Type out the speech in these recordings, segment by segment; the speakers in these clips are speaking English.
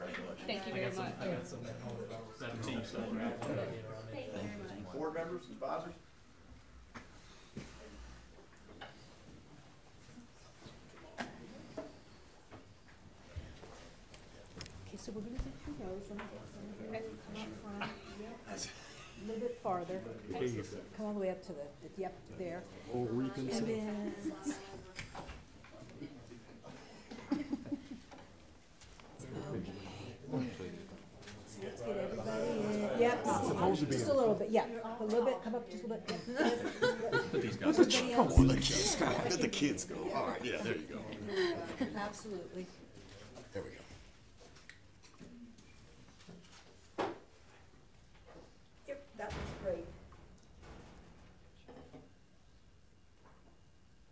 Congratulations. Thank you very much. I got some at home about 17, so Thank you very much. Board members, advisors? Okay, so we're going to get two rows. Let me get some here. Come up front. A little bit farther. Come all the way up to the yep, there. And then, let's get everybody in. Yep, just a little bit, yeah. A little bit, come up just a little bit. Come on, let the kids go. All right, yeah, there you go. Absolutely. There we go. Yep, that was great.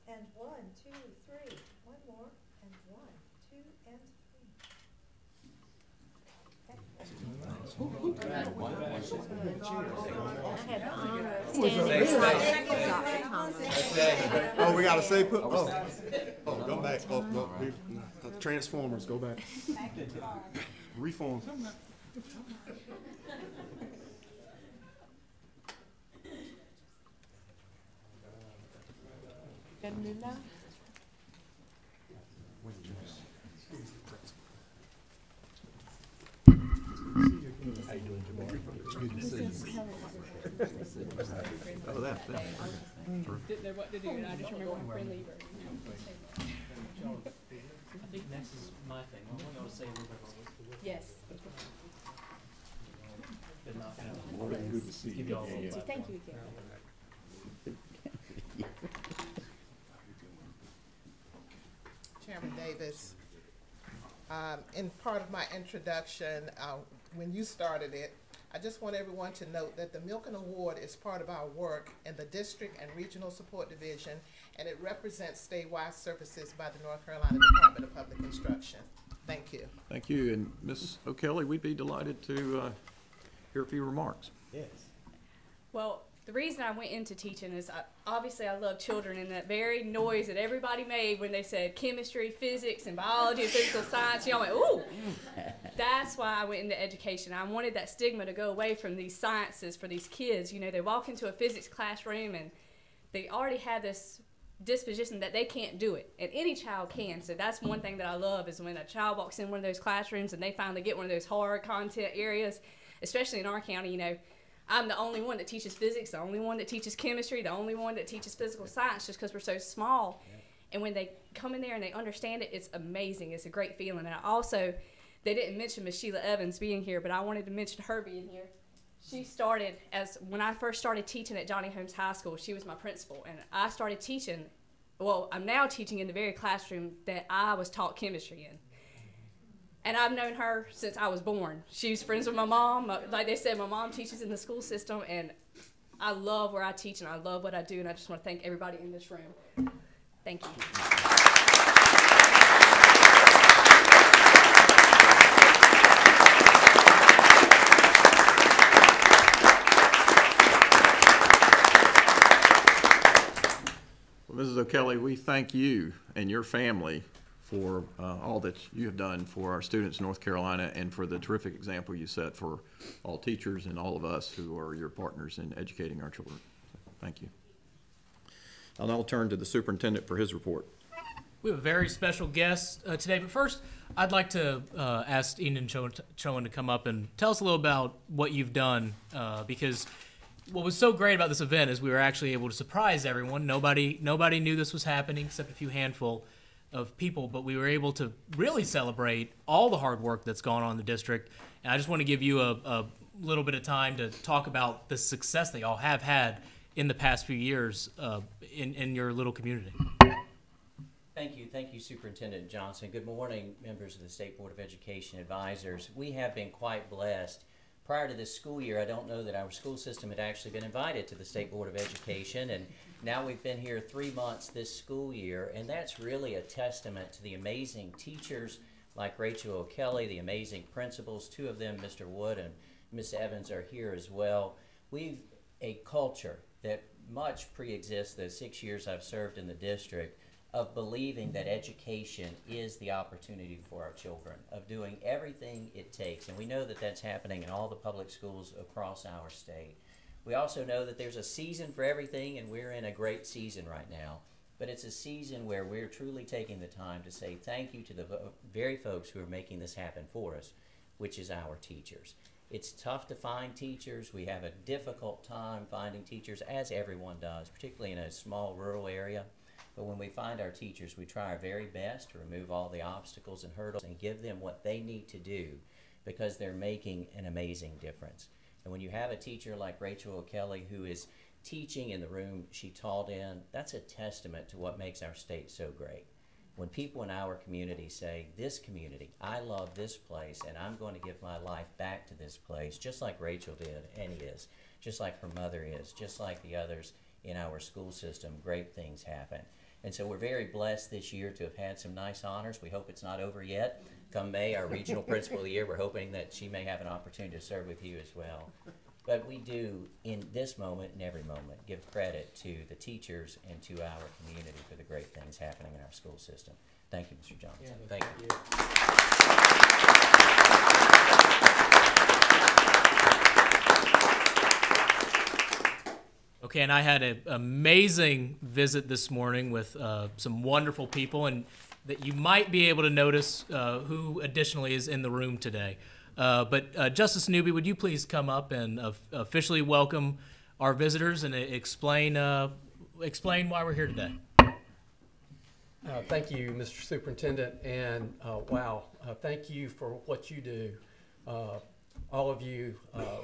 And 1, 2, 3. One more. And 1, 2, and 3. I had the honor of standing. Oh, we gotta say put. Oh, go back. Oh, no, Transformers, go back. Reform. How you doing, Jamar? It's good to see you. Oh, that. Didn't know what to do, and I just remember my friend Lieber. I think next is my thing. I want y'all to say a little bit. Yes. Been knocking out. More than good to see you. Give y'all a little bit. Thank you again. Chairman Davis, in part of my introduction, when you started it, I just want everyone to note that the Milken Award is part of our work in the District and Regional Support Division, and it represents statewide services by the North Carolina Department of Public Instruction. Thank you. Thank you. And Ms. O'Kelly, we'd be delighted to hear a few remarks. Yes. Well, the reason I went into teaching is obviously I love children, and that very noise that everybody made when they said chemistry, physics, and biology and physical science, y'all went, ooh. That's why I went into education. I wanted that stigma to go away from these sciences for these kids. You know, they walk into a physics classroom and they already have this disposition that they can't do it, and any child can. So that's one thing that I love, is when a child walks in one of those classrooms and they finally get one of those hard content areas, especially in our county. You know, I'm the only one that teaches physics, the only one that teaches chemistry, the only one that teaches physical science, just because we're so small. And when they come in there and they understand it, it's amazing. It's a great feeling. And I also, they didn't mention Miss Sheila Evans being here, but I wanted to mention her being here. She started when I first started teaching at Johnny Holmes High School, she was my principal. And I started teaching, well, I'm now teaching in the very classroom that I was taught chemistry in. And I've known her since I was born. She was friends with my mom. Like they said, my mom teaches in the school system, and I love where I teach, and I love what I do, and I just want to thank everybody in this room. Thank you. Well, Mrs. O'Kelly, we thank you and your family for all that you have done for our students in North Carolina, and for the terrific example you set for all teachers and all of us who are your partners in educating our children. So, thank you. I'll now turn to the superintendent for his report. We have a very special guest today, but first I'd like to ask Enan Chowan to come up and tell us a little about what you've done, because what was so great about this event is we were actually able to surprise everyone. Nobody knew this was happening except a few handful of people, but we were able to really celebrate all the hard work that's gone on in the district. And I just want to give you a little bit of time to talk about the success that y'all have had in the past few years in your little community. Thank you, Superintendent Johnson. Good morning, members of the State Board of Education advisors. We have been quite blessed. Prior to this school year, I don't know that our school system had actually been invited to the State Board of Education, and now we've been here 3 months this school year, and that's really a testament to the amazing teachers like Rachel O'Kelly, the amazing principals. Two of them, Mr. Wood and Ms. Evans, are here as well. We've a culture that much pre-exists the 6 years I've served in the district of believing that education is the opportunity for our children, of doing everything it takes. And we know that that's happening in all the public schools across our state. We also know that there's a season for everything, and we're in a great season right now. But it's a season where we're truly taking the time to say thank you to the very folks who are making this happen for us, which is our teachers. It's tough to find teachers. We have a difficult time finding teachers, as everyone does, particularly in a small rural area. But when we find our teachers, we try our very best to remove all the obstacles and hurdles and give them what they need to do, because they're making an amazing difference. And when you have a teacher like Rachel O'Kelly, who is teaching in the room she taught in, that's a testament to what makes our state so great. When people in our community say, this community, I love this place, and I'm going to give my life back to this place, just like Rachel did and is, just like her mother is, just like the others in our school system, great things happen. And so we're very blessed this year to have had some nice honors. We hope it's not over yet. Come May, our regional principal of the year, we're hoping that she may have an opportunity to serve with you as well. But we do, in this moment and every moment, give credit to the teachers and to our community for the great things happening in our school system. Thank you, Mr. Johnson. Yeah, Thank you. Okay, and I had an amazing visit this morning with some wonderful people, and that you might be able to notice who additionally is in the room today. But Justice Newby, would you please come up and officially welcome our visitors and explain why we're here today? Thank you, Mr. Superintendent, and wow, thank you for what you do, all of you,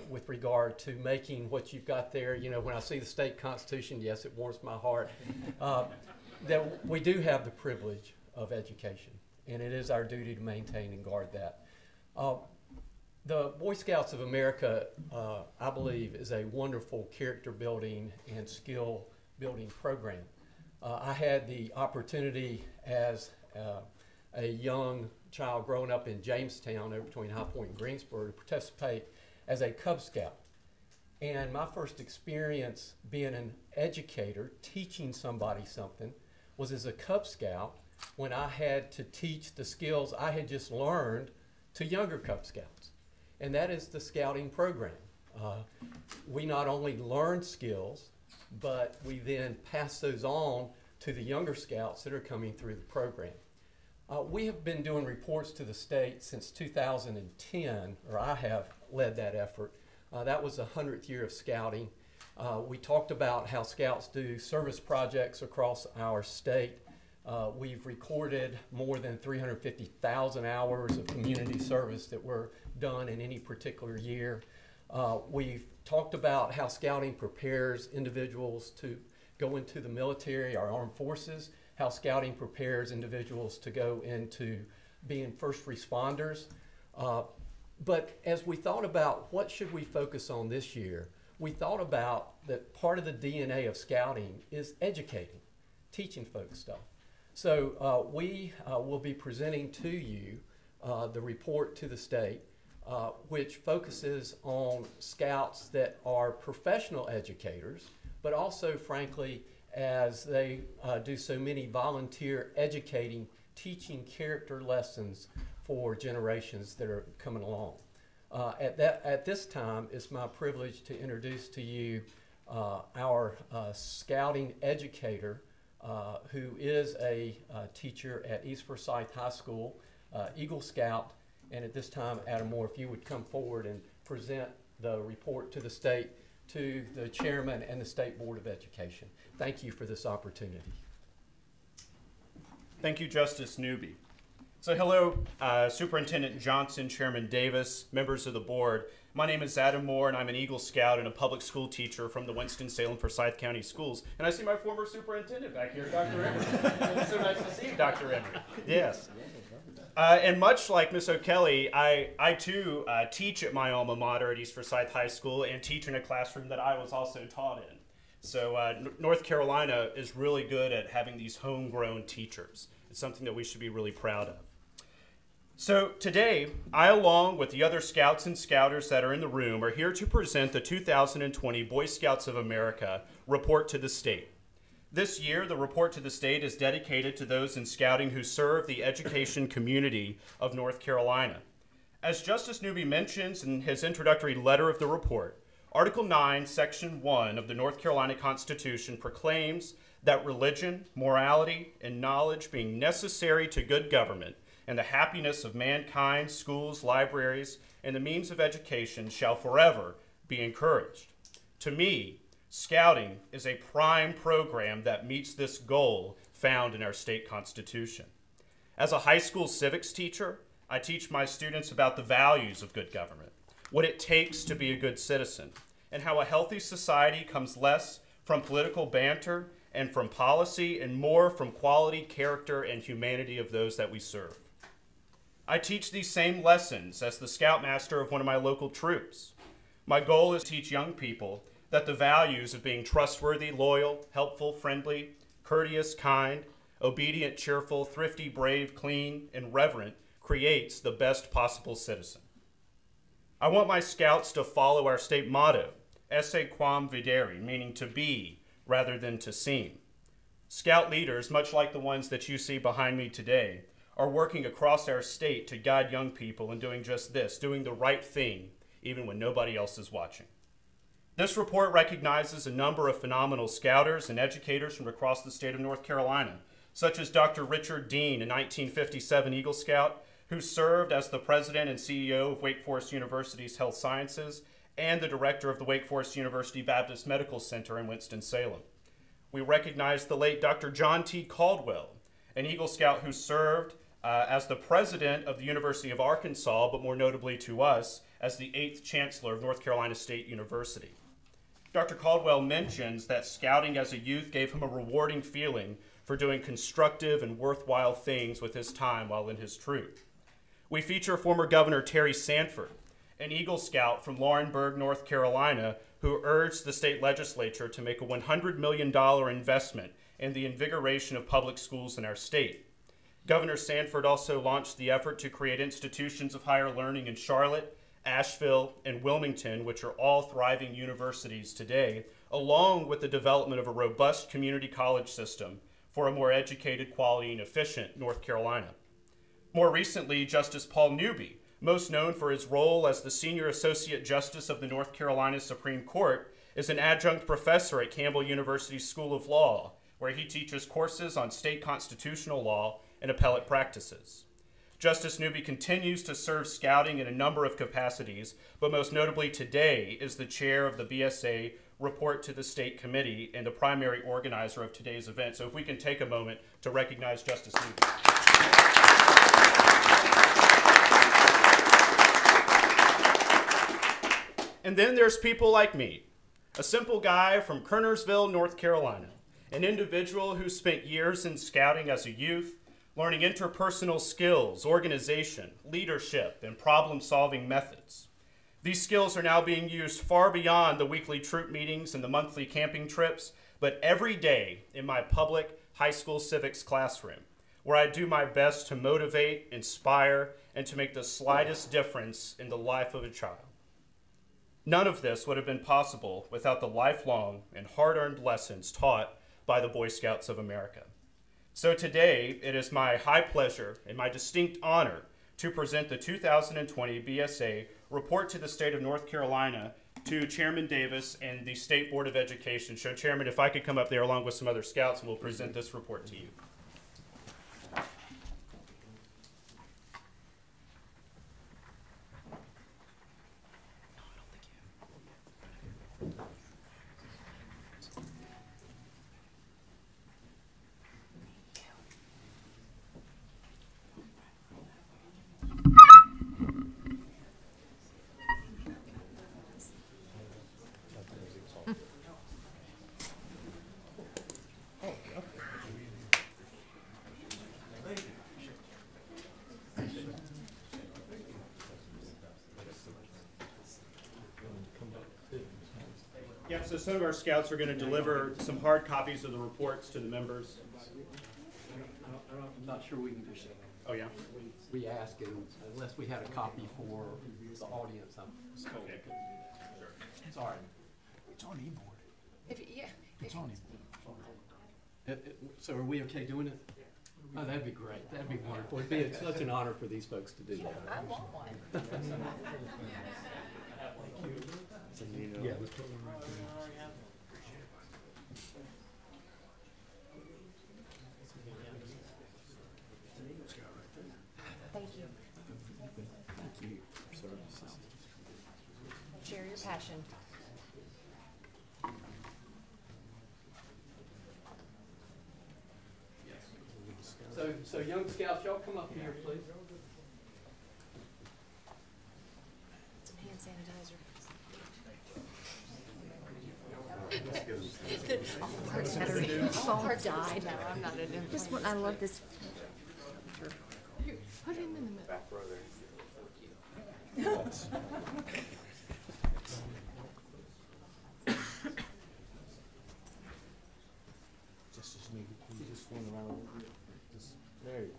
with regard to making what you've got there. You know, when I see the state constitution, yes, it warms my heart, that we do have the privilege of education, and it is our duty to maintain and guard that. The Boy Scouts of America, I believe, is a wonderful character building and skill building program. I had the opportunity as a young child growing up in Jamestown, over between High Point and Greensboro, to participate as a Cub Scout. And my first experience being an educator, teaching somebody something, was as a Cub Scout when I had to teach the skills I had just learned to younger Cub Scouts. And that is the scouting program. We not only learn skills, but we then pass those on to the younger scouts that are coming through the program. We have been doing reports to the state since 2010, or I have led that effort. That was the 100th year of scouting. We talked about how scouts do service projects across our state. We've recorded more than 350,000 hours of community service that were done in any particular year. We've talked about how scouting prepares individuals to go into the military, our armed forces, how scouting prepares individuals to go into being first responders. But as we thought about what should we focus on this year, we thought about that part of the DNA of scouting is educating, teaching folks stuff. So we will be presenting to you the report to the state, which focuses on scouts that are professional educators, but also, frankly, as they do so many volunteer educating, teaching character lessons for generations that are coming along. At this time, it's my privilege to introduce to you our scouting educator, who is a teacher at East Forsyth High School, Eagle Scout. And at this time, Adam Moore, if you would come forward and present the report to the state, to the chairman and the State Board of Education. Thank you for this opportunity. Thank you, Justice Newby. So hello, Superintendent Johnson, Chairman Davis, members of the board. My name is Adam Moore, and I'm an Eagle Scout and a public school teacher from the Winston-Salem Forsyth County Schools. And I see my former superintendent back here, Dr. Emery. It's so nice to see you, Dr. Emery. Yes. And much like Ms. O'Kelly, I too teach at my alma mater at East Forsyth High School and teach in a classroom that I was also taught in. So North Carolina is really good at having these homegrown teachers. It's something that we should be really proud of. So today, I, along with the other scouts and scouters that are in the room, are here to present the 2020 Boy Scouts of America report to the state. This year, the report to the state is dedicated to those in scouting who serve the education community of North Carolina. As Justice Newby mentions in his introductory letter of the report, Article 9, Section 1 of the North Carolina Constitution proclaims that religion, morality, and knowledge being necessary to good government and the happiness of mankind, schools, libraries, and the means of education shall forever be encouraged. To me, Scouting is a prime program that meets this goal found in our state constitution. As a high school civics teacher, I teach my students about the values of good government, what it takes to be a good citizen, and how a healthy society comes less from political banter and from policy and more from quality, character, and humanity of those that we serve. I teach these same lessons as the scoutmaster of one of my local troops. My goal is to teach young people that the values of being trustworthy, loyal, helpful, friendly, courteous, kind, obedient, cheerful, thrifty, brave, clean, and reverent creates the best possible citizen. I want my scouts to follow our state motto, esse quam videre, meaning to be rather than to seem. Scout leaders, much like the ones that you see behind me today, are working across our state to guide young people in doing just this, doing the right thing, even when nobody else is watching. This report recognizes a number of phenomenal scouters and educators from across the state of North Carolina, such as Dr. Richard Dean, a 1957 Eagle Scout, who served as the president and CEO of Wake Forest University's Health Sciences and the director of the Wake Forest University Baptist Medical Center in Winston-Salem. We recognize the late Dr. John T. Caldwell, an Eagle Scout who served as the president of the University of Arkansas, but more notably to us, as the 8th Chancellor of North Carolina State University. Dr. Caldwell mentions that scouting as a youth gave him a rewarding feeling for doing constructive and worthwhile things with his time while in his troop. We feature former Governor Terry Sanford, an Eagle Scout from Laurinburg, North Carolina, who urged the state legislature to make a $100 million investment in the invigoration of public schools in our state. Governor Sanford also launched the effort to create institutions of higher learning in Charlotte, Asheville, and Wilmington, which are all thriving universities today, along with the development of a robust community college system for a more educated, quality, and efficient North Carolina. More recently, Justice Paul Newby, most known for his role as the Senior Associate Justice of the North Carolina Supreme Court, is an adjunct professor at Campbell University School of Law, where he teaches courses on state constitutional law and appellate practices. Justice Newby continues to serve scouting in a number of capacities, but most notably today is the chair of the BSA Report to the State Committee and the primary organizer of today's event. So if we can take a moment to recognize Justice Newby. And then there's people like me, a simple guy from Kernersville, North Carolina, an individual who spent years in scouting as a youth, learning interpersonal skills, organization, leadership, and problem-solving methods. These skills are now being used far beyond the weekly troop meetings and the monthly camping trips, but every day in my public high school civics classroom, where I do my best to motivate, inspire, and to make the slightest difference in the life of a child. None of this would have been possible without the lifelong and hard-earned lessons taught by the Boy Scouts of America. So today, it is my high pleasure and my distinct honor to present the 2020 BSA Report to the State of North Carolina to Chairman Davis and the State Board of Education. So Chairman, if I could come up there along with some other scouts and we'll present this report to you. Yeah, so some of our scouts are going to deliver some hard copies of the reports to the members. I'm not sure we can just. Oh, yeah? We ask, and unless we had a copy for the audience, I'm still. Okay. Sure. Sorry. It's on e-board. Yeah. It's on e-board. So are we okay doing it? Oh, that'd be great. That'd be wonderful. It'd be such an honor for these folks to do that. I want one. Yeah, let's put one right there. Thank you. Thank you. Share your passion. So young scouts, y'all come up here, please. Some hand sanitizer. Phone died. No, I'm not an This one, I love this. Put him in the middle. Just maybe you just swing around a little bit. Just there you go.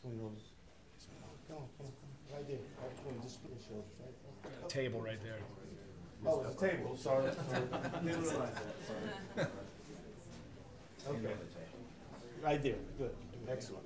Swing over. Come on. Right there. Right between. Just split your shoulders. Right. Table right there. Oh, it's a table. Sorry. Didn't realize that. Sorry. Okay. Right there. Good. Excellent.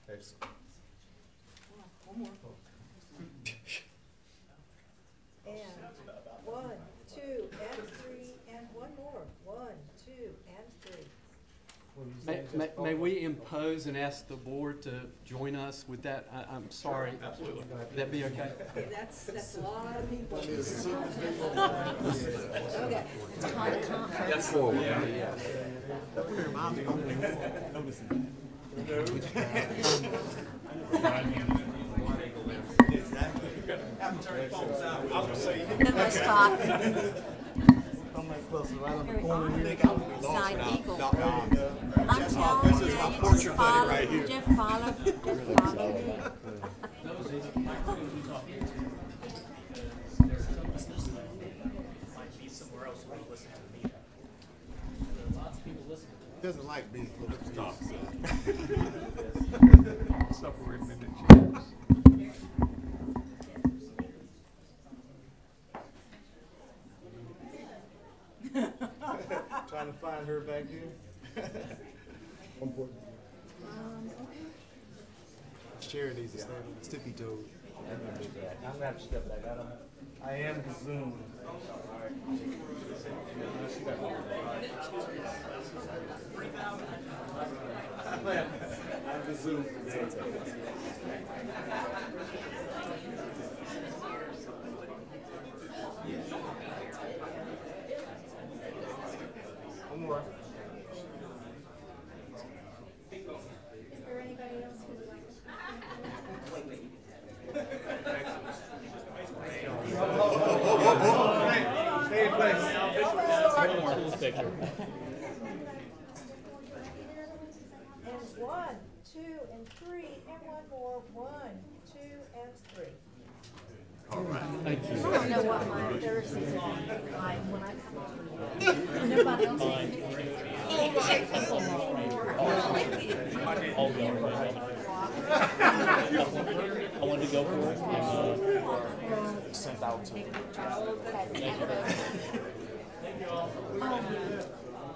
Excellent. And 1, 2, and 3, and one more. 1, 2, and 3. May we impose and ask the board to join us with that? I'm sorry. Absolutely. Would that be okay? Okay, that's a lot of people. Okay. That's cool. Nice talk. Come right closer, right on the Very corner. honored. Side eagle. I'm telling This you, is my you portrait just buddy follow, right here. just follow me. Doesn't like being politically talk. Trying to find her back here. Sharon needs to stand on his tippy toes. I'm gonna have to step back. I am the Zoom. I'm the Zoom. One more. Is there anybody else who would like to? Stay in place. Picture. And 1, 2, and 3, and one more. 1, 2, and 3. Thank you. I don't know what my Thursdays are like when I come over. Nobody else is. I wanted to go for it. Sent out to me.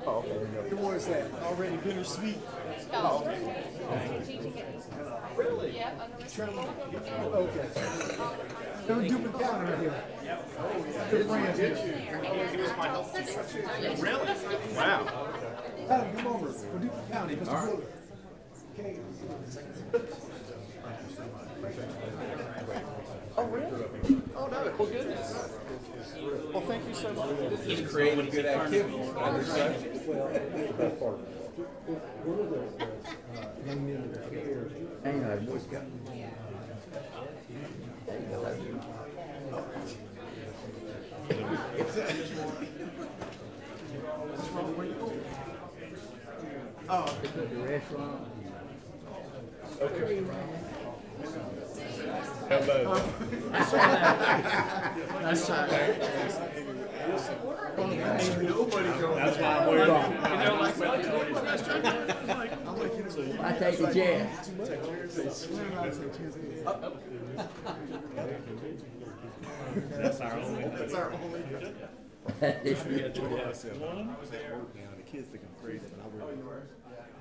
Oh, okay. The one is that already bittersweet. Oh, really? Yep. Okay. They're doing down right here. Good friends here. Really? Wow. Adam, come over. Paducah County, Mr. Miller. Okay. Oh, really? Oh, no. Well, goodness. Well, thank you so much. He's creating good activity. Well, the best part. What are the young men that are here? Hang on, Boy Scout. I take the chair. That's our only. That's our only. That's The kids think I'm crazy, but I will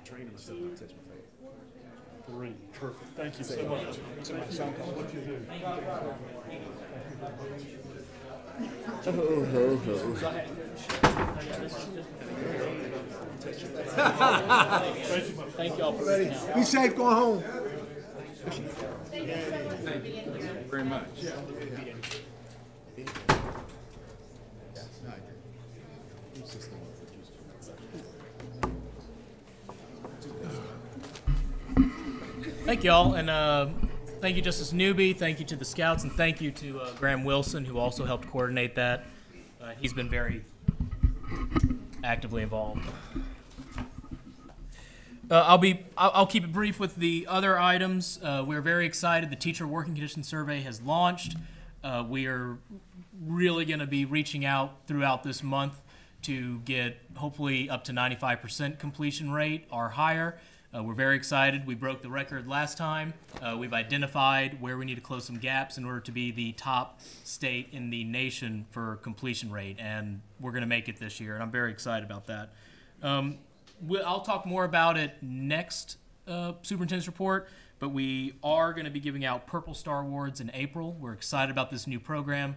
train myself to touch my face. Perfect. Thank you so much. What you do? Thank y'all for ready. Be safe going home. Thank you very much. Thank y'all, and thank you, Justice Newby. Thank you to the Scouts, and thank you to Graham Wilson, who also helped coordinate that. He's been very actively involved. I'll keep it brief with the other items. We're very excited. The Teacher Working Conditions Survey has launched. We are really going to be reaching out throughout this month to get hopefully up to 95% completion rate or higher. We're very excited. We broke the record last time. We've identified where we need to close some gaps in order to be the top state in the nation for completion rate, and we're going to make it this year, and I'm very excited about that. I'll talk more about it next Superintendent's Report, but we are going to be giving out Purple Star Awards in April. We're excited about this new program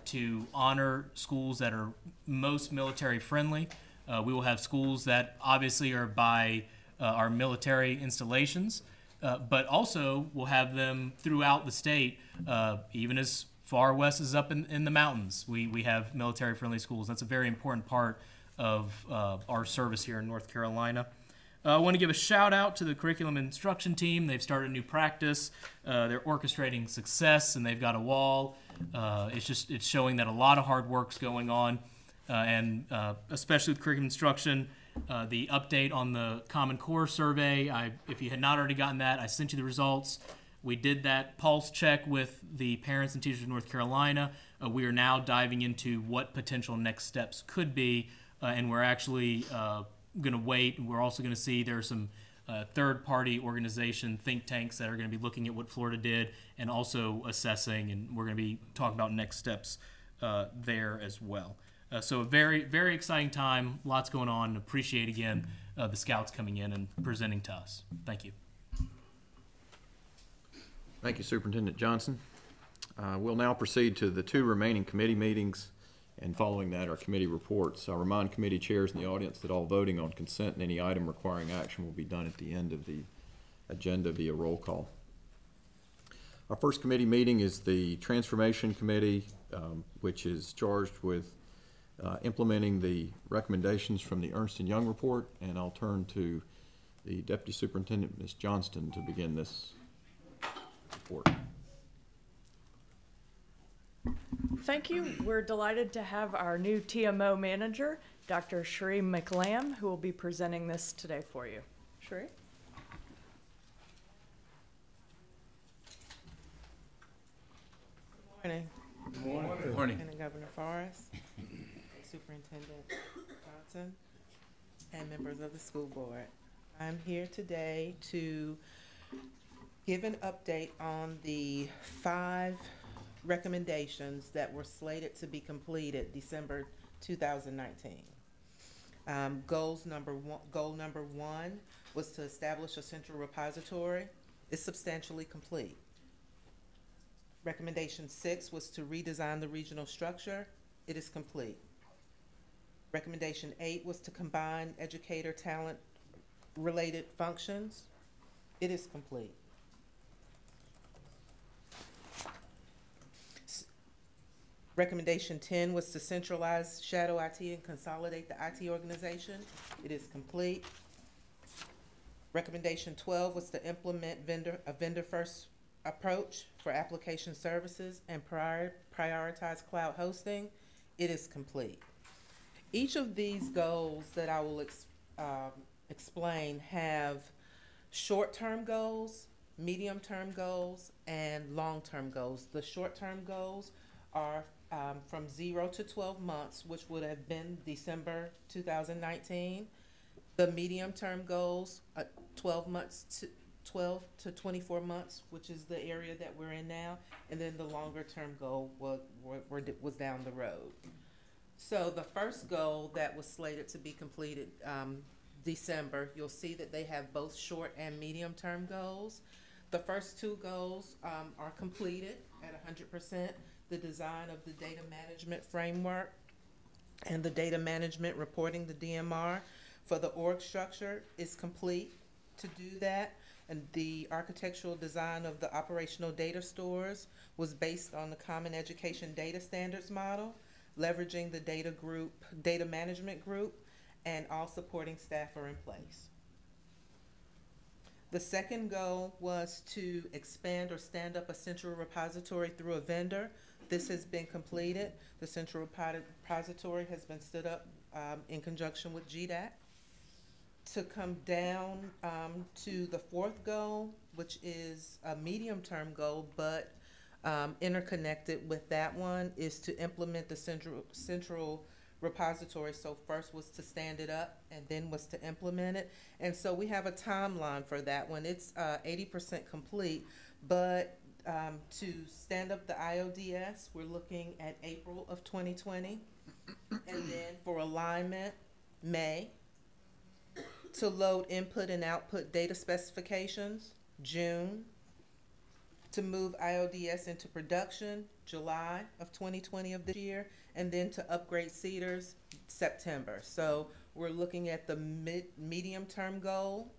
to honor schools that are most military friendly. We will have schools that obviously are by our military installations, but also we'll have them throughout the state, even as far west as up in the mountains. We have military friendly schools. That's a very important part of our service here in North Carolina. I want to give a shout out to the curriculum instruction team. They've started a new practice. They're orchestrating success, and they've got a wall. It's showing that a lot of hard work's going on, and especially with curriculum instruction. The update on the Common Core survey, if you had not already gotten that, I sent you the results. We did that pulse check with the parents and teachers of North Carolina. We are now diving into what potential next steps could be, and we're actually going to wait. We're also going to see there are some third-party organization think tanks that are going to be looking at what Florida did and also assessing, and we're going to be talking about next steps there as well. So a very, very exciting time, lots going on. Appreciate, again, the Scouts coming in and presenting to us. Thank you. Thank you, Superintendent Johnson. We'll now proceed to the 2 remaining committee meetings, and following that, our committee reports. I'll remind committee chairs in the audience that all voting on consent and any item requiring action will be done at the end of the agenda via roll call. Our first committee meeting is the Transformation Committee, which is charged with implementing the recommendations from the Ernst & Young report, and I'll turn to the Deputy Superintendent, Ms. Johnston, to begin this report. Thank you. We're delighted to have our new TMO manager, Dr. Sheree McLam, who will be presenting this today for you. Sheree? Good morning. Good morning. Good morning. And Governor Forrest, Superintendent Johnson, and members of the school board. I'm here today to give an update on the 5 recommendations that were slated to be completed December 2019. Goal number one was to establish a central repository. It's substantially complete. Recommendation 6 was to redesign the regional structure. It is complete. Recommendation 8 was to combine educator talent related functions. It is complete. Recommendation 10 was to centralize shadow IT and consolidate the IT organization. It is complete. Recommendation 12 was to implement a vendor-first approach for application services and prioritize cloud hosting. It is complete. Each of these goals that I will explain, have short-term goals, medium-term goals, and long-term goals. The short-term goals are from 0 to 12 months, which would have been December 2019. The medium-term goals, 12 to 24 months, which is the area that we're in now, and then the longer-term goal was down the road. So the first goal that was slated to be completed December, you'll see that they have both short and medium-term goals. The first two goals are completed at 100%. The design of the data management framework and the data management reporting, the DMR, for the org structure is complete to do that. And the architectural design of the operational data stores was based on the Common Education Data Standards model, leveraging the data management group, and all supporting staff are in place. The second goal was to expand or stand up a central repository through a vendor. This has been completed. The central repository has been stood up in conjunction with GDAC. To come down to the fourth goal, which is a medium-term goal, but interconnected with that one, is to implement the central repository. So first was to stand it up and then was to implement it. And so we have a timeline for that one. It's 80% complete, but to stand up the IODS, we're looking at April of 2020. And then for alignment, May. To load input and output data specifications, June. To move IODS into production, July of 2020 of this year, and then to upgrade CEDARS, September. So we're looking at the medium-term goal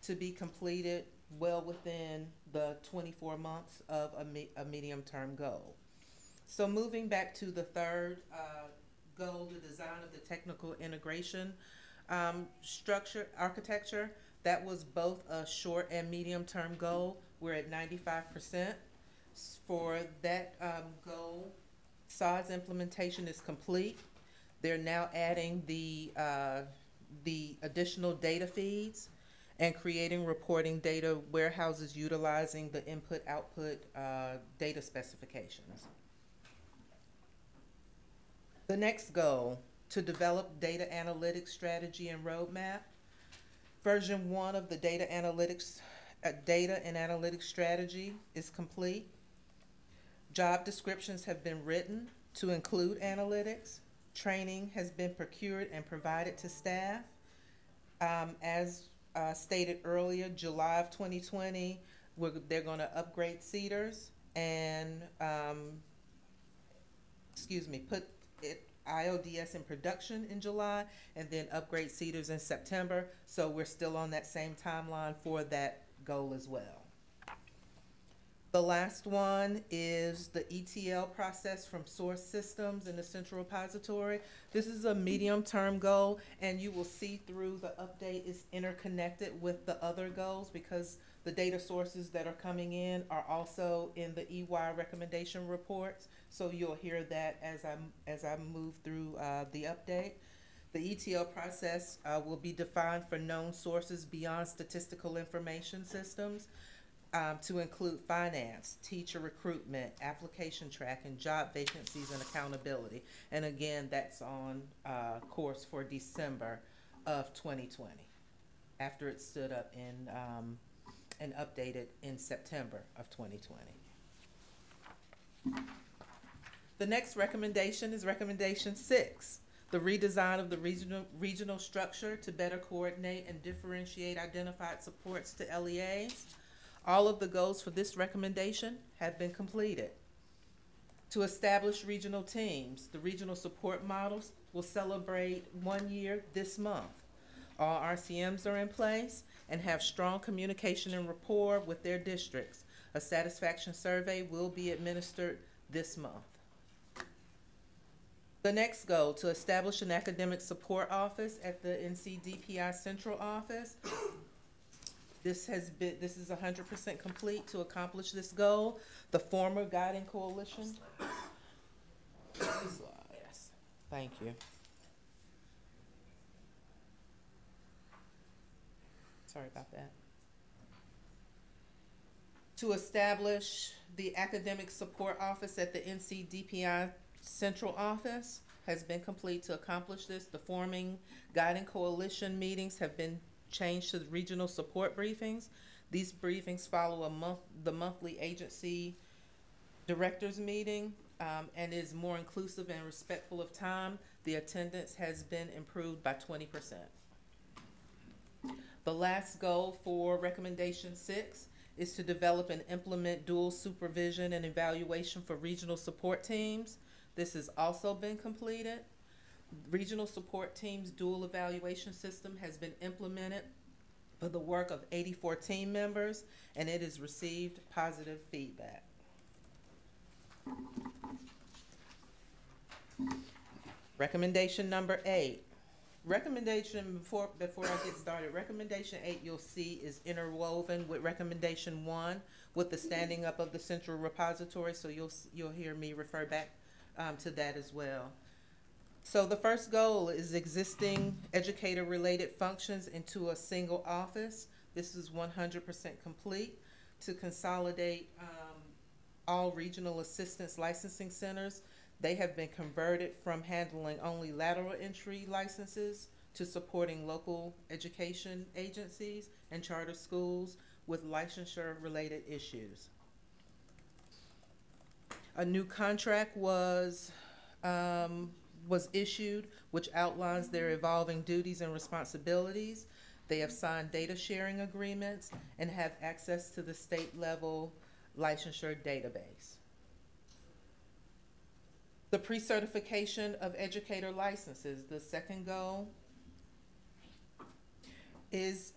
to be completed well within the 24 months of a medium-term goal. So moving back to the third goal, the design of the technical integration architecture, that was both a short and medium-term goal. We're at 95%. For that goal, SODS implementation is complete. They're now adding the additional data feeds and creating reporting data warehouses utilizing the input-output data specifications. The next goal, to develop data analytics strategy and roadmap. Version 1 of the data and analytics strategy is complete. Job descriptions have been written to include analytics. Training has been procured and provided to staff. As stated earlier, July of 2020, they're going to upgrade CEDARS and put IODS in production in July, and then upgrade CEDARS in September. So we're still on that same timeline for that goal as well. The last one is the ETL process from source systems in the central repository. This is a medium-term goal, and you will see through the update is interconnected with the other goals because the data sources that are coming in are also in the EY recommendation reports. So you'll hear that as I move through the update. The ETL process will be defined for known sources beyond statistical information systems. To include finance, teacher recruitment, application tracking, job vacancies, and accountability. And again, that's on course for December of 2020, after it stood up and updated in September of 2020. The next recommendation is recommendation 6, the redesign of the regional structure to better coordinate and differentiate identified supports to LEAs. All of the goals for this recommendation have been completed. To establish regional teams, the regional support models will celebrate 1 year this month. All RCMs are in place and have strong communication and rapport with their districts. A satisfaction survey will be administered this month. The next goal, to establish an academic support office at the NCDPI central office. This is 100% complete to accomplish this goal. The former guiding coalition. Yes, thank you. Sorry about that. To establish the Academic Support Office at the NCDPI Central Office has been complete. To accomplish this, the forming guiding coalition meetings have been changed to regional support briefings. These briefings follow the monthly agency directors meeting and is more inclusive and respectful of time. The attendance has been improved by 20%. The last goal for recommendation 6 is to develop and implement dual supervision and evaluation for regional support teams. This has also been completed. Regional support teams' dual evaluation system has been implemented for the work of 84 team members, and it has received positive feedback. Recommendation number 8. Recommendation, before I get started, recommendation 8 you'll see is interwoven with recommendation 1 with the standing up of the central repository, so you'll hear me refer back to that as well. So the first goal is existing educator related functions into a single office. This is 100% complete. To consolidate all regional assistance licensing centers, they have been converted from handling only lateral entry licenses to supporting local education agencies and charter schools with licensure-related issues. A new contract was issued, which outlines their evolving duties and responsibilities. They have signed data sharing agreements and have access to the state-level licensure database. The pre-certification of educator licenses, the second goal, is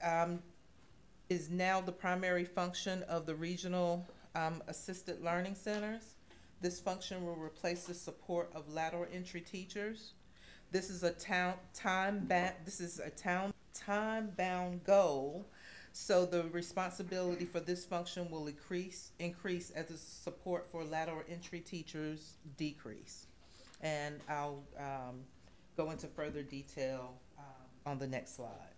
now the primary function of the regional assisted learning centers. This function will replace the support of lateral entry teachers. This is a time-bound goal, so the responsibility for this function will increase as the support for lateral entry teachers decrease. And I'll go into further detail on the next slide.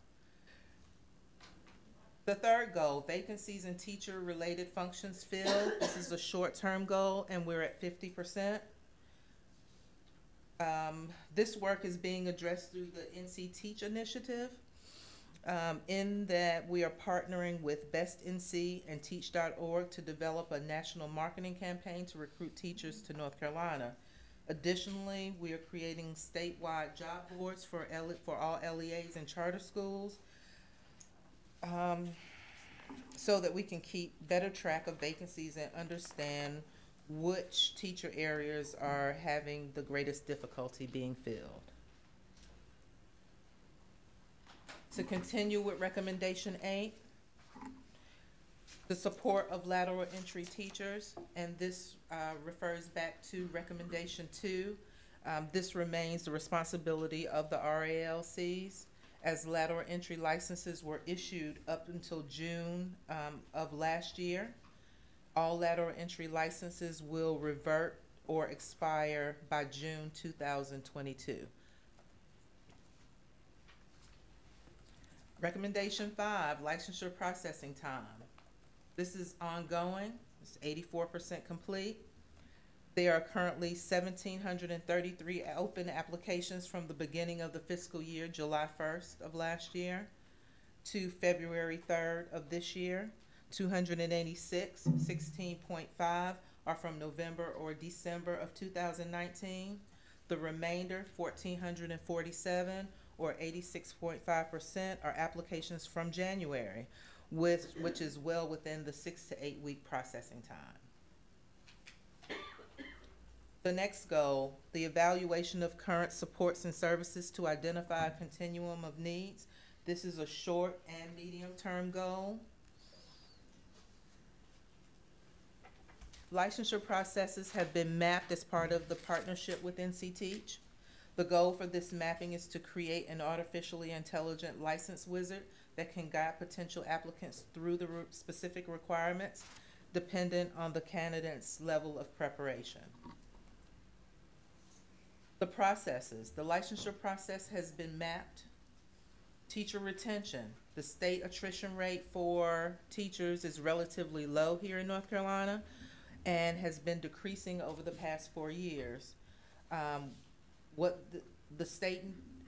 The third goal, vacancies in teacher-related functions filled. This is a short-term goal, and we're at 50%. This work is being addressed through the NC Teach initiative, in that we are partnering with Best NC and Teach.org to develop a national marketing campaign to recruit teachers to North Carolina. Additionally, we are creating statewide job boards for all LEAs and charter schools, so that we can keep better track of vacancies and understand which teacher areas are having the greatest difficulty being filled. To continue with recommendation 8, the support of lateral entry teachers, and this refers back to recommendation 2. This remains the responsibility of the RALCs, as lateral entry licenses were issued up until June of last year. All lateral entry licenses will revert or expire by June 2022. Recommendation 5, licensure processing time. This is ongoing. It's 84% complete. There are currently 1,733 open applications from the beginning of the fiscal year, July 1st of last year, to February 3rd of this year. 286, 16.5, are from November or December of 2019. The remainder, 1,447, or 86.5%, are applications from January, which is well within the 6 to 8 week processing time. The next goal, the evaluation of current supports and services to identify a continuum of needs. This is a short and medium-term goal. Licensure processes have been mapped as part of the partnership with NC Teach. The goal for this mapping is to create an artificially intelligent license wizard that can guide potential applicants through the specific requirements dependent on the candidate's level of preparation. The processes. The licensure process has been mapped. Teacher retention. The state attrition rate for teachers is relatively low here in North Carolina and has been decreasing over the past 4 years. What the state,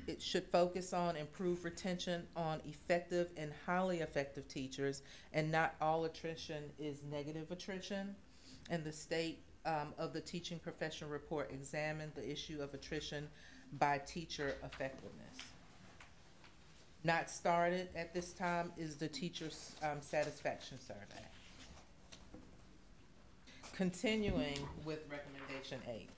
it should focus on improve retention on effective and highly effective teachers, and not all attrition is negative attrition. And the state of the teaching profession report examined the issue of attrition by teacher effectiveness. Not started at this time is the teacher satisfaction survey. Continuing with recommendation 8.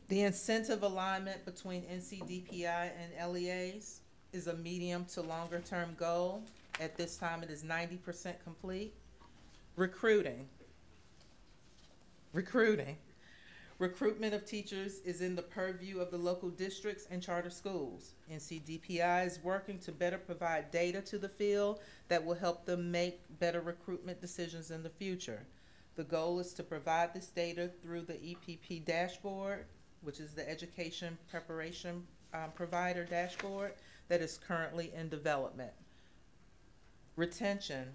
The incentive alignment between NCDPI and LEAs is a medium to longer term goal. At this time, it is 90% complete. Recruitment of teachers is in the purview of the local districts and charter schools. NCDPI is working to better provide data to the field that will help them make better recruitment decisions in the future. The goal is to provide this data through the EPP dashboard, which is the Education Preparation Provider dashboard that is currently in development. Retention.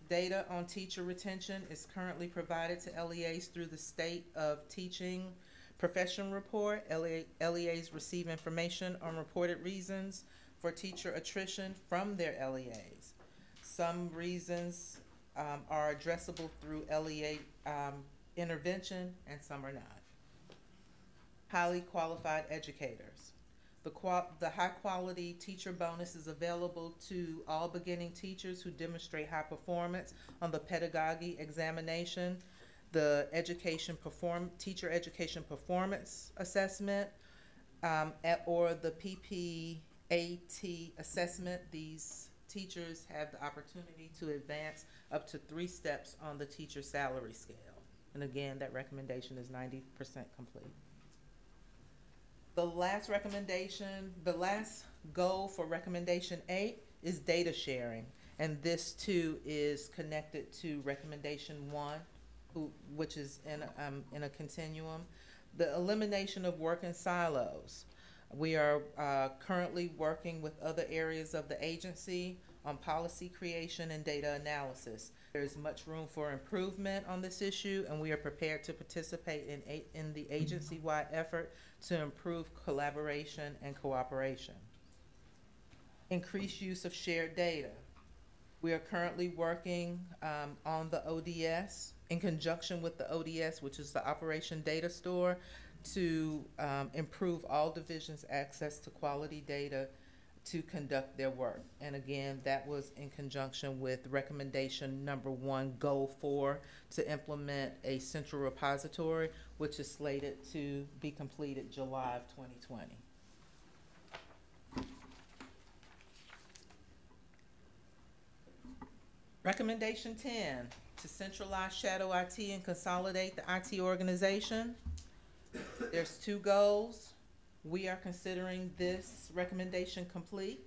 Data on teacher retention is currently provided to LEAs through the State of Teaching Profession Report. LEAs receive information on reported reasons for teacher attrition from their LEAs. Some reasons are addressable through LEA intervention, and some are not. Highly qualified educators. The high quality teacher bonus is available to all beginning teachers who demonstrate high performance on the pedagogy examination, the teacher education performance assessment, or the PPAT assessment. These teachers have the opportunity to advance up to 3 steps on the teacher salary scale. And again, that recommendation is 90% complete. The last goal for recommendation 8 is data sharing. And this too is connected to recommendation 1, which is in a continuum. The elimination of work in silos. We are currently working with other areas of the agency on policy creation and data analysis. There is much room for improvement on this issue, and we are prepared to participate in the agency-wide effort to improve collaboration and cooperation. Increased use of shared data. We are currently working on the ODS in conjunction with the ODS, which is the Operation Data Store, to improve all divisions' access to quality data to conduct their work. And again, that was in conjunction with recommendation number 1, goal 4, to implement a central repository, which is slated to be completed July of 2020. Recommendation 10, to centralize shadow IT and consolidate the IT organization. There's 2 goals. We are considering this recommendation complete.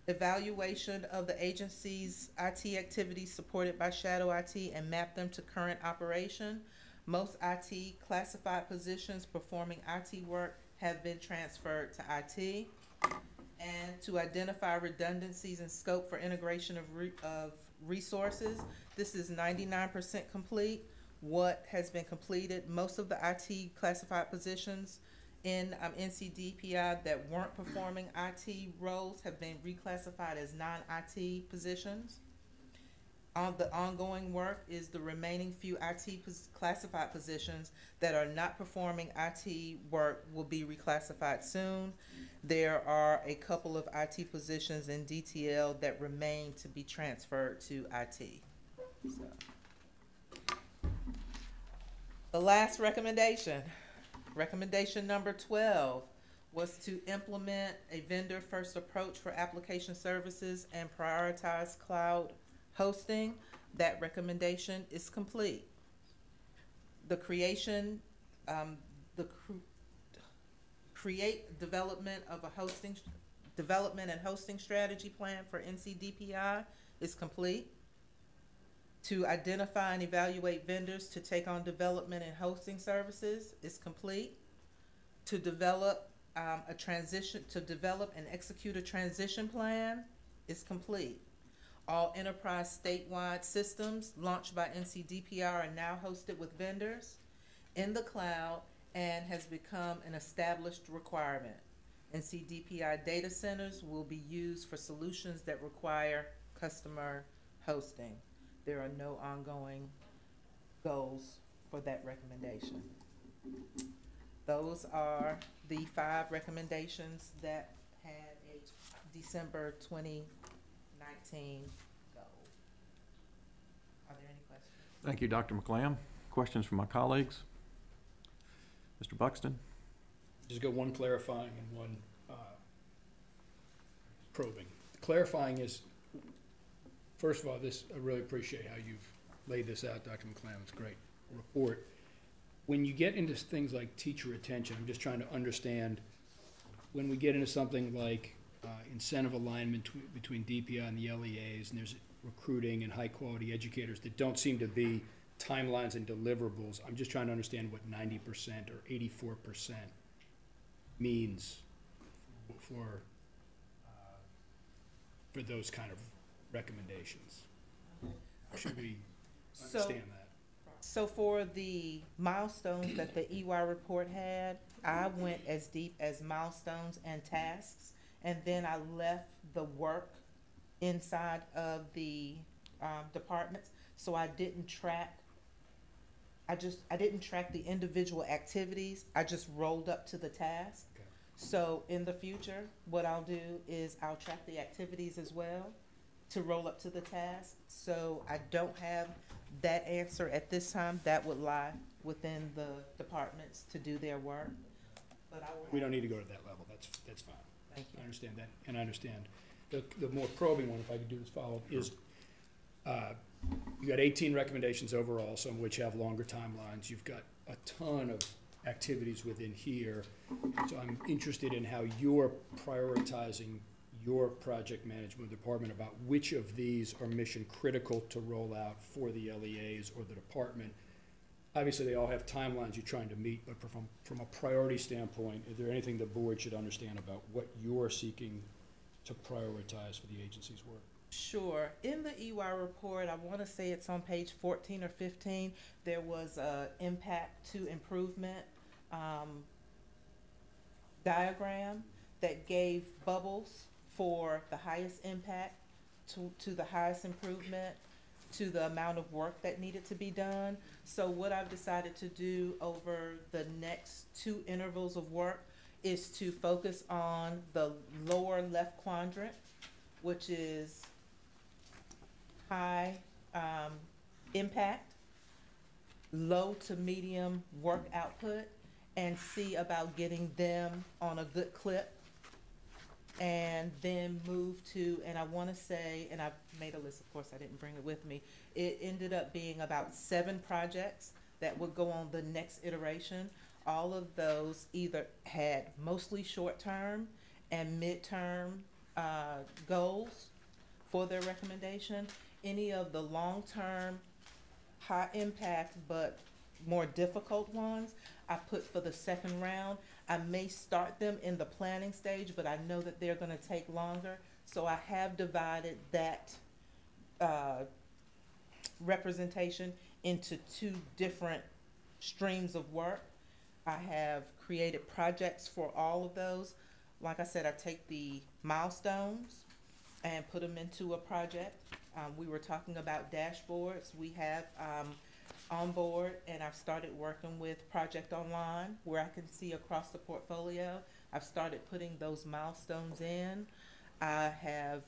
Evaluation of the agency's IT activities supported by shadow IT and map them to current operation. Most IT classified positions performing IT work have been transferred to IT. And to identify redundancies and scope for integration of resources. This is 99% complete. What has been completed, most of the IT classified positions in NCDPI that weren't performing IT roles have been reclassified as non-IT positions. The ongoing work is the remaining few IT classified positions that are not performing IT work will be reclassified soon. There are a couple of IT positions in DTL that remain to be transferred to IT. So. The last recommendation, recommendation number 12, was to implement a vendor-first approach for application services and prioritize cloud hosting. That recommendation is complete. The create development of a development and hosting strategy plan for NCDPI is complete. To identify and evaluate vendors to take on development and hosting services is complete. To develop to develop and execute a transition plan is complete. All enterprise statewide systems launched by NCDPR are now hosted with vendors in the cloud and has become an established requirement. NCDPI data centers will be used for solutions that require customer hosting. There are no ongoing goals for that recommendation. Those are the 5 recommendations that had a December 2019 goal. Are there any questions? Thank you, Dr. McLam. Questions from my colleagues? Mr. Buxton? Just got one clarifying and one probing. Clarifying is, first of all, I really appreciate how you've laid this out, Dr. McLam. It's a great report. When you get into things like teacher retention, I'm just trying to understand, when we get into something like incentive alignment between DPI and the LEAs, and there's recruiting and high-quality educators that don't seem to be timelines and deliverables, I'm just trying to understand what 90% or 84% means for those kind of recommendations. Should we understand that? So for the milestones that the EY report had, I went as deep as milestones and tasks, and then I left the work inside of the departments. So I didn't track. I didn't track the individual activities. I just rolled up to the task. Okay. So in the future, what I'll do is I'll track the activities as well to roll up to the task. So I don't have that answer at this time. That would lie within the departments to do their work. But We don't need to go to that level. That's fine. Thank you. I understand that, and I understand. The more probing one, if I could do this follow-up, is you got 18 recommendations overall, some of which have longer timelines. You've got a ton of activities within here. So I'm interested in how you're prioritizing your project management department about which of these are mission critical to roll out for the LEAs or the department. Obviously, they all have timelines you're trying to meet, but from a priority standpoint, is there anything the board should understand about what you're seeking to prioritize for the agency's work? Sure. In the EY report, I want to say it's on page 14 or 15, there was a impact to improvement diagram that gave bubbles for the highest impact to the highest improvement to the amount of work that needed to be done. So what I've decided to do over the next 2 intervals of work is to focus on the lower left quadrant, which is high impact, low to medium work output, and see about getting them on a good clip, and then move to, and I want to say, and I made a list, of course I didn't bring it with me, it ended up being about 7 projects that would go on the next iteration. All of those either had mostly short-term and mid-term goals for their recommendation. Any of the long-term, high impact but more difficult ones, I put for the second round. I may start them in the planning stage, but I know that they're going to take longer. So I have divided that representation into 2 different streams of work. I have created projects for all of those. Like I said, I take the milestones and put them into a project. We were talking about dashboards. We have on board, and I've started working with Project Online where I can see across the portfolio. I've started putting those milestones in. I have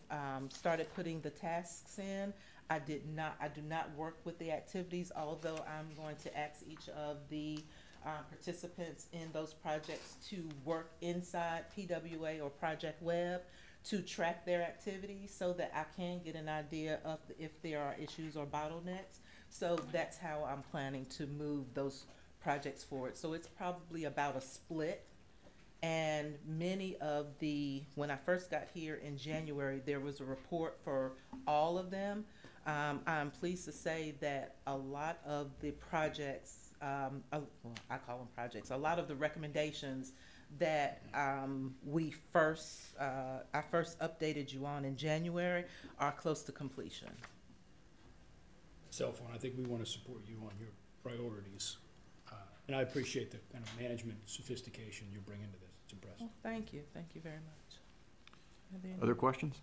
started putting the tasks in. I do not work with the activities, although I'm going to ask each of the participants in those projects to work inside PWA or Project Web to track their activities so that I can get an idea of if there are issues or bottlenecks. So that's how I'm planning to move those projects forward. So it's probably about a split. And many of when I first got here in January, there was a report for all of them. I'm pleased to say that a lot of the projects, I call them projects, a lot of the recommendations that I first updated you on in January are close to completion. Cell phone, I think we want to support you on your priorities. And I appreciate the kind of management sophistication you bring into this. It's impressive. Well, thank you very much. Other questions?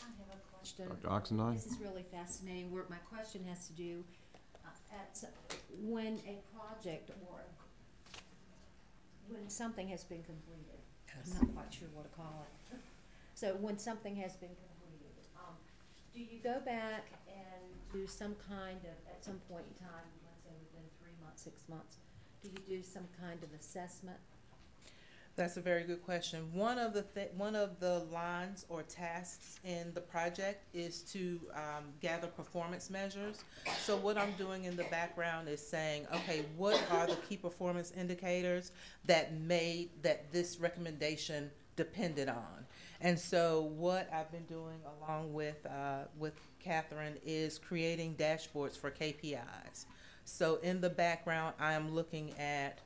I have a question. Dr. Oxendine? This is really fascinating work. My question has to do when a project or when something has been completed. Yes. I'm not quite sure what to call it. So when something has been completed, do you go back and do some kind of, at some point in time, let's say within 3 months, 6 months, do you do some kind of assessment? That's a very good question. One of the lines or tasks in the project is to gather performance measures. So what I'm doing in the background is saying, okay, what are the key performance indicators that this recommendation depended on? And so what I've been doing along with Catherine is creating dashboards for KPIs. So in the background, I am looking at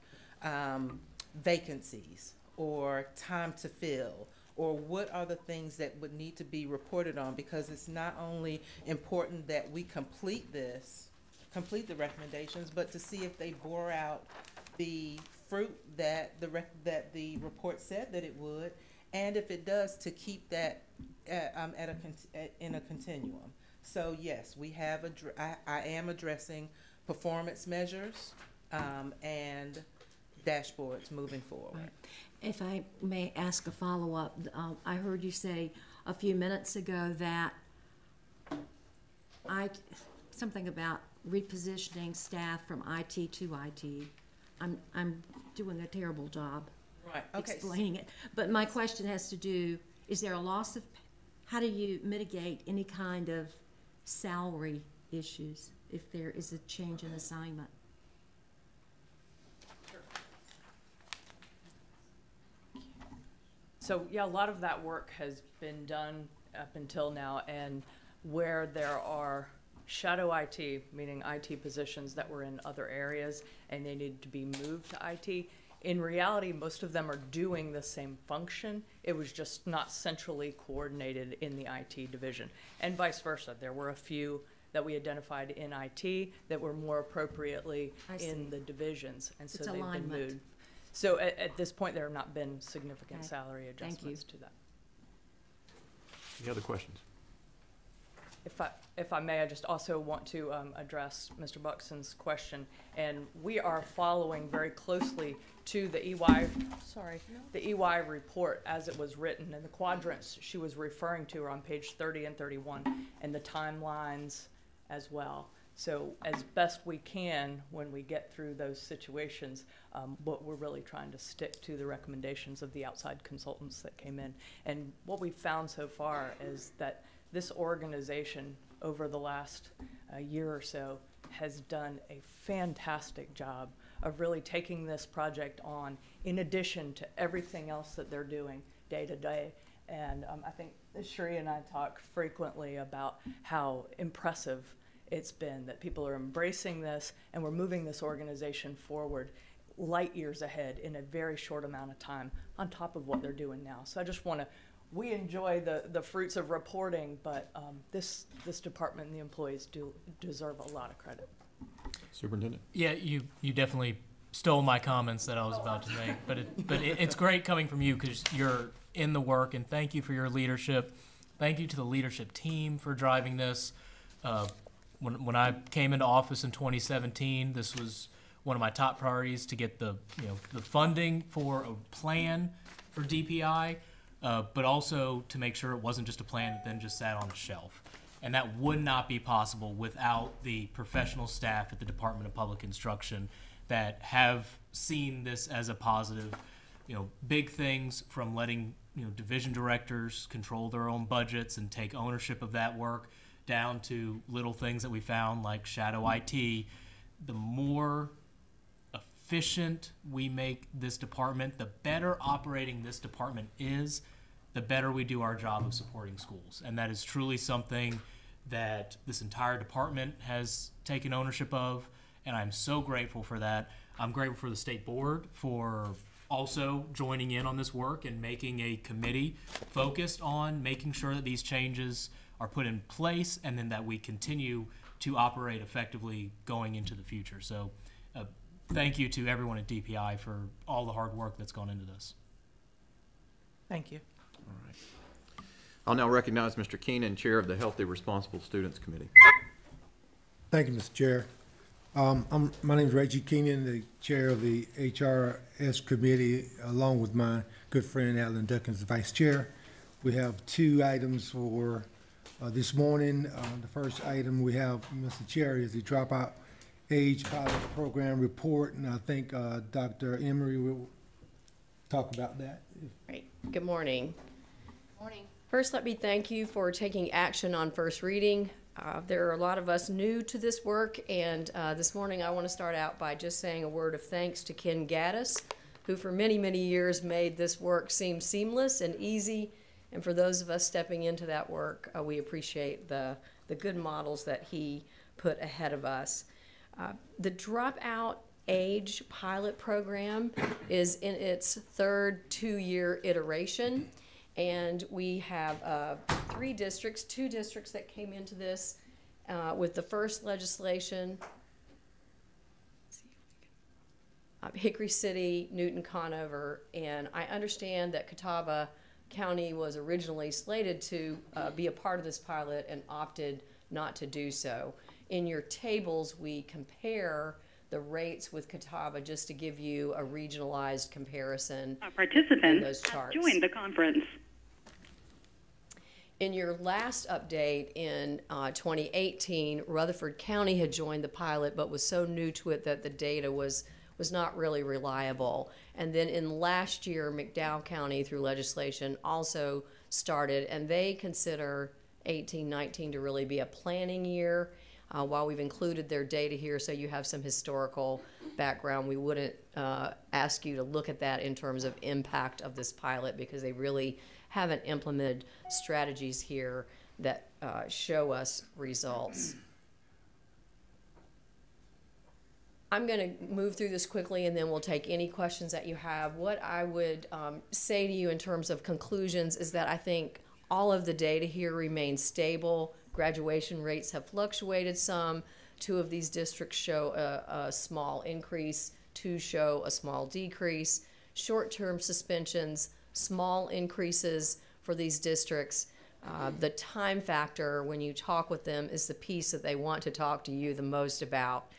vacancies or time to fill, or what are the things that would need to be reported on, because it's not only important that we complete the recommendations, but to see if they bore out the fruit that the report said that it would, and if it does, to keep that in a continuum. So yes, we have I am addressing performance measures and dashboards moving forward. Right. If I may ask a follow-up, I heard you say a few minutes ago that something about repositioning staff from IT to IT. I'm doing a terrible job explaining it. But my question has to do, is there a loss of, how do you mitigate any kind of salary issues if there is a change in assignment? So yeah, a lot of that work has been done up until now, and where there are shadow IT, meaning IT positions that were in other areas and they need to be moved to IT, in reality, most of them are doing the same function. It was just not centrally coordinated in the IT division, and vice versa. There were a few that we identified in IT that were more appropriately in the divisions, and so they've been moved. So at this point, there have not been significant salary adjustments to that. Any other questions? If I may, I just also want to address Mr. Buxton's question, and we are following very closely to the EY report as it was written, and the quadrants she was referring to are on page 30 and 31, and the timelines as well. So as best we can, when we get through those situations, what we're really trying to stick to the recommendations of the outside consultants that came in. And what we've found so far is that this organization over the last year or so has done a fantastic job of really taking this project on in addition to everything else that they're doing day to day. And I think Sheree and I talk frequently about how impressive it's been that people are embracing this, and we're moving this organization forward light years ahead in a very short amount of time on top of what they're doing now. So I just want to, we enjoy the fruits of reporting, but this department and the employees do deserve a lot of credit. Superintendent? Yeah, you definitely stole my comments that I was about to make, but it's great coming from you because you're in the work, and thank you for your leadership. Thank you to the leadership team for driving this. When I came into office in 2017, this was one of my top priorities to get the funding for a plan for DPI, but also to make sure it wasn't just a plan that then just sat on a shelf. And that would not be possible without the professional staff at the Department of Public Instruction that have seen this as a positive. Big things from letting division directors control their own budgets and take ownership of that work, down to little things that we found like shadow IT. The more efficient we make this department, the better operating this department is, the better we do our job of supporting schools. And that is truly something that this entire department has taken ownership of, and I'm so grateful for that. I'm grateful for the state board for also joining in on this work and making a committee focused on making sure that these changes are put in place and then that we continue to operate effectively going into the future. So thank you to everyone at DPI for all the hard work that's gone into this. Thank you. All right. I'll now recognize Mr. Keenan, Chair of the Healthy Responsible Students Committee. Thank you, Mr. Chair. My name is Reggie Keenan, the Chair of the HRS Committee, along with my good friend Alan Duckins, the Vice Chair. We have 2 items for this morning. The first item we have, Mr. Chair, is the Dropout Age Pilot Program Report, and I think Dr. Emery will talk about that. Right. Good morning. Morning. First, let me thank you for taking action on first reading. There are a lot of us new to this work, and this morning I want to start out by just saying a word of thanks to Ken Gaddis, who for many, many years made this work seem seamless and easy. And for those of us stepping into that work, we appreciate the good models that he put ahead of us. The Dropout Age Pilot Program is in its 3rd 2-year iteration. And we have 3 districts, 2 districts that came into this with the first legislation. Hickory City, Newton Conover, and I understand that Catawba County was originally slated to be a part of this pilot and opted not to do so. In your tables, we compare the rates with Catawba just to give you a regionalized comparison. Participants have joined the conference. In your last update in 2018, Rutherford County had joined the pilot but was so new to it that the data was not really reliable. And then in last year, McDowell County, through legislation, also started, and they consider 18-19 to really be a planning year. While we've included their data here so you have some historical background, we wouldn't ask you to look at that in terms of impact of this pilot because they really haven't implemented strategies here that show us results. I'm going to move through this quickly and then we'll take any questions that you have. What I would say to you in terms of conclusions is that I think all of the data here remains stable. Graduation rates have fluctuated some. 2 of these districts show a small increase, 2 show a small decrease. Short-term suspensions, small increases for these districts. The time factor when you talk with them is the piece that they want to talk to you the most about.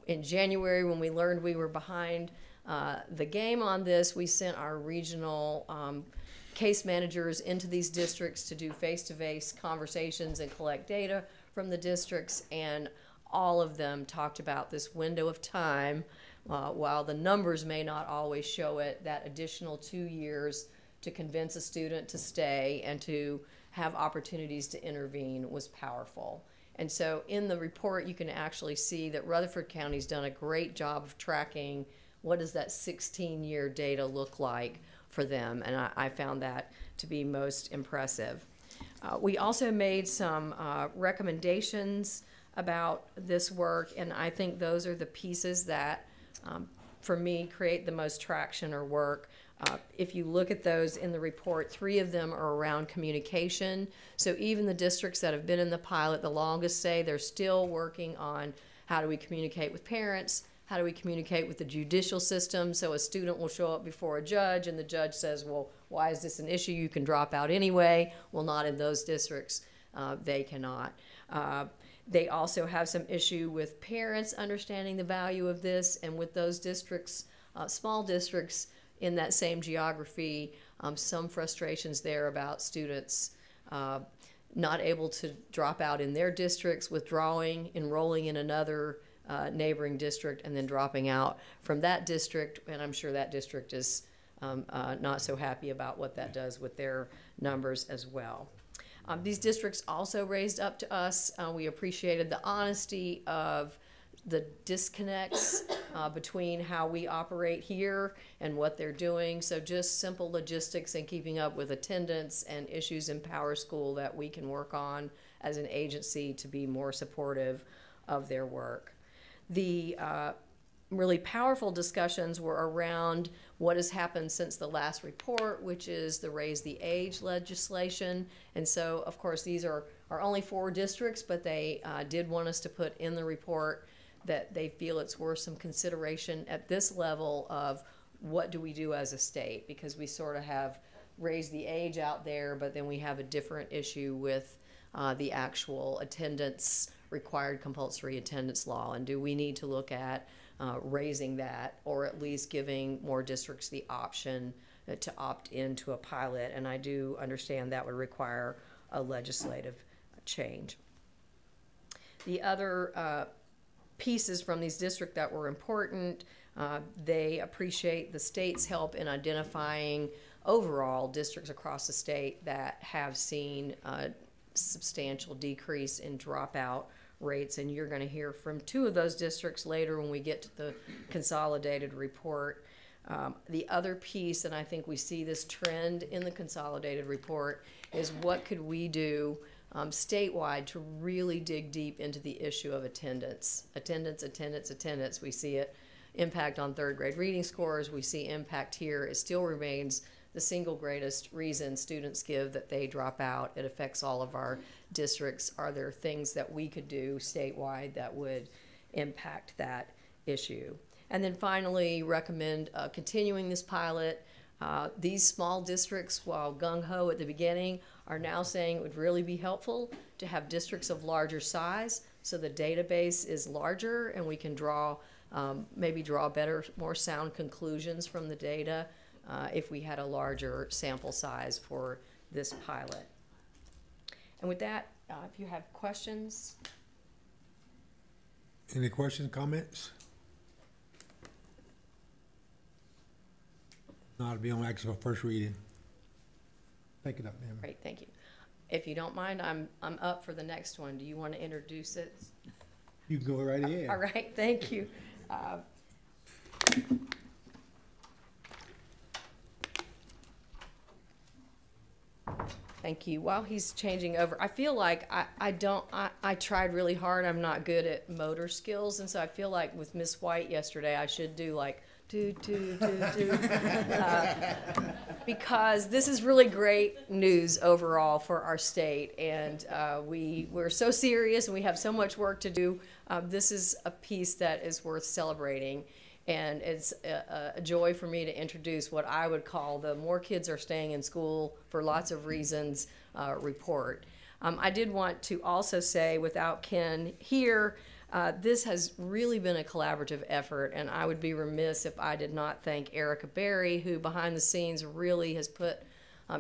In January, when we learned we were behind the game on this, we sent our regional case managers into these districts to do face-to-face conversations and collect data from the districts, and all of them talked about this window of time, while the numbers may not always show it, that additional 2 years to convince a student to stay and to have opportunities to intervene was powerful. And so in the report, you can actually see that Rutherford County's done a great job of tracking what does that 16-year data look like for them, and I found that to be most impressive. We also made some recommendations about this work, and I think those are the pieces that, for me, create the most traction or work. If you look at those in the report, 3 of them are around communication. So even the districts that have been in the pilot the longest say they're still working on how do we communicate with parents, how do we communicate with the judicial system, so a student will show up before a judge and the judge says, well, why is this an issue? You can drop out anyway. Well, not in those districts. They cannot. They also have some issue with parents understanding the value of this, and with those districts, small districts in that same geography, some frustrations there about students not able to drop out in their districts, withdrawing, enrolling in another neighboring district, and then dropping out from that district, and I'm sure that district is not so happy about what that does with their numbers as well. These districts also raised up to us. We appreciated the honesty of the disconnects between how we operate here and what they're doing. So just simple logistics and keeping up with attendance and issues in Power School that we can work on as an agency to be more supportive of their work. The really powerful discussions were around what has happened since the last report, which is the raise the age legislation. And so, of course, these are only 4 districts, but they did want us to put in the report that they feel it's worth some consideration at this level of what do we do as a state, because we sort of have raised the age out there, but then we have a different issue with the actual attendance, required compulsory attendance law, and do we need to look at raising that, or at least giving more districts the option to opt into a pilot. And I do understand that would require a legislative change. The other pieces from these districts that were important, they appreciate the state's help in identifying overall districts across the state that have seen a substantial decrease in dropout rates, and you're going to hear from 2 of those districts later when we get to the consolidated report. The other piece, and I think we see this trend in the consolidated report, is what could we do statewide to really dig deep into the issue of attendance. Attendance. We see it impact on 3rd grade reading scores. We see impact here. It still remains the single greatest reason students give that they drop out. It affects all of our districts. Are there things that we could do statewide that would impact that issue? And then finally, recommend continuing this pilot. These small districts, while gung-ho at the beginning, are now saying it would really be helpful to have districts of larger size so the database is larger and we can draw, maybe draw better, more sound conclusions from the data if we had a larger sample size for this pilot. And with that, if you have questions. Any questions, comments? Not to be on action for first reading. Thank you, Dr. Hammond. Great, thank you. If you don't mind, I'm up for the next one. Do you want to introduce it? You can go right ahead. All right, thank you. Thank you. While he's changing over, I feel like I tried really hard. I'm not good at motor skills, and so I feel like with Miss White yesterday, I should do like because this is really great news overall for our state, and we're so serious and we have so much work to do. This is a piece that is worth celebrating, and it's a joy for me to introduce what I would call the More Kids Are Staying in School for Lots of Reasons report. I did want to also say, without Ken here, this has really been a collaborative effort, and I would be remiss if I did not thank Erica Berry, who behind the scenes really has put,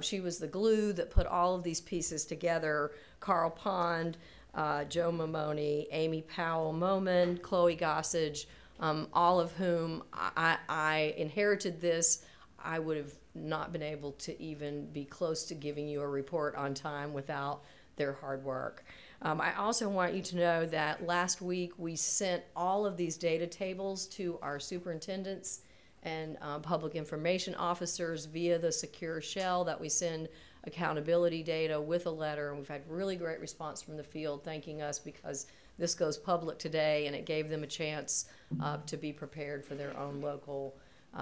she was the glue that put all of these pieces together. Carl Pond, Joe Mamoni, Amy Powell-Moman, Chloe Gossage, all of whom I inherited this. I would have not been able to even be close to giving you a report on time without their hard work. I also want you to know that last week we sent all of these data tables to our superintendents and public information officers via the secure shell that we send accountability data with a letter, and we've had really great response from the field thanking us because this goes public today, and it gave them a chance to be prepared for their own local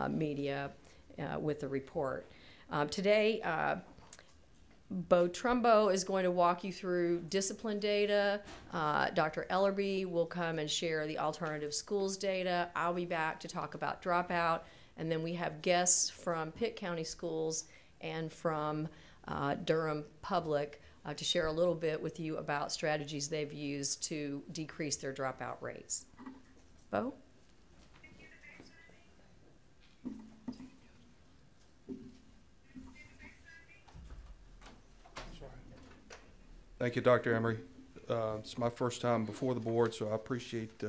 media with the report. Today, Bo Trumbo is going to walk you through discipline data. Dr. Ellerby will come and share the alternative schools data. I'll be back to talk about dropout. And then we have guests from Pitt County Schools and from Durham Public to share a little bit with you about strategies they've used to decrease their dropout rates. Bo? Thank you, Dr. Emery. It's my first time before the board, so I appreciate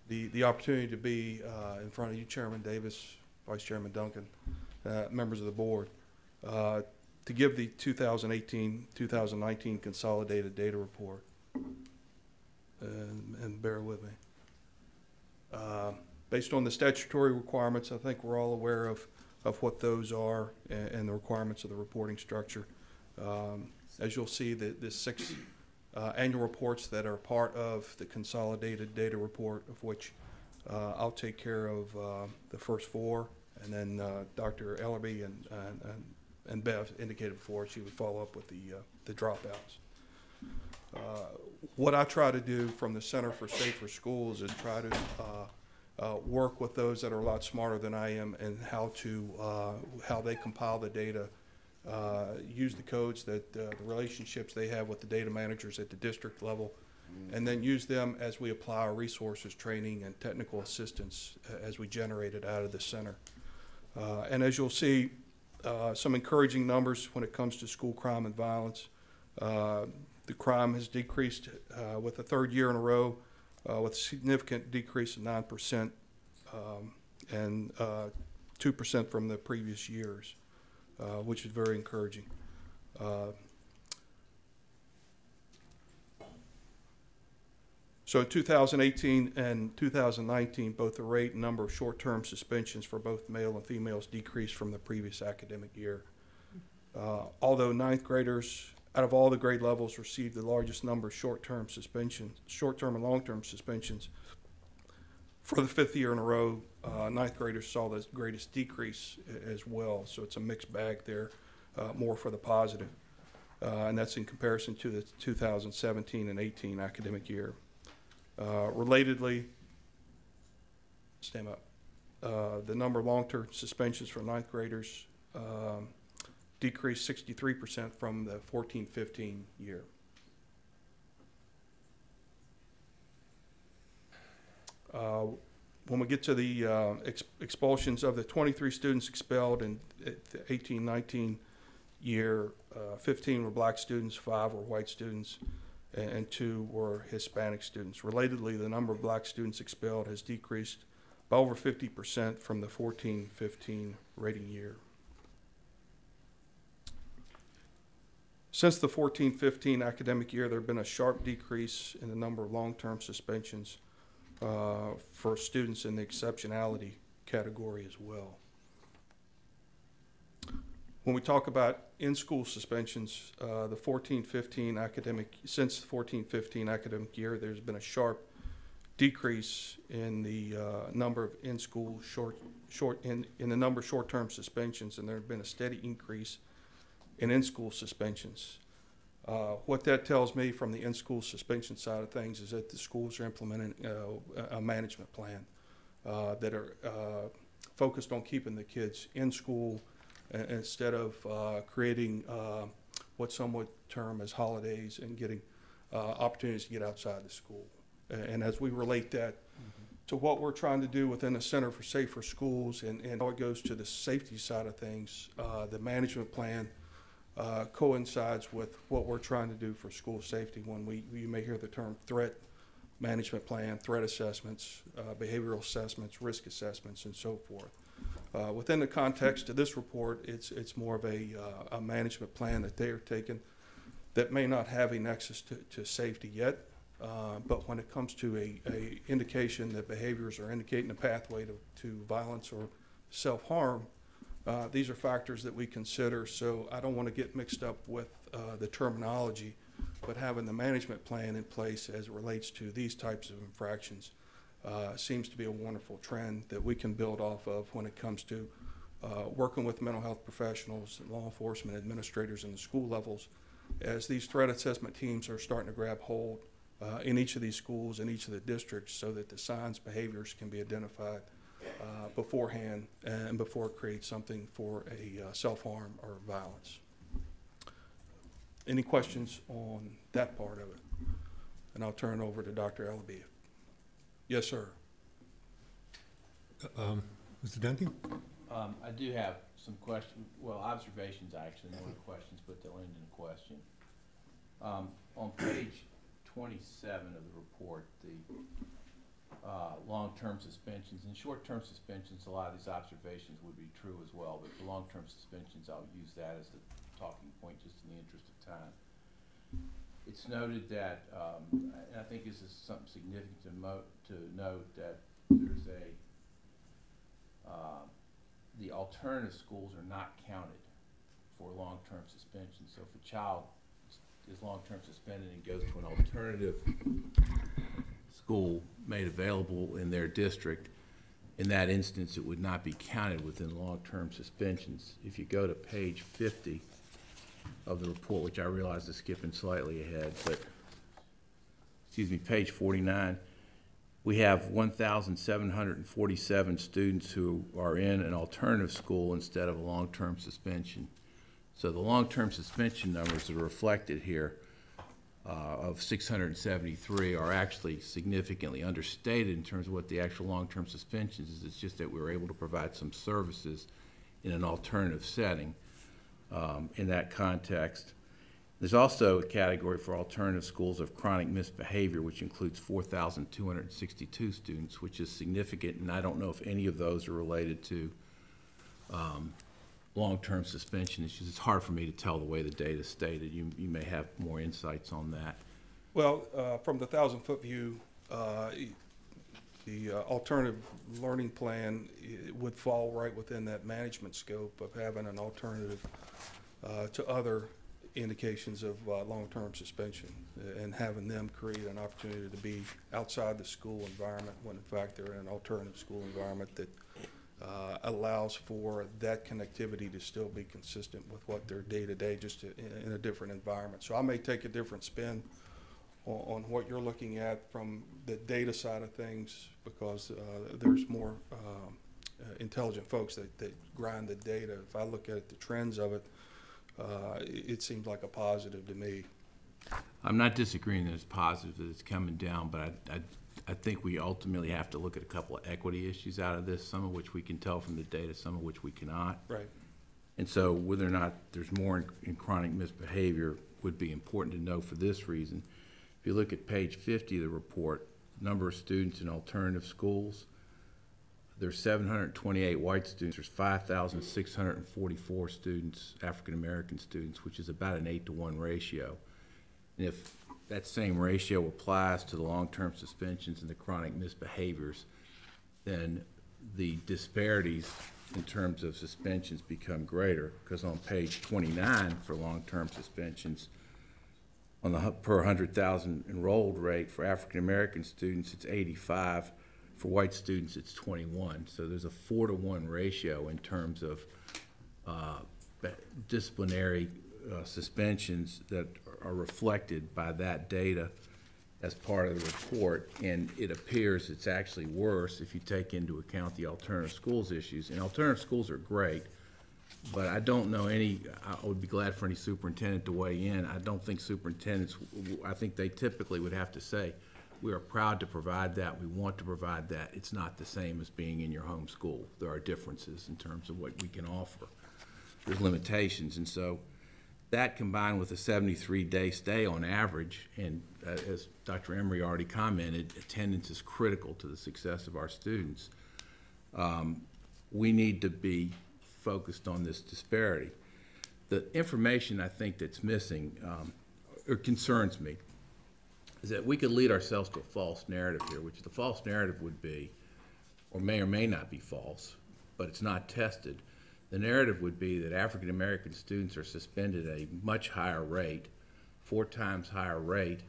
the opportunity to be in front of you, Chairman Davis, Vice Chairman Duncan, members of the board, to give the 2018-2019 Consolidated Data Report. And bear with me. Based on the statutory requirements, I think we're all aware of what those are and the requirements of the reporting structure. As you'll see, the 6 annual reports that are part of the Consolidated Data Report, of which I'll take care of the first 4, and then Dr. Ellerby and Bev indicated before she would follow up with the dropouts. What I try to do from the Center for Safer Schools is try to work with those that are a lot smarter than I am and how they compile the data, use the codes that the relationships they have with the data managers at the district level, and then use them as we apply our resources, training, and technical assistance as we generate it out of the center. And as you'll see, some encouraging numbers when it comes to school crime and violence. The crime has decreased with the 3rd year in a row, with a significant decrease of 9% and 2% from the previous years, which is very encouraging. So in 2018 and 2019, both the rate and number of short-term suspensions for both male and females decreased from the previous academic year. Although 9th graders, out of all the grade levels, received the largest number of short-term and long-term suspensions, for the 5th year in a row, 9th graders saw the greatest decrease as well. So it's a mixed bag there, more for the positive. And that's in comparison to the 2017 and 18 academic year. Relatedly, stand up, the number of long-term suspensions for 9th graders decreased 63% from the 14-15 year. When we get to the expulsions, of the 23 students expelled in the 18-19 year, 15 were black students, 5 were white students, and 2 were Hispanic students. Relatedly, the number of black students expelled has decreased by over 50% from the 14-15 rating year. Since the 14-15 academic year, there have been a sharp decrease in the number of long-term suspensions for students in the exceptionality category as well. When we talk about in-school suspensions, the 14-15 academic, since the 14-15 academic year, there's been a sharp decrease in the number of in-school in the number of short-term suspensions, and there has been a steady increase in in-school suspensions. What that tells me from the in-school suspension side of things is that the schools are implementing a management plan that are focused on keeping the kids in school instead of creating what some would term as holidays and getting opportunities to get outside the school. And as we relate that to what we're trying to do within the Center for Safer Schools and how it goes to the safety side of things, the management plan coincides with what we're trying to do for school safety. When you may hear the term threat management plan, threat assessments, behavioral assessments, risk assessments, and so forth. Within the context of this report, it's more of a management plan that they are taking that may not have a nexus to safety yet, but when it comes to a indication that behaviors are indicating a pathway to violence or self-harm, these are factors that we consider. So I don't want to get mixed up with the terminology, but having the management plan in place as it relates to these types of infractions seems to be a wonderful trend that we can build off of when it comes to working with mental health professionals and law enforcement administrators in the school levels, as these threat assessment teams are starting to grab hold in each of these schools and each of the districts, so that the signs, behaviors can be identified beforehand and before it creates something for a self-harm or violence. Any questions on that part of it? And I'll turn it over to Dr. Ellerby. Yes, sir. Mr. Duncan? I do have some questions, well, observations actually, more than questions, but they'll end in a question. On page 27 of the report, the long-term suspensions and short-term suspensions, a lot of these observations would be true as well, but for long-term suspensions, I'll use that as the talking point just in the interest of time. It's noted that, and I think this is something significant to note, that there's the alternative schools are not counted for long-term suspension. So if a child is long-term suspended and goes to an alternative school made available in their district, in that instance, it would not be counted within long-term suspensions. If you go to page 50 of the report, which I realize is skipping slightly ahead, but, excuse me, page 49, we have 1,747 students who are in an alternative school instead of a long-term suspension. So the long-term suspension numbers that are reflected here of 673 are actually significantly understated in terms of what the actual long-term suspensions is. It's just that we were able to provide some services in an alternative setting in that context. There's also a category for alternative schools of chronic misbehavior, which includes 4,262 students, which is significant, and I don't know if any of those are related to long-term suspension issues. It's hard for me to tell the way the data is stated. You may have more insights on that. Well, from the 1,000-foot view, the alternative learning plan would fall right within that management scope of having an alternative to other indications of long-term suspension and having them create an opportunity to be outside the school environment when in fact they're in an alternative school environment that allows for that connectivity to still be consistent with what they're day-to-day, just in a different environment. So I may take a different spin on what you're looking at from the data side of things, because there's more intelligent folks that grind the data. If I look at the trends of it, it seems like a positive to me. I'm not disagreeing that it's positive, that it's coming down, but I think we ultimately have to look at a couple of equity issues out of this, some of which we can tell from the data, some of which we cannot. Right. And so whether or not there's more in chronic misbehavior would be important to know for this reason. If you look at page 50 of the report, number of students in alternative schools, there's 728 white students, there's 5,644 students, African-American students, which is about an 8-to-1 ratio. And if that same ratio applies to the long-term suspensions and the chronic misbehaviors, then the disparities in terms of suspensions become greater, because on page 29 for long-term suspensions, on the per 100,000 enrolled rate for African-American students, it's 85. For white students, it's 21. So there's a 4-to-1 ratio in terms of disciplinary suspensions that are reflected by that data as part of the report, and it appears it's actually worse if you take into account the alternative schools issues. And alternative schools are great, but I don't know any, I would be glad for any superintendent to weigh in. I don't think superintendents, I think they typically would have to say, we are proud to provide that, we want to provide that. It's not the same as being in your home school. There are differences in terms of what we can offer. There's limitations, and so that combined with a 73-day stay on average, and as Dr. Emery already commented, attendance is critical to the success of our students. We need to be focused on this disparity. The information I think that's missing, or concerns me, is that we could lead ourselves to a false narrative here, which the false narrative would be, or may not be false, but it's not tested. The narrative would be that African American students are suspended at a much higher rate, 4 times higher rate,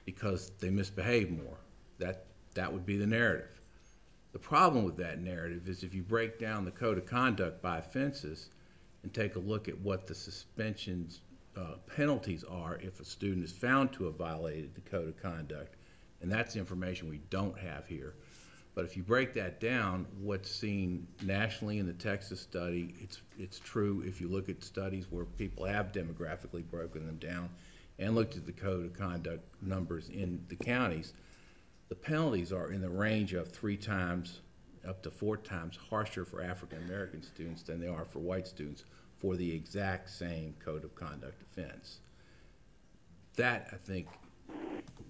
because they misbehave more. That would be the narrative. The problem with that narrative is if you break down the code of conduct by offenses and take a look at what the suspensions penalties are if a student is found to have violated the code of conduct, and that's information we don't have here. But if you break that down, what's seen nationally in the Texas study, it's true if you look at studies where people have demographically broken them down and looked at the code of conduct numbers in the counties, the penalties are in the range of 3 times up to 4 times harsher for African American students than they are for white students for the exact same code of conduct offense. That, I think,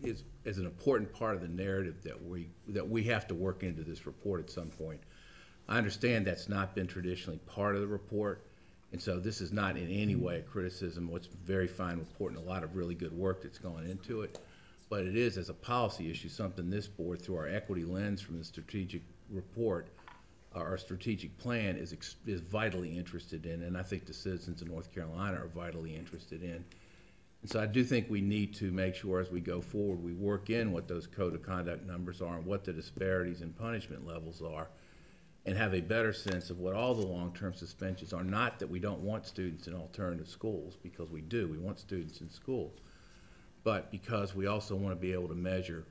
is an important part of the narrative that we have to work into this report at some point. I understand that's not been traditionally part of the report, and so this is not in any way a criticism. It's a very fine report and a lot of really good work that's gone into it, but it is, as a policy issue, something this board, through our equity lens from the strategic report, our strategic plan is vitally interested in, and I think the citizens of North Carolina are vitally interested in. And so I do think we need to make sure as we go forward, we work in what those code of conduct numbers are and what the disparities in punishment levels are, and have a better sense of what all the long-term suspensions are. Not that we don't want students in alternative schools, because we do. We want students in school. But because we also want to be able to measure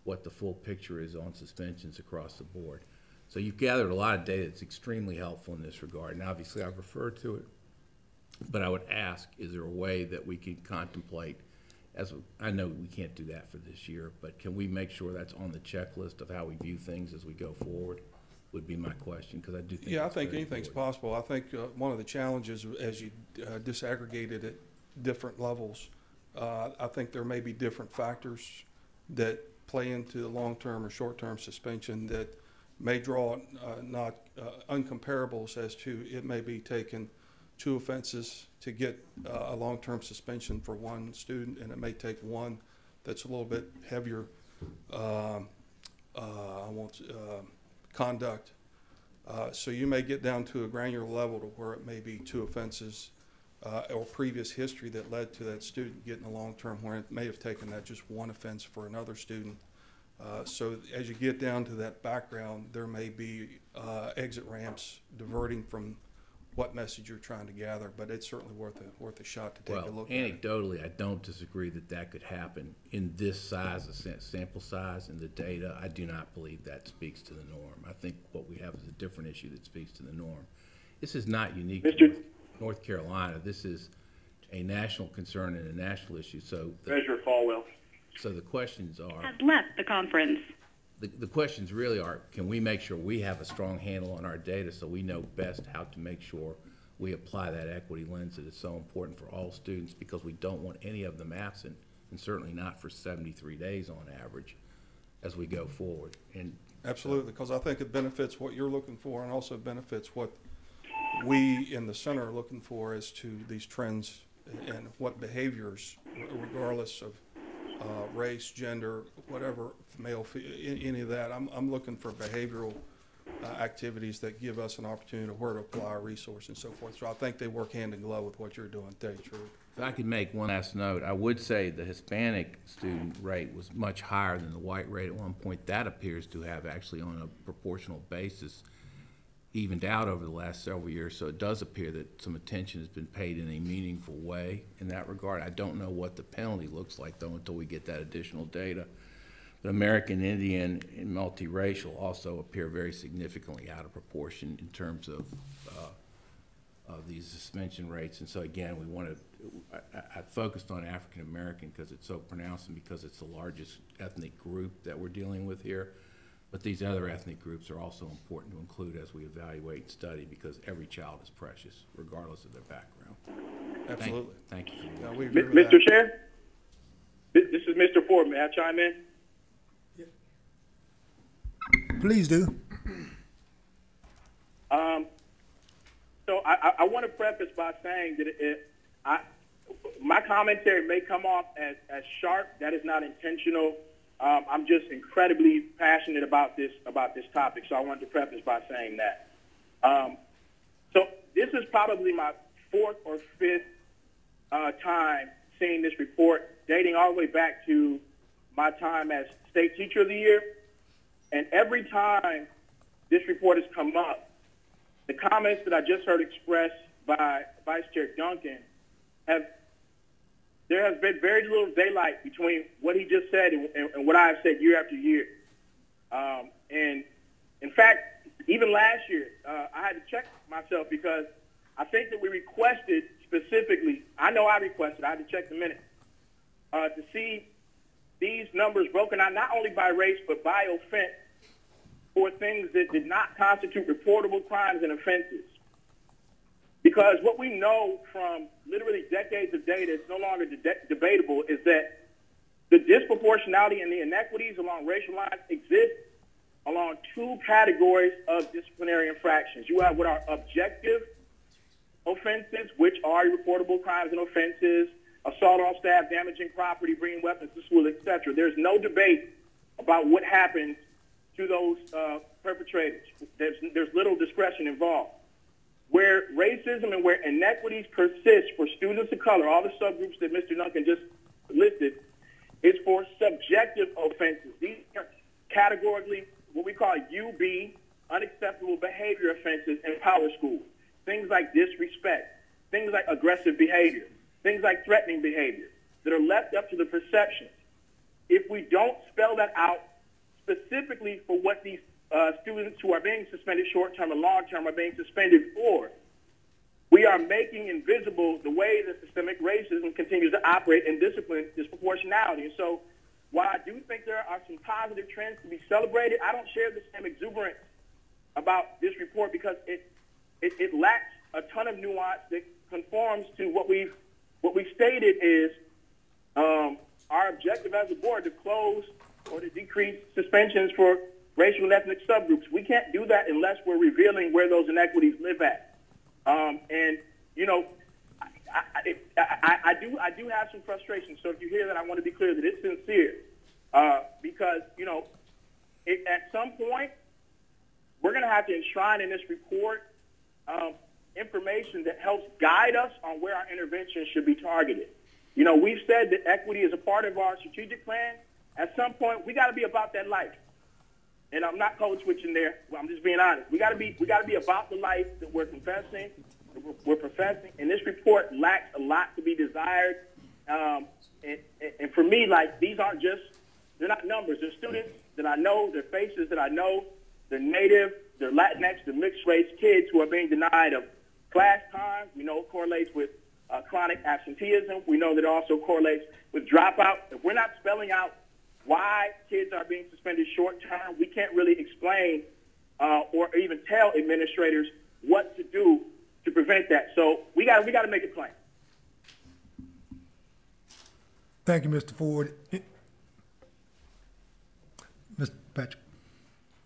what the full picture is on suspensions across the board. So you've gathered a lot of data that's extremely helpful in this regard, and obviously I've referred to it. But I would ask, is there a way that we can contemplate, as I know we can't do that for this year, but can we make sure that's on the checklist of how we view things as we go forward? Would be my question, because I do think. Yeah, I think anything's possible. I think one of the challenges, as you disaggregated at different levels, I think there may be different factors that play into the long-term or short-term suspension that may draw not uncomparables as to it may be taken 2 offenses to get a long-term suspension for one student, and it may take one that's a little bit heavier conduct. So you may get down to a granular level to where it may be 2 offenses or previous history that led to that student getting a long-term, where it may have taken that just 1 offense for another student. So as you get down to that background, there may be exit ramps diverting from what message you're trying to gather, but it's certainly worth a shot to take a look at it. Anecdotally, I don't disagree that that could happen in this size, a sample size, and the data. I do not believe that speaks to the norm. I think what we have is a different issue that speaks to the norm. This is not unique to North Carolina. This is a national concern and a national issue. So Treasurer Falwell. So the questions are, Has left the conference. The questions really are, can we make sure we have a strong handle on our data so we know best how to make sure we apply that equity lens that is so important for all students, because we don't want any of them absent, and certainly not for 73 days on average as we go forward. And absolutely, because I think it benefits what you're looking for, and also benefits what we in the center are looking for as to these trends and what behaviors, regardless of race, gender, whatever, male, any of that. I'm looking for behavioral activities that give us an opportunity to where to apply our resources and so forth. So I think they work hand in glove with what you're doing. Tell you the truth. If I could make one last note, I would say the Hispanic student rate was much higher than the white rate at one point. That appears to have actually, on a proportional basis, evened out over the last several years. So it does appear that some attention has been paid in a meaningful way in that regard. I don't know what the penalty looks like, though, until we get that additional data. But American Indian and multiracial also appear very significantly out of proportion in terms of these suspension rates. And so again, we want to, I focused on African American because it's so pronounced and because it's the largest ethnic group that we're dealing with here. But these other ethnic groups are also important to include as we evaluate and study, because every child is precious, regardless of their background. Absolutely. Thank you. Yeah, we agree with Mr. Chair, this is Mr. Ford. May I chime in? Please do. So I want to preface by saying that my commentary may come off as sharp. That is not intentional. I'm just incredibly passionate about this topic, so I wanted to preface by saying that. So this is probably my 4th or 5th time seeing this report, dating all the way back to my time as State Teacher of the Year. And every time this report has come up, the comments that I just heard expressed by Vice Chair Duncan there has been very little daylight between what he just said and what I have said year after year. And in fact, even last year, I had to check myself because I think that we requested specifically, I know I requested, I had to check the minutes, to see these numbers broken out not only by race but by offense for things that did not constitute reportable crimes and offenses. Because what we know from literally decades of data, it's no longer debatable, is that the disproportionality and the inequities along racial lines exist along 2 categories of disciplinary infractions. You have what are objective offenses, which are reportable crimes and offenses, assault on staff, damaging property, bringing weapons to school, etc. There's no debate about what happens to those perpetrators. There's little discretion involved. Where racism and where inequities persist for students of color, all the subgroups that Mr. Duncan just listed, is for subjective offenses. These are categorically what we call UB, unacceptable behavior offenses in power schools. Things like disrespect, things like aggressive behavior, things like threatening behavior that are left up to the perceptions. If we don't spell that out specifically for what these students who are being suspended short-term and long-term are being suspended for, we are making invisible the way that systemic racism continues to operate in discipline disproportionality. And so while I do think there are some positive trends to be celebrated, I don't share the same exuberance about this report because it lacks a ton of nuance that conforms to what we've stated is our objective as a board to close or to decrease suspensions for racial and ethnic subgroups. We can't do that unless we're revealing where those inequities live at. And you know, I do have some frustration. So if you hear that, I want to be clear that it's sincere, because you know, at some point we're going to have to enshrine in this report information that helps guide us on where our intervention should be targeted. You know, we've said that equity is a part of our strategic plan. At some point, we got to be about that life. And I'm not code switching there. I'm just being honest. We got to be about the life that we're confessing, we're professing. And this report lacks a lot to be desired. And for me, like, these aren't just, they're not numbers. They're students that I know, they're faces that I know, they're Native, they're Latinx, they're mixed race kids who are being denied of class time. We know it correlates with chronic absenteeism. We know that it also correlates with dropout. If we're not spelling out why kids are being suspended short term, we can't really explain or even tell administrators what to do to prevent that. So we got to make it plain. Thank you, Mr. Ford. Mr. Patrick.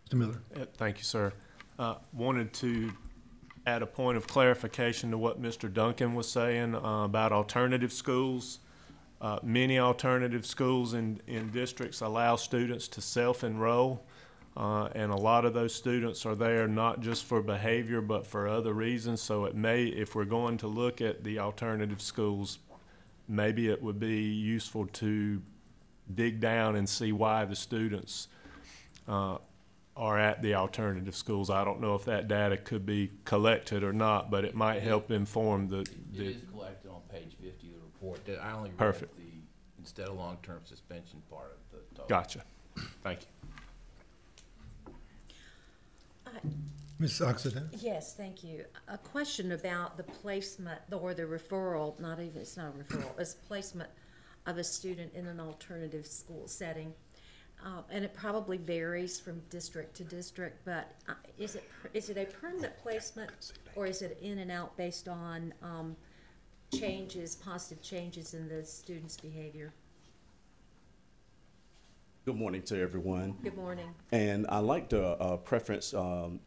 Mr. Miller. Thank you, sir. Wanted to add a point of clarification to what Mr. Duncan was saying about alternative schools. Many alternative schools in districts allow students to self-enroll, and a lot of those students are there not just for behavior but for other reasons. So it may, if we're going to look at the alternative schools, maybe it would be useful to dig down and see why the students are at the alternative schools. I don't know if that data could be collected or not, but it might help inform the. It is collected on page 50 of the report. That I only read Perfect. the instead of long-term suspension part of the total. Gotcha. Thank you. Ms. Oxenden? Yes, thank you. A question about the placement or the referral, it's not a referral, it's placement of a student in an alternative school setting. And it probably varies from district to district, but is it a permanent placement or is it in and out based on positive changes in the student's behavior? Good morning to everyone. Good morning. And I'd like to preference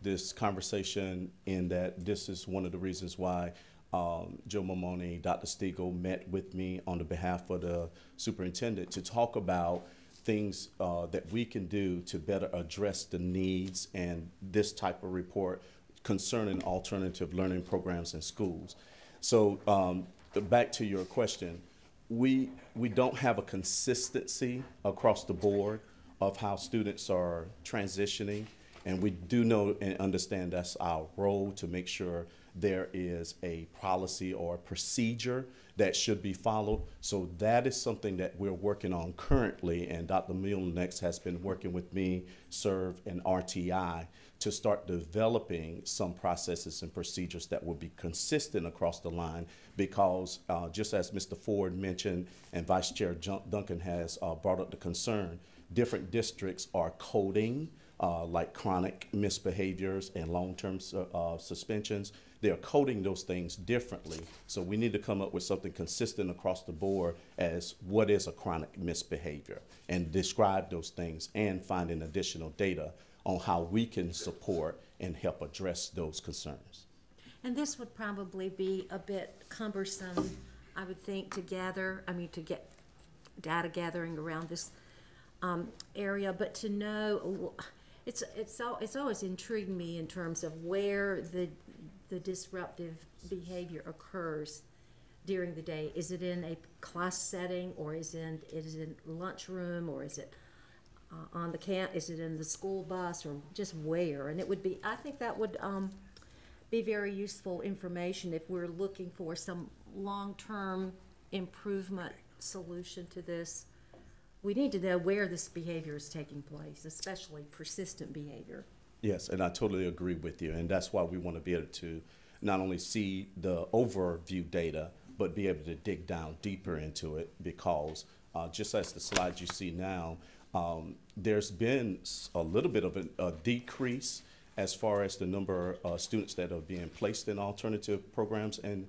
this conversation in that this is one of the reasons why Joe Momoni, Dr. Stiegel met with me on the behalf of the superintendent to talk about things that we can do to better address the needs and this type of report concerning alternative learning programs in schools. So back to your question, we don't have a consistency across the board of how students are transitioning, and we do know and understand that's our role to make sure there is a policy or a procedure that should be followed. So that is something that we're working on currently, and Dr. Mulnex has been working with me, SERV, and RTI to start developing some processes and procedures that will be consistent across the line, because just as Mr. Ford mentioned and Vice Chair Duncan has brought up the concern, different districts are coding like chronic misbehaviors and long-term suspensions. They're coding those things differently. So we need to come up with something consistent across the board as what is a chronic misbehavior and describe those things and finding additional data on how we can support and help address those concerns. And this would probably be a bit cumbersome, I would think, to get data gathering around this area, but to know, it's always intrigued me in terms of where the the disruptive behavior occurs during the day? Is it in a class setting, or is it in lunchroom, or is it on the camp? Is it in the school bus, or just where? And it would be, I think that would be very useful information if we're looking for some long-term improvement solution to this. We need to know where this behavior is taking place, especially persistent behavior. Yes, and I totally agree with you, and that's why we want to be able to not only see the overview data, but be able to dig down deeper into it, because just as the slides you see now, there's been a little bit of a decrease as far as the number of students that are being placed in alternative programs and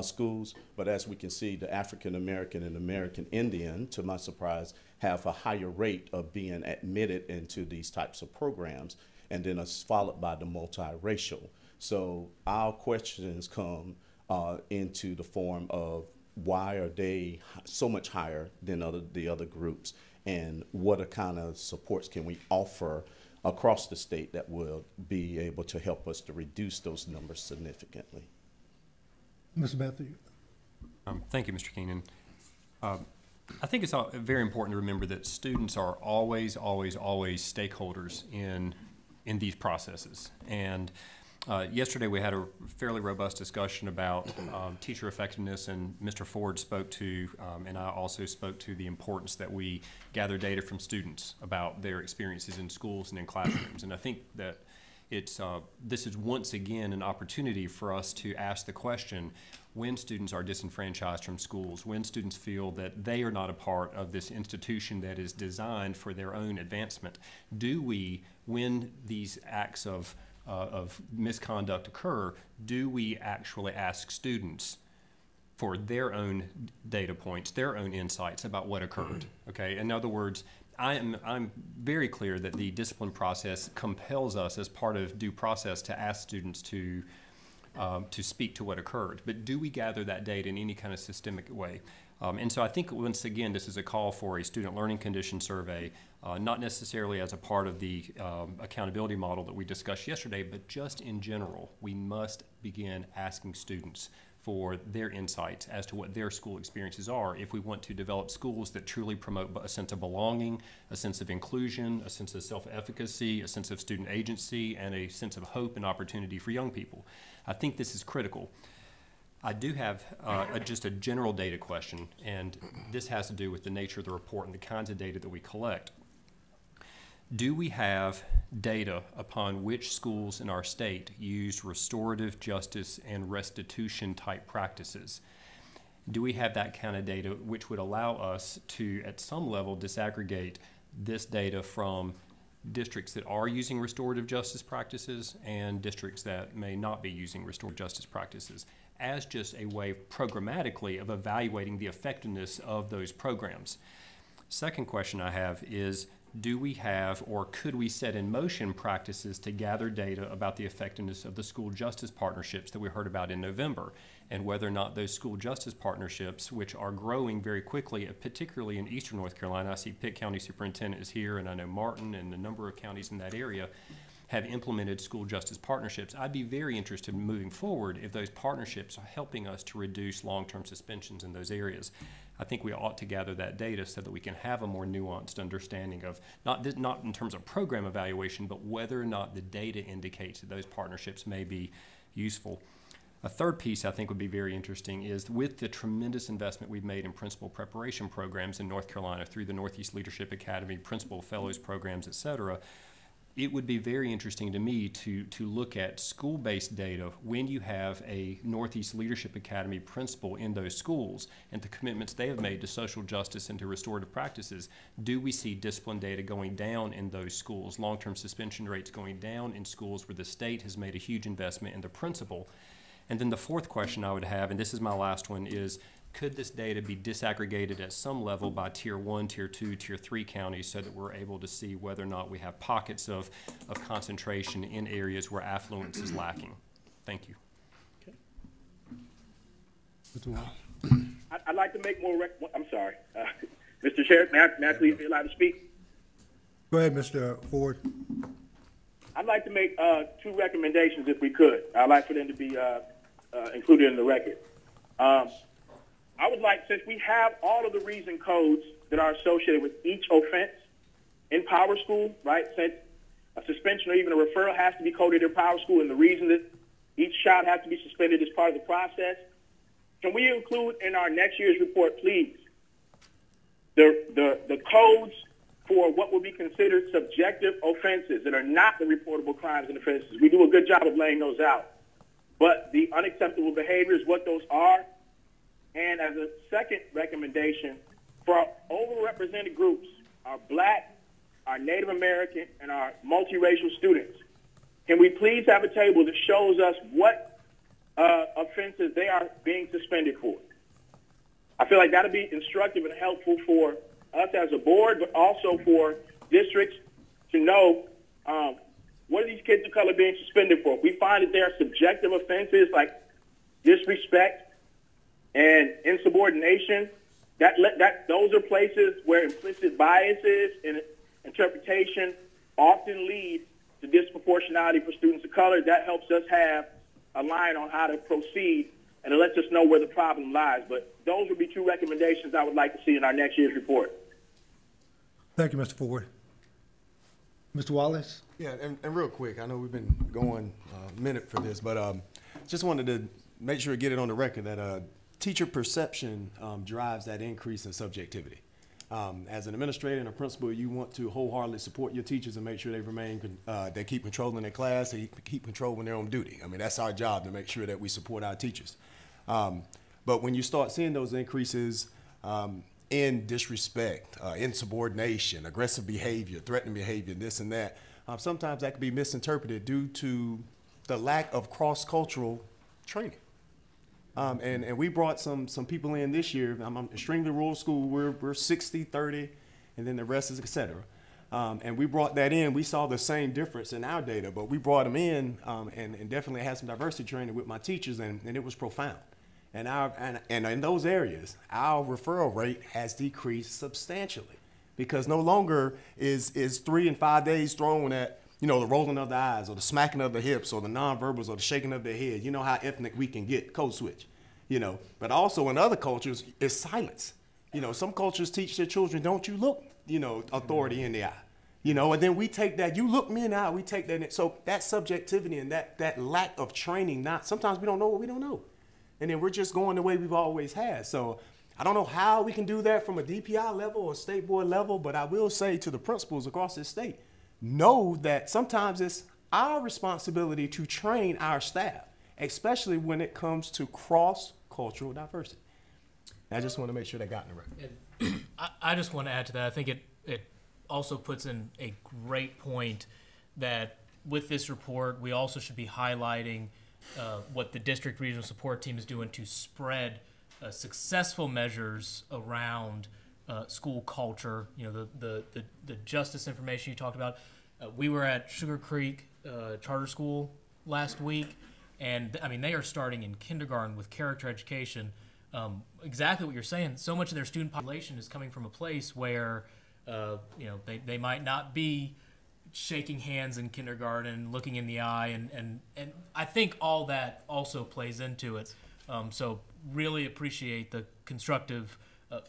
schools, but as we can see, the African American and American Indian, to my surprise, have a higher rate of being admitted into these types of programs, and then it's followed by the multiracial. So our questions come into the form of why are they so much higher than the other groups, and what kind of supports can we offer across the state that will be able to help us to reduce those numbers significantly. Mr. Matthew. Thank you, Mr. Keenan. I think it's very important to remember that students are always stakeholders in these processes. And yesterday we had a fairly robust discussion about teacher effectiveness, and Mr. Ford spoke to, and I also spoke to, the importance that we gather data from students about their experiences in schools and in classrooms. And I think that this is once again an opportunity for us to ask the question, when students are disenfranchised from schools, when students feel that they are not a part of this institution that is designed for their own advancement, do we, when these acts of misconduct occur, do we actually ask students for their own data points, their own insights about what occurred? Okay, in other words, I'm very clear that the discipline process compels us as part of due process to ask students to speak to what occurred. But do we gather that data in any kind of systemic way? And so I think, once again, this is a call for a student learning condition survey, not necessarily as a part of the accountability model that we discussed yesterday, but just in general, we must begin asking students for their insights as to what their school experiences are if we want to develop schools that truly promote a sense of belonging, a sense of inclusion, a sense of self-efficacy, a sense of student agency, and a sense of hope and opportunity for young people. I think this is critical. I do have just a general data question, and this has to do with the nature of the report and the kinds of data that we collect. Do we have data upon which schools in our state use restorative justice and restitution type practices? Do we have that kind of data which would allow us to, at some level, disaggregate this data from districts that are using restorative justice practices and districts that may not be using restorative justice practices, as just a way programmatically of evaluating the effectiveness of those programs? Second question I have is, do we have, or could we set in motion practices to gather data about the effectiveness of the school justice partnerships that we heard about in November, and whether or not those school justice partnerships, which are growing very quickly, particularly in eastern North Carolina — I see Pitt County Superintendent is here, and I know Martin and a number of counties in that area have implemented school justice partnerships. I'd be very interested in moving forward if those partnerships are helping us to reduce long-term suspensions in those areas. I think we ought to gather that data so that we can have a more nuanced understanding of, not in terms of program evaluation, but whether or not the data indicates that those partnerships may be useful. A third piece I think would be very interesting is, with the tremendous investment we've made in principal preparation programs in North Carolina through the Northeast Leadership Academy, principal fellows programs, et cetera, it would be very interesting to me to look at school-based data when you have a Northeast Leadership Academy principal in those schools and the commitments they have made to social justice and to restorative practices. Do we see discipline data going down in those schools, long-term suspension rates going down in schools where the state has made a huge investment in the principal? And then the fourth question I would have, and this is my last one, is, could this data be disaggregated at some level by Tier 1, Tier 2, Tier 3 counties so that we're able to see whether or not we have pockets of concentration in areas where affluence is lacking? Thank you. Okay. I'd like to make more I'm sorry. Mr. Sheriff, may I please be allowed to speak? Go ahead, Mr. Ford. I'd like to make 2 recommendations if we could. I'd like for them to be included in the record. I would like, since we have all of the reason codes that are associated with each offense in Power School, right? Since a suspension or even a referral has to be coded in Power School, and the reason that each child has to be suspended is part of the process, can we include in our next year's report, please, the codes for what will be considered subjective offenses that are not the reportable crimes and offenses? We do a good job of laying those out. But the unacceptable behaviors, what those are. And as a second recommendation, for our overrepresented groups, our Black, our Native American, and our multiracial students, can we please have a table that shows us what offenses they are being suspended for? I feel like that'll be instructive and helpful for us as a board, but also for districts to know what are these kids of color being suspended for. We find that there are subjective offenses like disrespect and insubordination. Those are places where implicit biases and interpretation often lead to disproportionality for students of color. That helps us have a line on how to proceed, and it lets us know where the problem lies. But those would be 2 recommendations I would like to see in our next year's report. Thank you, Mr. Ford. Mr. Wallace? Yeah, and real quick, I know we've been going a minute for this, but just wanted to make sure to get it on the record that teacher perception drives that increase in subjectivity. As an administrator and a principal, you want to wholeheartedly support your teachers and make sure they keep controlling their class, they keep control when they're on duty. I mean, that's our job, to make sure that we support our teachers. But when you start seeing those increases in disrespect, insubordination, aggressive behavior, threatening behavior, this and that, sometimes that can be misinterpreted due to the lack of cross-cultural training. And we brought some people in this year. I'm an extremely rural school. We're 60-30, and then the rest is et cetera. And we brought that in. We saw the same difference in our data, but we brought them in and definitely had some diversity training with my teachers, and it was profound. And in those areas, our referral rate has decreased substantially, because no longer is 3 and 5 days thrown at, the rolling of the eyes or the smacking of the hips or the nonverbals or the shaking of the head. You know how ethnic we can get, code switch, But also in other cultures, it's silence. Some cultures teach their children, don't you look, authority in the eye. And then we take that, you look me in the eye, we take that. So that subjectivity and that lack of training, sometimes we don't know what we don't know. And then we're just going the way we've always had. So I don't know how we can do that from a DPI level or state board level, but I will say to the principals across this state, know that sometimes it's our responsibility to train our staff, especially when it comes to cross-cultural diversity. And I just want to make sure they got in the record. I just want to add to that. I think it also puts in a great point that with this report, we also should be highlighting what the district regional support team is doing to spread successful measures around school culture. The justice information you talked about. We were at Sugar Creek Charter School last week, and I mean, they are starting in kindergarten with character education. Exactly what you're saying. So much of their student population is coming from a place where they might not be shaking hands in kindergarten, looking in the eye, and I think all that also plays into it. So really appreciate the constructive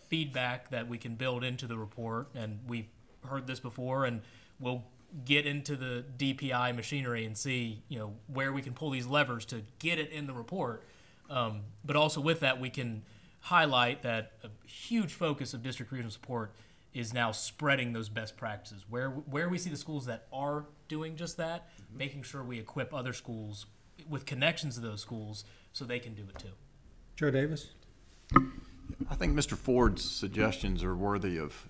feedback that we can build into the report, and we've heard this before, and we'll get into the DPI machinery and see where we can pull these levers to get it in the report. But also with that, we can highlight that a huge focus of district regional support is now spreading those best practices. Where we see the schools that are doing just that, making sure we equip other schools with connections to those schools so they can do it too. Chair Davis? I think Mr. Ford's suggestions are worthy of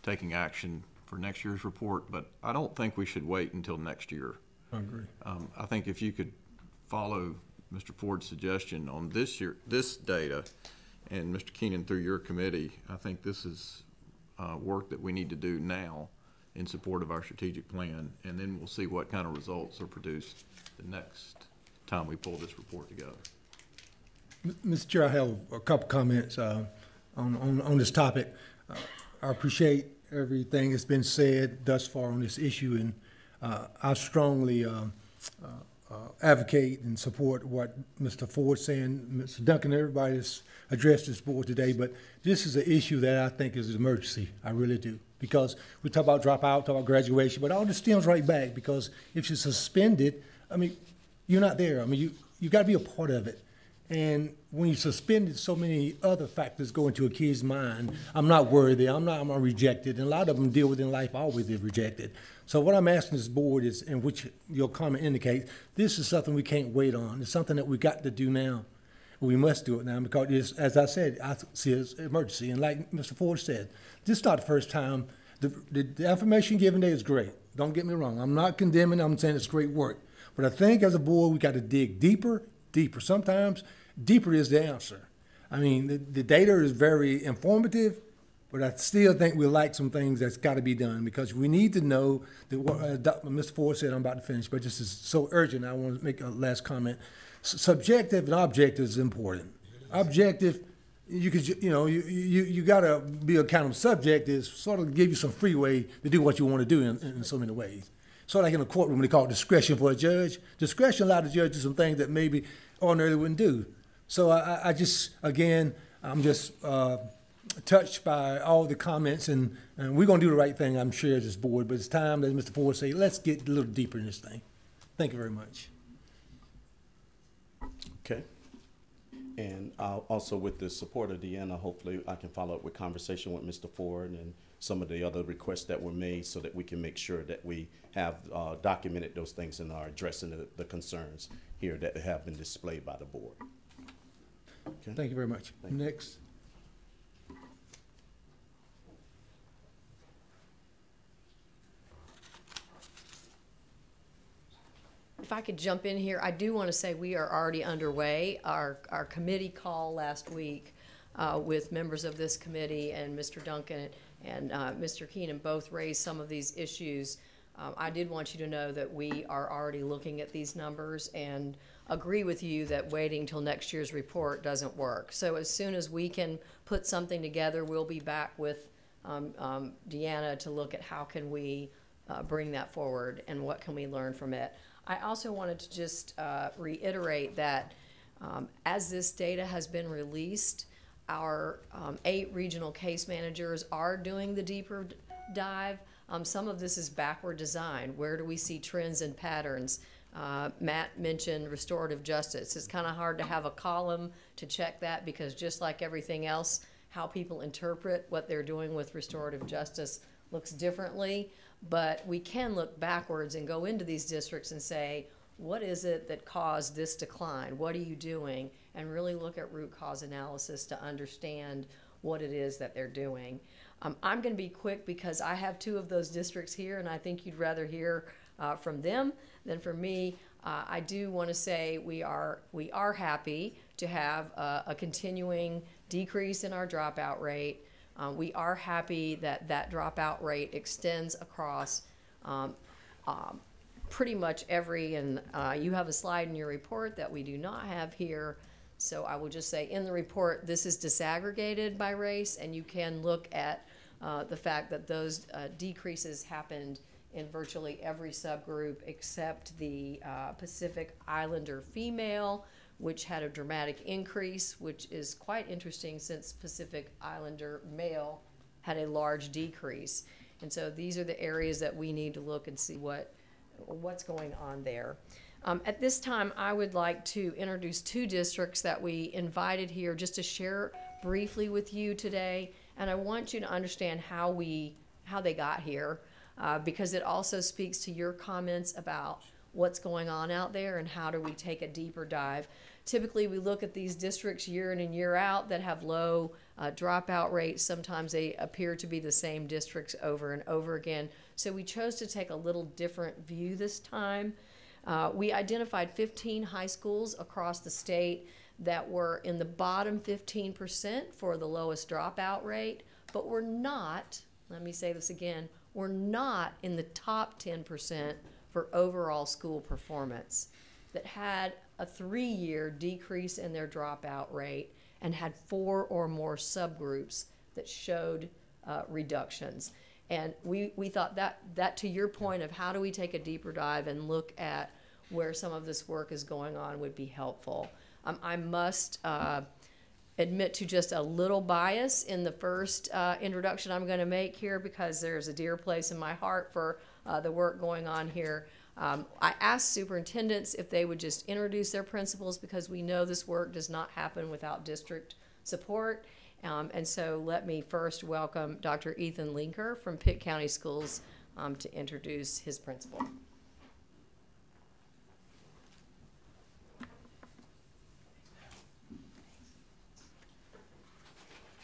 taking action for next year's report, but I don't think we should wait until next year. I agree. I think if you could follow Mr. Ford's suggestion on this data, and Mr. Keenan through your committee, I think this is work that we need to do now in support of our strategic plan, and then we'll see what kind of results are produced the next time we pull this report together. Mr. Chair, I have a couple comments on this topic. I appreciate everything that's been said thus far on this issue, and I strongly advocate and support what Mr. Ford's saying, Mr. Duncan, everybody that's addressed this board today, but this is an issue that I think is an emergency. I really do. Because we talk about dropout, talk about graduation, but all this stems right back, because if you're suspended, I mean, you're not there. I mean, you got to be a part of it. And when you're suspended, so many other factors go into a kid's mind. I'm not worthy, I'm rejected, and a lot of them deal with in life always they're rejected. So what I'm asking this board is, and which your comment indicates, this is something we can't wait on. It's something that we got to do now. We must do it now because, it's, as I said, I see it as an emergency. And like Mr. Ford said, this is not the first time. The information given today is great. Don't get me wrong. I'm not condemning. I'm saying it's great work. But I think as a board, we got to dig deeper, deeper. Sometimes deeper is the answer. I mean, the data is very informative, but I still think we like some things that's got to be done because we need to know that what Mr. Ford said, I'm about to finish, but this is so urgent. I want to make a last comment. Subjective and objective is important. Objective, you could, you got to be accountable. Subjective sort of give you some freeway to do what you want to do in so many ways. Sort of like in a courtroom, they call it discretion for a judge. Discretion allowed the judge to do some things that maybe ordinarily wouldn't do. So I just, again, I'm just touched by all the comments, and we're going to do the right thing, I'm sure, as this board, but it's time, as Mr. Ford said, let's get a little deeper in this thing. Thank you very much. Okay. And also with the support of Deanna, hopefully I can follow up with conversation with Mr. Ford and some of the other requests that were made so that we can make sure that we have documented those things and are addressing the concerns here that have been displayed by the board. Okay. Thank you very much. Next. If I could jump in here, I do want to say we are already underway. Our committee call last week with members of this committee and Mr. Duncan and Mr. Keenan both raised some of these issues. I did want you to know that we are already looking at these numbers and agree with you that waiting till next year's report doesn't work. So as soon as we can put something together, we'll be back with Deanna to look at how can we bring that forward and what can we learn from it. I also wanted to just reiterate that as this data has been released, our 8 regional case managers are doing the deeper dive. Some of this is backward design. Where do we see trends and patterns? Matt mentioned restorative justice. It's kind of hard to have a column to check that because just like everything else, how people interpret what they're doing with restorative justice looks differently. But we can look backwards and go into these districts and say, what is it that caused this decline? What are you doing? And really look at root cause analysis to understand what it is that they're doing. I'm going to be quick because I have 2 of those districts here, and I think you'd rather hear from them than from me. I do want to say we are happy to have a continuing decrease in our dropout rate. We are happy that that dropout rate extends across pretty much every, and you have a slide in your report that we do not have here. So I will just say in the report, this is disaggregated by race, and you can look at the fact that those decreases happened in virtually every subgroup except the Pacific Islander female, which had a dramatic increase, which is quite interesting since Pacific Islander male had a large decrease. And so these are the areas that we need to look and see what's going on there. At this time, I would like to introduce 2 districts that we invited here just to share briefly with you today. And I want you to understand how they got here, because it also speaks to your comments about what's going on out there and how do we take a deeper dive. Typically, we look at these districts year in and year out that have low dropout rates. Sometimes they appear to be the same districts over and over again. So we chose to take a little different view this time. We identified 15 high schools across the state that were in the bottom 15% for the lowest dropout rate, but we're not, let me say this again, we're not in the top 10% for overall school performance, that had a 3-year decrease in their dropout rate and had 4 or more subgroups that showed reductions. And we thought that to your point of how do we take a deeper dive and look at where some of this work is going on would be helpful. I must admit to just a little bias in the first introduction I'm going to make here, because there's a dear place in my heart for the work going on here. I asked superintendents if they would just introduce their principals, because we know this work does not happen without district support. And so let me first welcome Dr. Ethan Linker from Pitt County Schools to introduce his principal.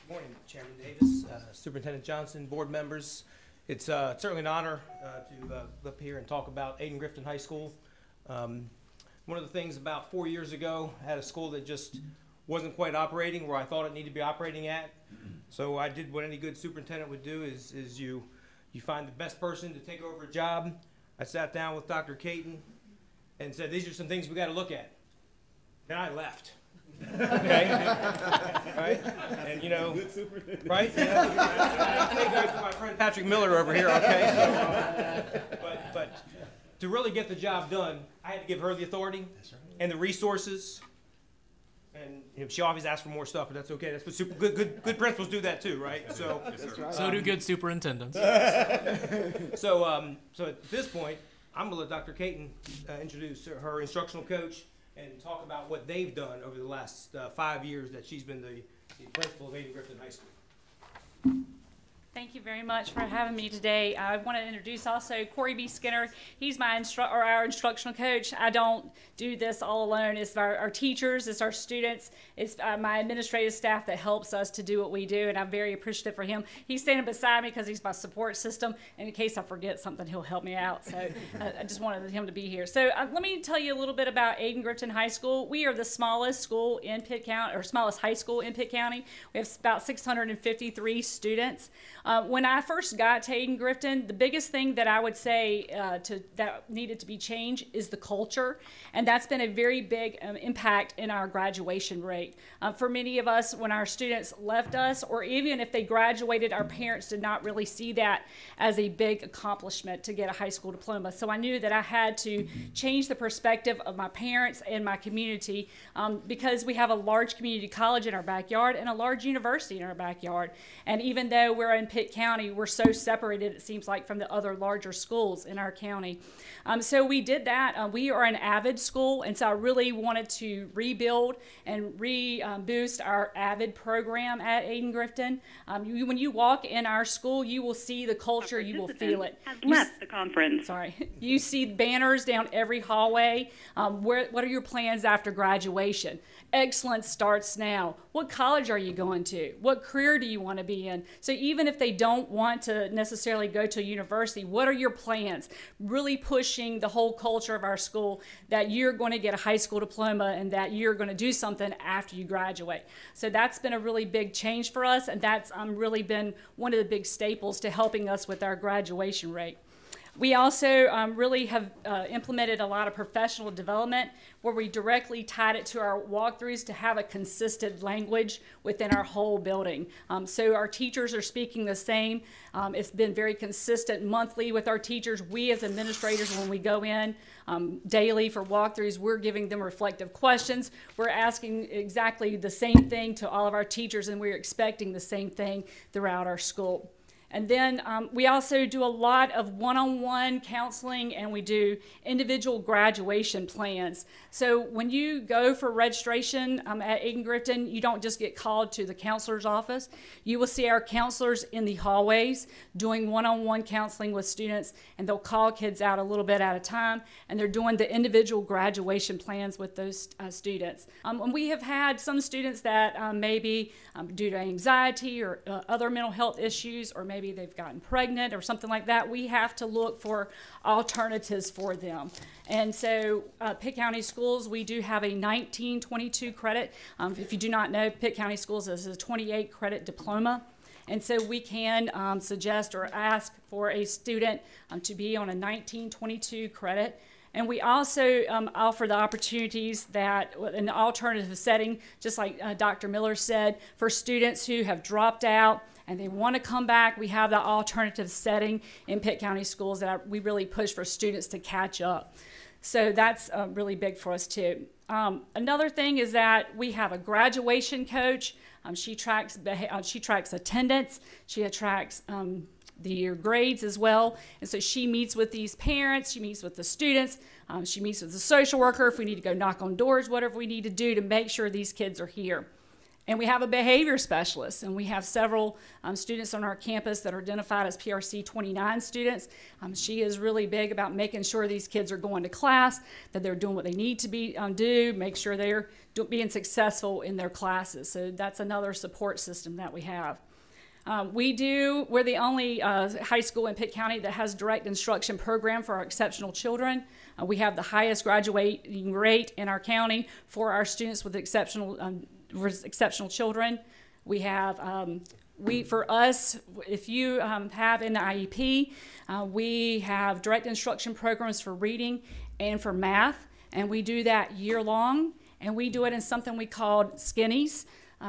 Good morning, Chairman Davis, Superintendent Johnson, board members. It's certainly an honor to up here and talk about Ayden-Grifton High School. One of the things about 4 years ago, I had a school that just wasn't quite operating where I thought it needed to be operating at. So I did what any good superintendent would do is you find the best person to take over a job. I sat down with Dr. Caton and said, these are some things we got to look at. Then I left. Okay, right, and you know, right? Yeah. Take that to my friend Patrick Miller over here. Okay, so, but to really get the job done, I had to give her the authority and the resources. And you know, she always asks for more stuff, but that's okay. That's what good principals do that too, right? So, so do good superintendents. So at this point, I'm gonna let Dr. Caton introduce her instructional coach and talk about what they've done over the last 5 years that she's been the principal of Ayden-Grifton High School. Thank you very much for having me today. I want to introduce also Corey B. Skinner. He's my our instructional coach. I don't do this all alone. It's our teachers, it's our students, it's my administrative staff that helps us to do what we do, and I'm very appreciative for him. He's standing beside me because he's my support system, and in case I forget something, he'll help me out. So I just wanted him to be here. So let me tell you a little bit about Ayden-Grifton High School. We are the smallest school in Pitt County, or smallest high school in Pitt County. We have about 653 students. When I first got to Ayden-Grifton, the biggest thing that I would say that needed to be changed is the culture, and that's been a very big impact in our graduation rate. For many of us, when our students left us, or even if they graduated, our parents did not really see that as a big accomplishment to get a high school diploma. So I knew that I had to change the perspective of my parents and my community, because we have a large community college in our backyard and a large university in our backyard. And even though we're in Pitt County, we're so separated, it seems like, from the other larger schools in our county. So we did that. We are an AVID school, and so I really wanted to rebuild and boost our AVID program at Ayden-Grifton. When you walk in our school, you will see the culture, you will feel it. Has left the conference. Sorry. You see banners down every hallway. What are your plans after graduation? Excellence starts now. What college are you going to? What career do you want to be in? So even if they don't want to necessarily go to a university, what are your plans? Really pushing the whole culture of our school that you're going to get a high school diploma and that you're going to do something after you graduate. So that's been a really big change for us, and that's really been one of the big staples to helping us with our graduation rate. We also really have implemented a lot of professional development where we directly tied it to our walkthroughs to have a consistent language within our whole building. So our teachers are speaking the same. It's been very consistent monthly with our teachers. We as administrators, when we go in daily for walkthroughs, we're giving them reflective questions. We're asking exactly the same thing to all of our teachers, and we're expecting the same thing throughout our school. And then we also do a lot of one-on-one counseling, and we do individual graduation plans. So when you go for registration at Ayden-Grifton, you don't just get called to the counselor's office. You will see our counselors in the hallways doing one-on-one counseling with students, and they'll call kids out a little bit at a time, and they're doing the individual graduation plans with those students. And we have had some students that maybe due to anxiety or other mental health issues, or maybe they've gotten pregnant or something like that, we have to look for alternatives for them. And so Pitt County Schools, we do have a 1922 credit. If you do not know, Pitt County Schools is a 28 credit diploma. And so we can suggest or ask for a student to be on a 1922 credit. And we also offer the opportunities that in an alternative setting, just like Dr. Miller said, for students who have dropped out and they want to come back, we have the alternative setting in Pitt County Schools that we really push for students to catch up. So that's really big for us too. Another thing is that we have a graduation coach. She tracks attendance. She tracks the grades as well. And so she meets with these parents, she meets with the students, she meets with the social worker if we need to go knock on doors, whatever we need to do to make sure these kids are here. And we have a behavior specialist, and we have several students on our campus that are identified as PRC 29 students. She is really big about making sure these kids are going to class, that they're doing what they need to do, make sure they're being successful in their classes. So that's another support system that we have. We're the only high school in Pitt County that has direct instruction program for our exceptional children. We have the highest graduating rate in our county for our students with exceptional children. We have, for us, if you have an IEP, we have direct instruction programs for reading and for math, and we do that year long, and we do it in something we call skinnies.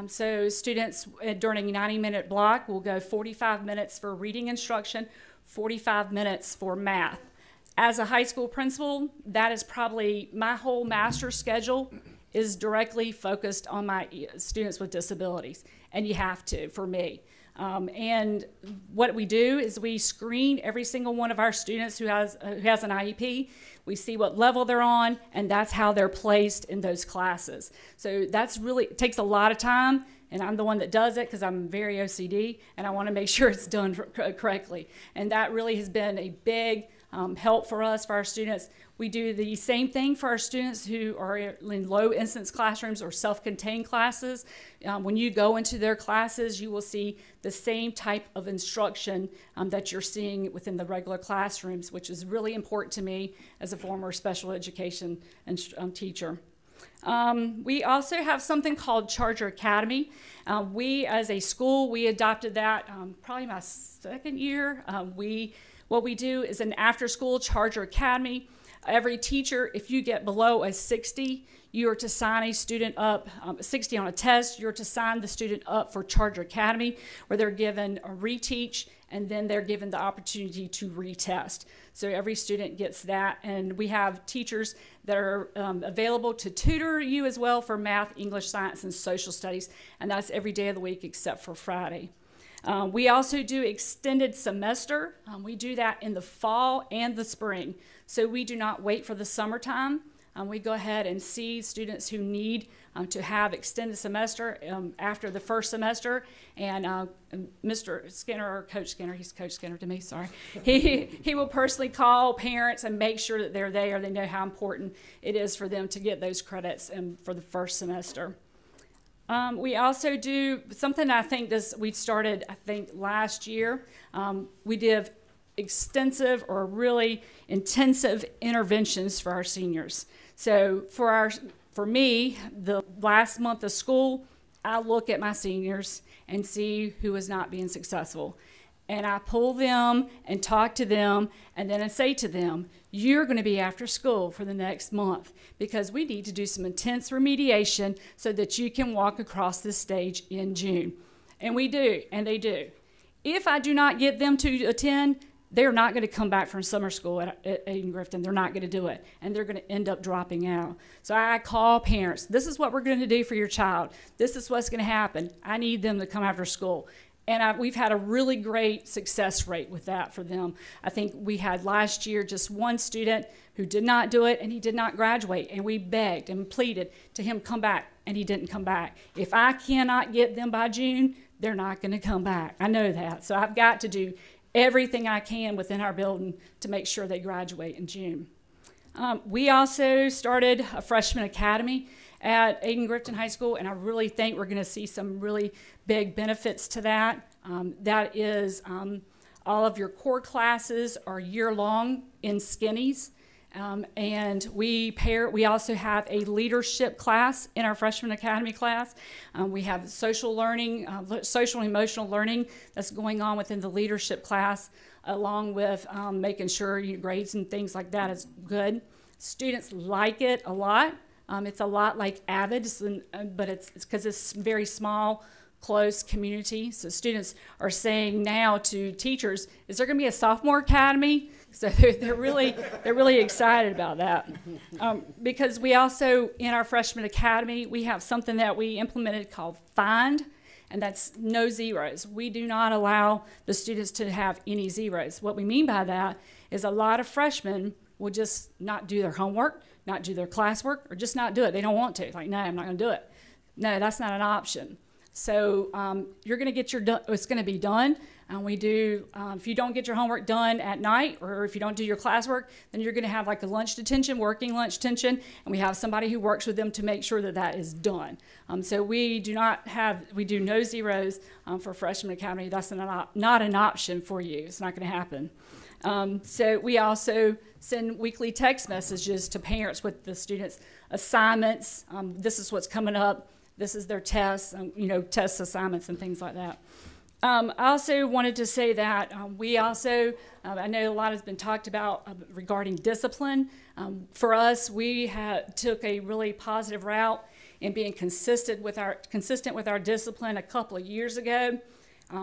So students during a 90-minute block will go 45 minutes for reading instruction, 45 minutes for math. As a high school principal, that is probably my whole master schedule is directly focused on my students with disabilities, and you have to, for me. And what we do is we screen every single one of our students who has an IEP. We see what level they're on, and that's how they're placed in those classes. So that's really, it takes a lot of time, and I'm the one that does it because I'm very OCD, and I want to make sure it's done correctly. And that really has been a big help for us, for our students. We do the same thing for our students who are in low incidence classrooms or self-contained classes. When you go into their classes, you will see the same type of instruction that you're seeing within the regular classrooms, which is really important to me as a former special education teacher. We also have something called Charger Academy. We, as a school, we adopted that probably my second year. What we do is an after-school Charger Academy. Every teacher, if you get below a 60, you are to sign a student up, 60 on a test, you're to sign the student up for Charger Academy, where they're given a reteach, and then they're given the opportunity to retest. So every student gets that, and we have teachers that are available to tutor you as well for math, English, science, and social studies, and that's every day of the week except for Friday. We also do extended semester. We do that in the fall and the spring. So we do not wait for the summertime. We go ahead and see students who need to have extended semester after the first semester. And Mr. Skinner, or Coach Skinner, he's Coach Skinner to me, sorry. He will personally call parents and make sure that they're there. They know how important it is for them to get those credits for the first semester. We also do something we started, I think, last year. We did extensive or really intensive interventions for our seniors. So for me, the last month of school, I look at my seniors and see who is not being successful. And I pull them and talk to them, and then I say to them, you're going to be after school for the next month because we need to do some intense remediation so that you can walk across this stage in June. And we do, and they do. If I do not get them to attend, they're not going to come back from summer school at Aiken-Grifton. They're not going to do it, and they're going to end up dropping out. So I call parents. This is what we're going to do for your child. This is what's going to happen. I need them to come after school. And we've had a really great success rate with that for them. I think we had last year just one student who did not do it, and he did not graduate. And we begged and pleaded to him come back, and he didn't come back. If I cannot get them by June, they're not going to come back. I know that. So I've got to do everything I can within our building to make sure they graduate in June. We also started a freshman academy at Aiken-Grifton High School, and I really think we're going to see some really big benefits to that. That is, all of your core classes are year-long in skinnies, and we also have a leadership class in our freshman academy class. We have social learning, social and emotional learning that's going on within the leadership class, along with making sure your grades and things like that is good. Students like it a lot. It's a lot like AVID, but it's because it's very small close community. So students are saying now to teachers, is there going to be a sophomore academy? So they're really excited about that. Because we also, in our freshman academy, we have something that we implemented called FIND, and that's no zeros. We do not allow the students to have any zeros. What we mean by that is a lot of freshmen will just not do their homework, not do their classwork, or just not do it. They don't want to. Like, no, I'm not going to do it. No, that's not an option. So you're going to get it's going to be done. We do, if you don't get your homework done at night, or if you don't do your classwork, then you're going to have like a lunch detention, working lunch detention, and we have somebody who works with them to make sure that that is done. So we do no zeros for freshman academy. That's not an option for you. It's not going to happen. So we also send weekly text messages to parents with the students' assignments. This is what's coming up. This is their tests, test assignments and things like that. I also wanted to say that we also, I know a lot has been talked about regarding discipline. For us, we took a really positive route in being consistent with our discipline a couple of years ago.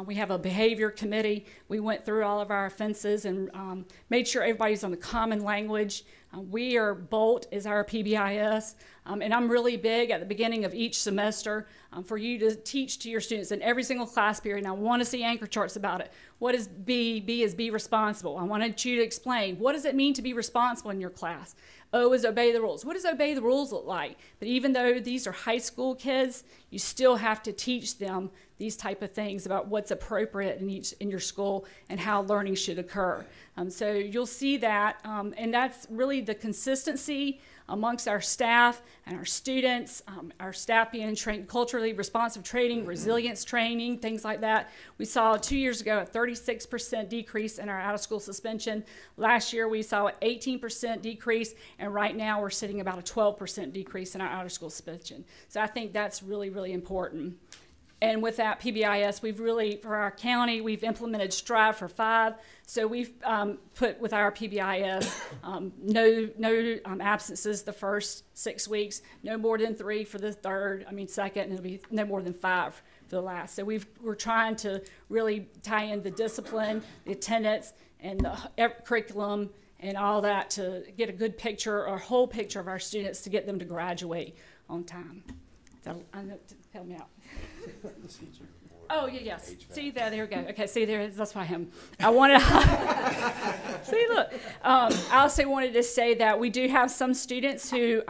We have a behavior committee. We went through all of our offenses and made sure everybody's on the common language. BOLT is our PBIS, and I'm really big at the beginning of each semester for you to teach to your students in every single class period, and I want to see anchor charts about it. What is B? B is be responsible. I wanted you to explain, what does it mean to be responsible in your class? O is obey the rules. What does obey the rules look like? But even though these are high school kids, you still have to teach them these type of things about what's appropriate in your school and how learning should occur. So you'll see that, and that's really the consistency amongst our staff and our students, our staff being trained culturally responsive training, resilience training, things like that. We saw 2 years ago a 36% decrease in our out-of-school suspension. Last year we saw an 18% decrease, and right now we're sitting about a 12% decrease in our out-of-school suspension. So I think that's really, really important. And with that PBIS, we've really, for our county, we've implemented Strive for 5. So we've put with our PBIS, no absences the first 6 weeks, no more than 3 for the second, and it'll be no more than 5 for the last. So we're trying to really tie in the discipline, the attendance, and the curriculum, and all that to get a good picture, or a whole picture of our students to get them to graduate on time. Help me out. Oh, yes. See, there we go. Okay, see, that's why I wanted see, look. I also wanted to say that we do have some students who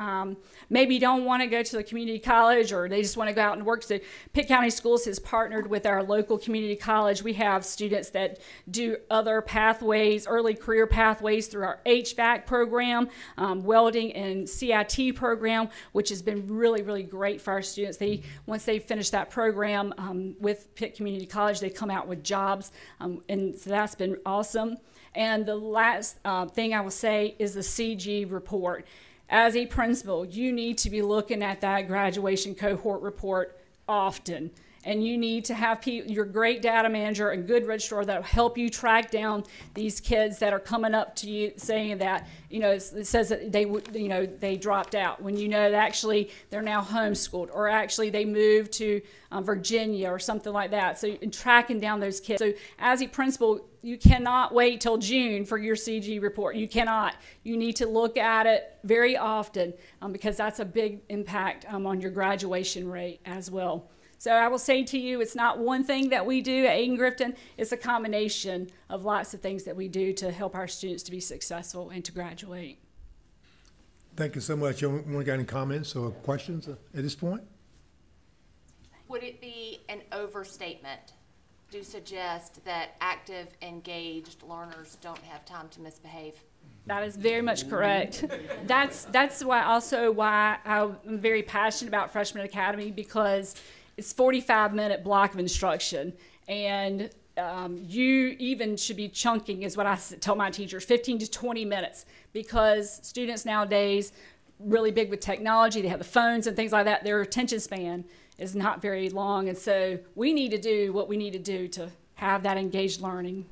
maybe don't want to go to the community college, or they just want to go out and work. So Pitt County Schools has partnered with our local community college. We have students that do other pathways, early career pathways through our HVAC program, welding and CIT program, which has been really, really great for our students. Once they finish that program with Pitt Community College, they come out with jobs, and so that's been awesome. And the last thing I will say is the CG report. As a principal, you need to be looking at that graduation cohort report often. And you need to have your great data manager and good registrar that will help you track down these kids that are coming up to you saying that, it says that they dropped out, when that actually they're now homeschooled, or actually they moved to Virginia or something like that. So tracking down those kids. So as a principal, you cannot wait till June for your CG report. You cannot. You need to look at it very often because that's a big impact on your graduation rate as well. So I will say to you, it's not one thing that we do at Aiken-Grifton. It's a combination of lots of things that we do to help our students to be successful and to graduate. Thank you so much. Anyone got any comments or questions at this point? Would it be an overstatement to suggest that active, engaged learners don't have time to misbehave? That is very much correct. That's why I'm very passionate about Freshman Academy, because it's 45-minute block of instruction, and you even should be chunking, is what I tell my teachers, 15 to 20 minutes, because students nowadays, really big with technology, they have the phones and things like that, their attention span is not very long, and so we need to do what we need to do to have that engaged learning.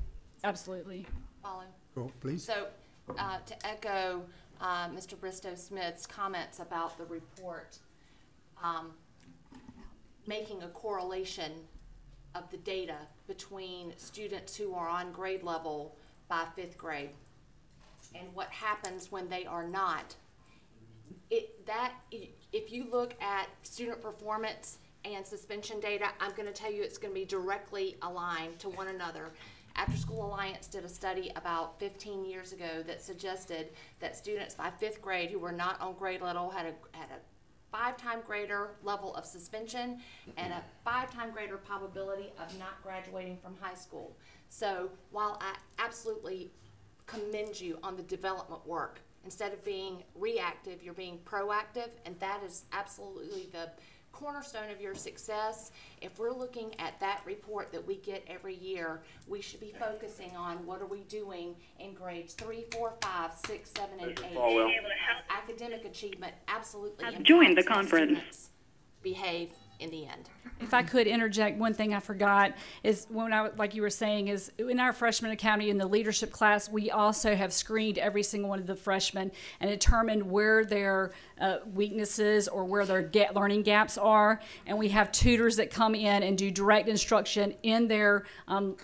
Absolutely. Follow. Go, please. So to echo Mr. Bristow-Smith's comments about the report, making a correlation of the data between students who are on grade level by 5th grade and what happens when they are not. If you look at student performance and suspension data, I'm going to tell you it's going to be directly aligned to one another. After School Alliance did a study about 15 years ago that suggested that students by 5th grade who were not on grade level had a 5-time greater level of suspension and a 5-time greater probability of not graduating from high school. So while I absolutely commend you on the development work, instead of being reactive, you're being proactive, and that is absolutely the cornerstone of your success. If we're looking at that report that we get every year, we should be focusing on what are we doing in grades 3, 4, 5, 6, 7, and 8. Academic achievement absolutely impacts how students behave in the end. If I could interject, one thing I forgot is like you were saying, is in our freshman academy in the leadership class, we also have screened every single one of the freshmen and determined where their weaknesses or where their learning gaps are. And we have tutors that come in and do direct instruction in their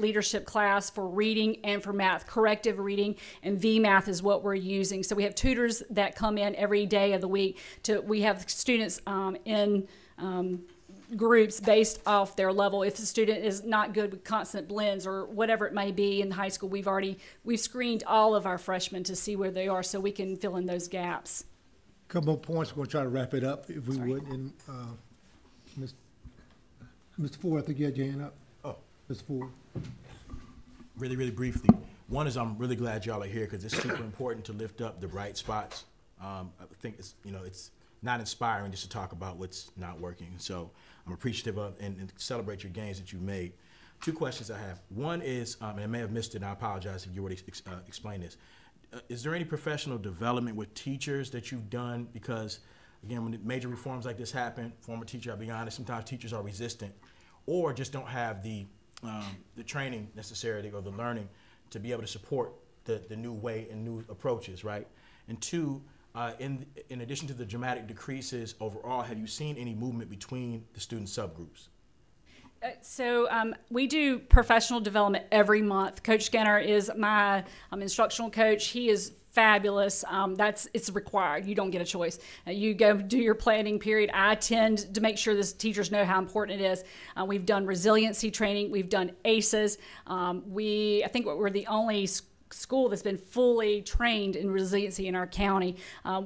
leadership class for reading and for math, corrective reading, and VMath is what we're using. So we have tutors that come in every day of the week. We have students in groups based off their level. If the student is not good with constant blends or whatever it may be in high school, we've screened all of our freshmen to see where they are so we can fill in those gaps. Couple more points. We're going to try to wrap it up if we would. And Mr. Ford, I think you had your hand up. Oh, Mr. Ford. Really, really briefly. One is I'm really glad y'all are here because it's super important to lift up the bright spots. I think it's not inspiring just to talk about what's not working. So I'm appreciative of and celebrate your gains that you've made. 2 questions I have. One is, and I may have missed it, and I apologize if you already explained this. Is there any professional development with teachers that you've done? Because, again, when major reforms like this happen, former teacher, I'll be honest, sometimes teachers are resistant or just don't have the training necessarily or the learning to be able to support the new way and new approaches, right? And 2, in addition to the dramatic decreases overall, have you seen any movement between the student subgroups? So we do professional development every month. Coach Skinner is my instructional coach. He is fabulous. It's required. You don't get a choice. You go do your planning period. I tend to make sure the teachers know how important it is. We've done resiliency training. We've done ACEs. I think we're the only school that's been fully trained in resiliency in our county.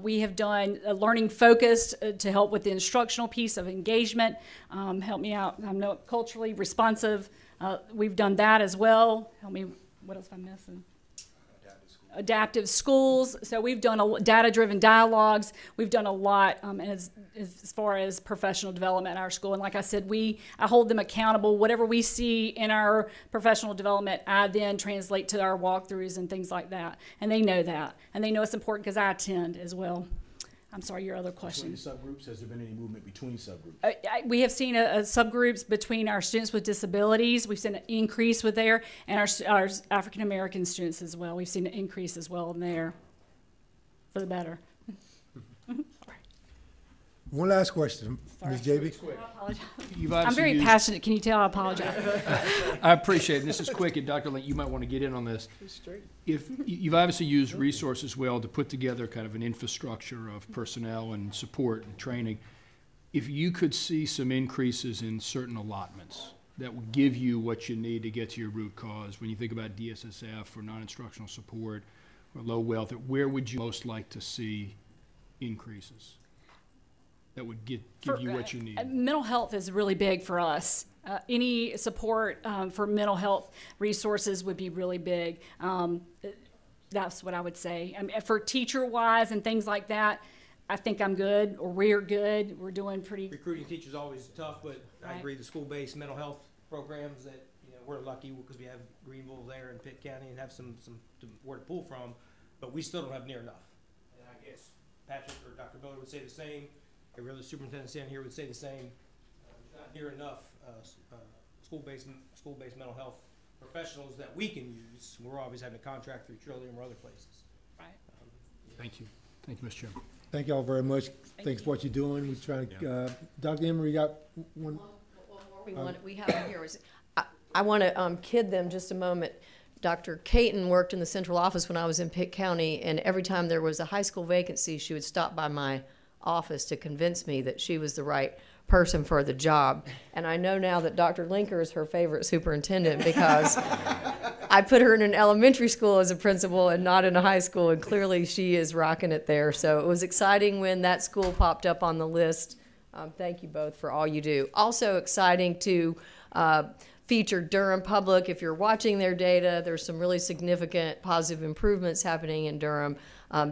We have done learning focused to help with the instructional piece of engagement. Help me out. I'm not culturally responsive. We've done that as well. Help me. What else am I missing? Adaptive schools. So we've done data-driven dialogues. We've done a lot as far as professional development at our school. And like I said, I hold them accountable. Whatever we see in our professional development, I then translate to our walkthroughs and things like that. And they know that. And they know it's important because I attend as well. I'm sorry, your other question. Between subgroups, has there been any movement between subgroups? We have seen subgroups between our students with disabilities. We've seen an increase with there, and our African American students as well. We've seen an increase as well in there, for the better. One last question, Ms. JB. I apologize. I'm very passionate. Can you tell? I apologize. I appreciate it. And this is quick, and Dr. Link, you might want to get in on this. If you've obviously used resources well to put together kind of an infrastructure of personnel and support and training, if you could see some increases in certain allotments that would give you what you need to get to your root cause, when you think about DSSF or non-instructional support or low wealth, where would you most like to see increases that would give you what you need? Mental health is really big for us. Any support for mental health resources would be really big. That's what I would say. I mean, for teacher-wise and things like that, I think I'm good, or we're good. We're doing pretty. Recruiting teachers is always tough, but I agree. The school-based mental health programs that we're lucky because we have Greenville there in Pitt County and have some where to pull from, but we still don't have near enough. And I guess Patrick or Dr. Miller would say the same. Every other superintendent standing here would say the same. Not near enough school-based mental health professionals that we can use. We're always having to contract through Trillium or other places. Right. Thank you. Thank you, Mr. Chairman. Thanks for what you're doing. We're trying to, Dr. Emery, got one? We have him here. I want to kid them just a moment. Dr. Caton worked in the central office when I was in Pitt County, and every time there was a high school vacancy, she would stop by my office to convince me that she was the right person for the job. And I know now that Dr. Linker is her favorite superintendent because I put her in an elementary school as a principal and not in a high school, and clearly she is rocking it there. So it was exciting when that school popped up on the list. Thank you both for all you do. Also exciting to feature Durham Public. If you're watching their data, there's some really significant positive improvements happening in Durham.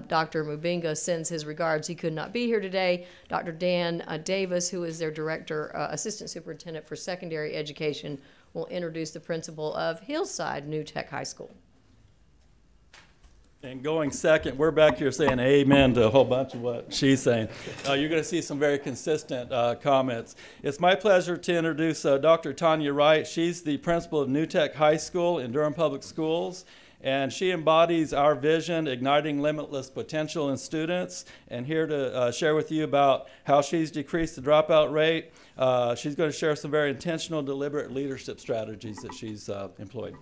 Dr. Mubinga sends his regards. He could not be here today. Dr. Dan Davis, who is their director, assistant superintendent for secondary education, will introduce the principal of Hillside New Tech High School. And going second, we're back here saying amen to a whole bunch of what she's saying. You're going to see some very consistent comments. It's my pleasure to introduce Dr. Tanya Wright. She's the principal of New Tech High School in Durham Public Schools. And she embodies our vision, igniting limitless potential in students. And here to share with you about how she's decreased the dropout rate. She's going to share some very intentional, deliberate leadership strategies that she's employed.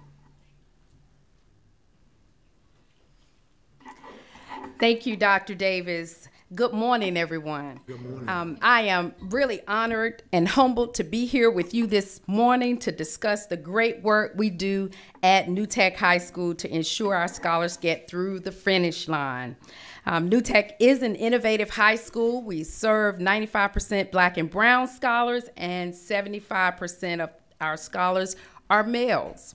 Thank you, Dr. Davis. Good morning, everyone. Good morning. I am really honored and humbled to be here with you this morning to discuss the great work we do at New Tech High School to ensure our scholars get through the finish line. New Tech is an innovative high school. We serve 95% Black and brown scholars, and 75% of our scholars are males.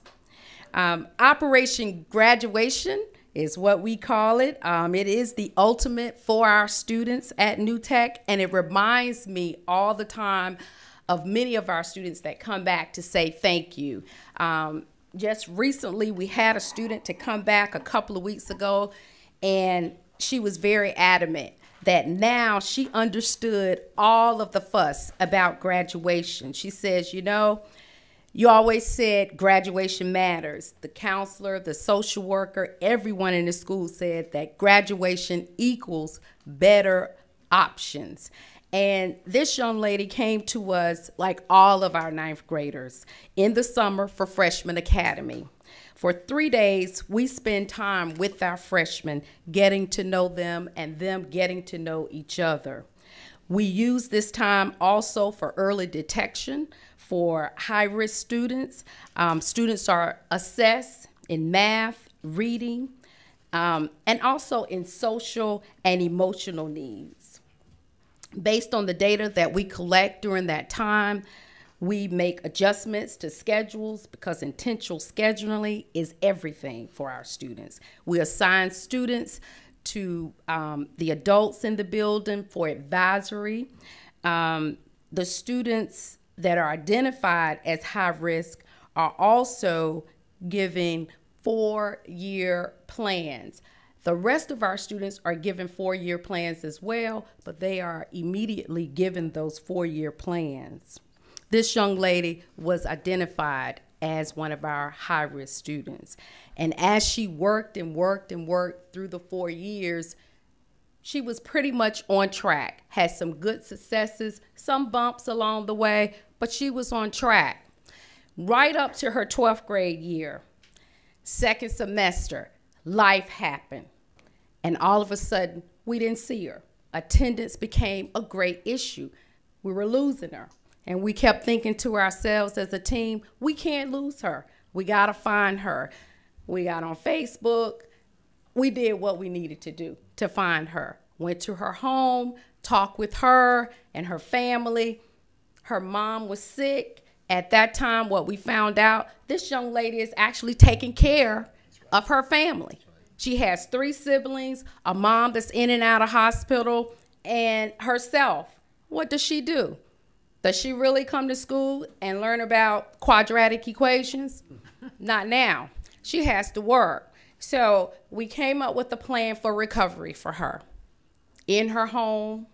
Operation Graduation is what we call it. It is the ultimate for our students at New Tech, and it reminds me all the time of many of our students that come back to say thank you. Just recently, we had a student to come back a couple of weeks ago, and she was very adamant that now she understood all of the fuss about graduation. She says, you know, you always said graduation matters. The counselor, the social worker, everyone in the school said that graduation equals better options. And this young lady came to us, like all of our ninth graders, in the summer for Freshman Academy. For 3 days, we spend time with our freshmen, getting to know them and them getting to know each other. We use this time also for early detection for high-risk students. Students are assessed in math, reading, and also in social and emotional needs. Based on the data that we collect during that time, we make adjustments to schedules because intentional scheduling is everything for our students. We assign students to the adults in the building for advisory. The students that are identified as high risk are also given 4-year plans. The rest of our students are given 4-year plans as well, but they are immediately given those 4-year plans. This young lady was identified as one of our high-risk students. And as she worked and worked and worked through the 4 years, she was pretty much on track, had some good successes, some bumps along the way, but she was on track. Right up to her 12th grade year, second semester, life happened. And all of a sudden, we didn't see her. Attendance became a great issue. We were losing her. And we kept thinking to ourselves as a team, we can't lose her. We gotta find her. We got on Facebook. We did what we needed to do to find her. Went to her home, talked with her and her family. Her mom was sick. At that time, what we found out, this young lady is actually taking care of her family. She has 3 siblings, a mom that's in and out of hospital, and herself. What does she do? Does she really come to school and learn about quadratic equations? Not now. She has to work. So we came up with a plan for recovery for her. In her home,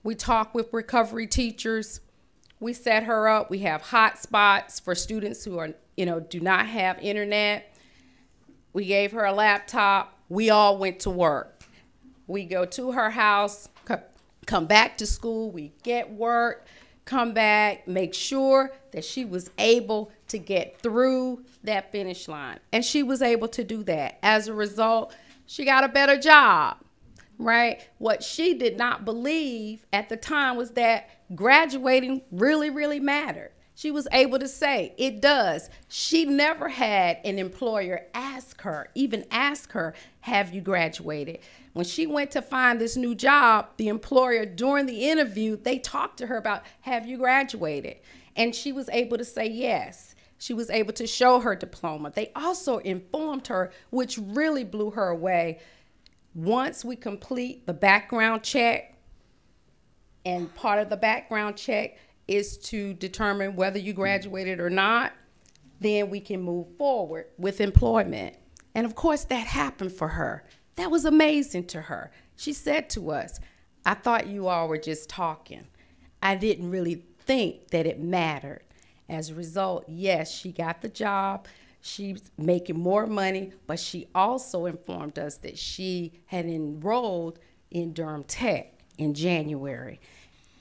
we talked with recovery teachers. We set her up. We have hotspots for students who are, do not have internet. We gave her a laptop. We all went to work. We go to her house, come back to school. We get work. come back, make sure that she was able to get through that finish line. And she was able to do that. As a result, she got a better job, right? What she did not believe at the time was that graduating really, really mattered. She was able to say, it does. She never had an employer even ask her, have you graduated? When she went to find this new job, the employer, during the interview, they talked to her about, have you graduated? And she was able to say yes. She was able to show her diploma. They also informed her, which really blew her away. Once we complete the background check, and part of the background check is to determine whether you graduated or not, then we can move forward with employment. And of course, that happened for her. That was amazing to her. She said to us, I thought you all were just talking. I didn't really think that it mattered. As a result, yes, she got the job. She's making more money, but she also informed us that she had enrolled in Durham Tech in January.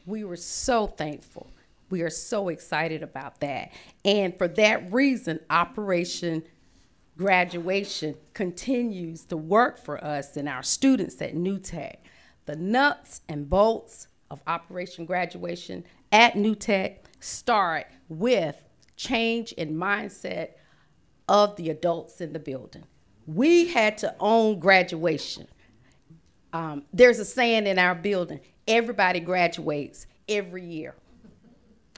We were so thankful. We are so excited about that. And for that reason, Operation Graduation continues to work for us and our students at New Tech. The nuts and bolts of Operation Graduation at New Tech start with change in mindset of the adults in the building. We had to own graduation. There's a saying in our building, everybody graduates every year.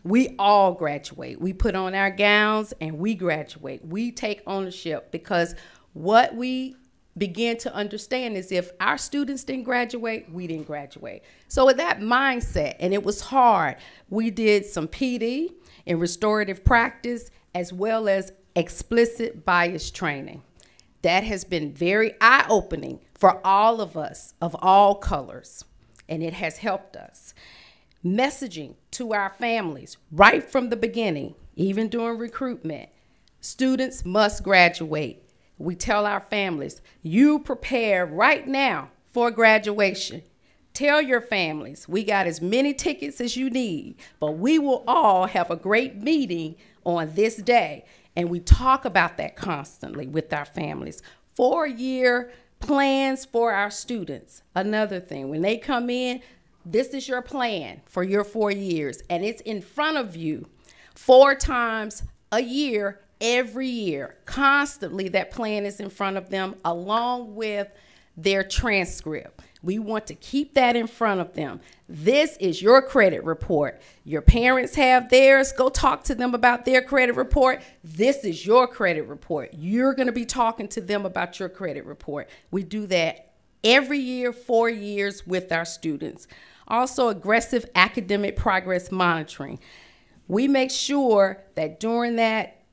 We all graduate. We put on our gowns and we graduate. We take ownership, because what we begin to understand is if our students didn't graduate, we didn't graduate. So with that mindset, and it was hard, we did some PD and restorative practice, as well as explicit bias training. That has been very eye-opening for all of us of all colors, and it has helped us. Messaging to our families right from the beginning, even during recruitment, students must graduate. We tell our families, you prepare right now for graduation. Tell your families, we got as many tickets as you need, but we will all have a great meeting on this day. And we talk about that constantly with our families. 4-year plans for our students. Another thing, when they come in, this is your plan for your 4 years, and it's in front of you 4 times a year, every year. Constantly, that plan is in front of them, along with their transcript. We want to keep that in front of them. This is your credit report. Your parents have theirs. Go talk to them about their credit report. This is your credit report. You're going to be talking to them about your credit report. We do that every year, 4 years with our students. Also, aggressive academic progress monitoring. We make sure that during that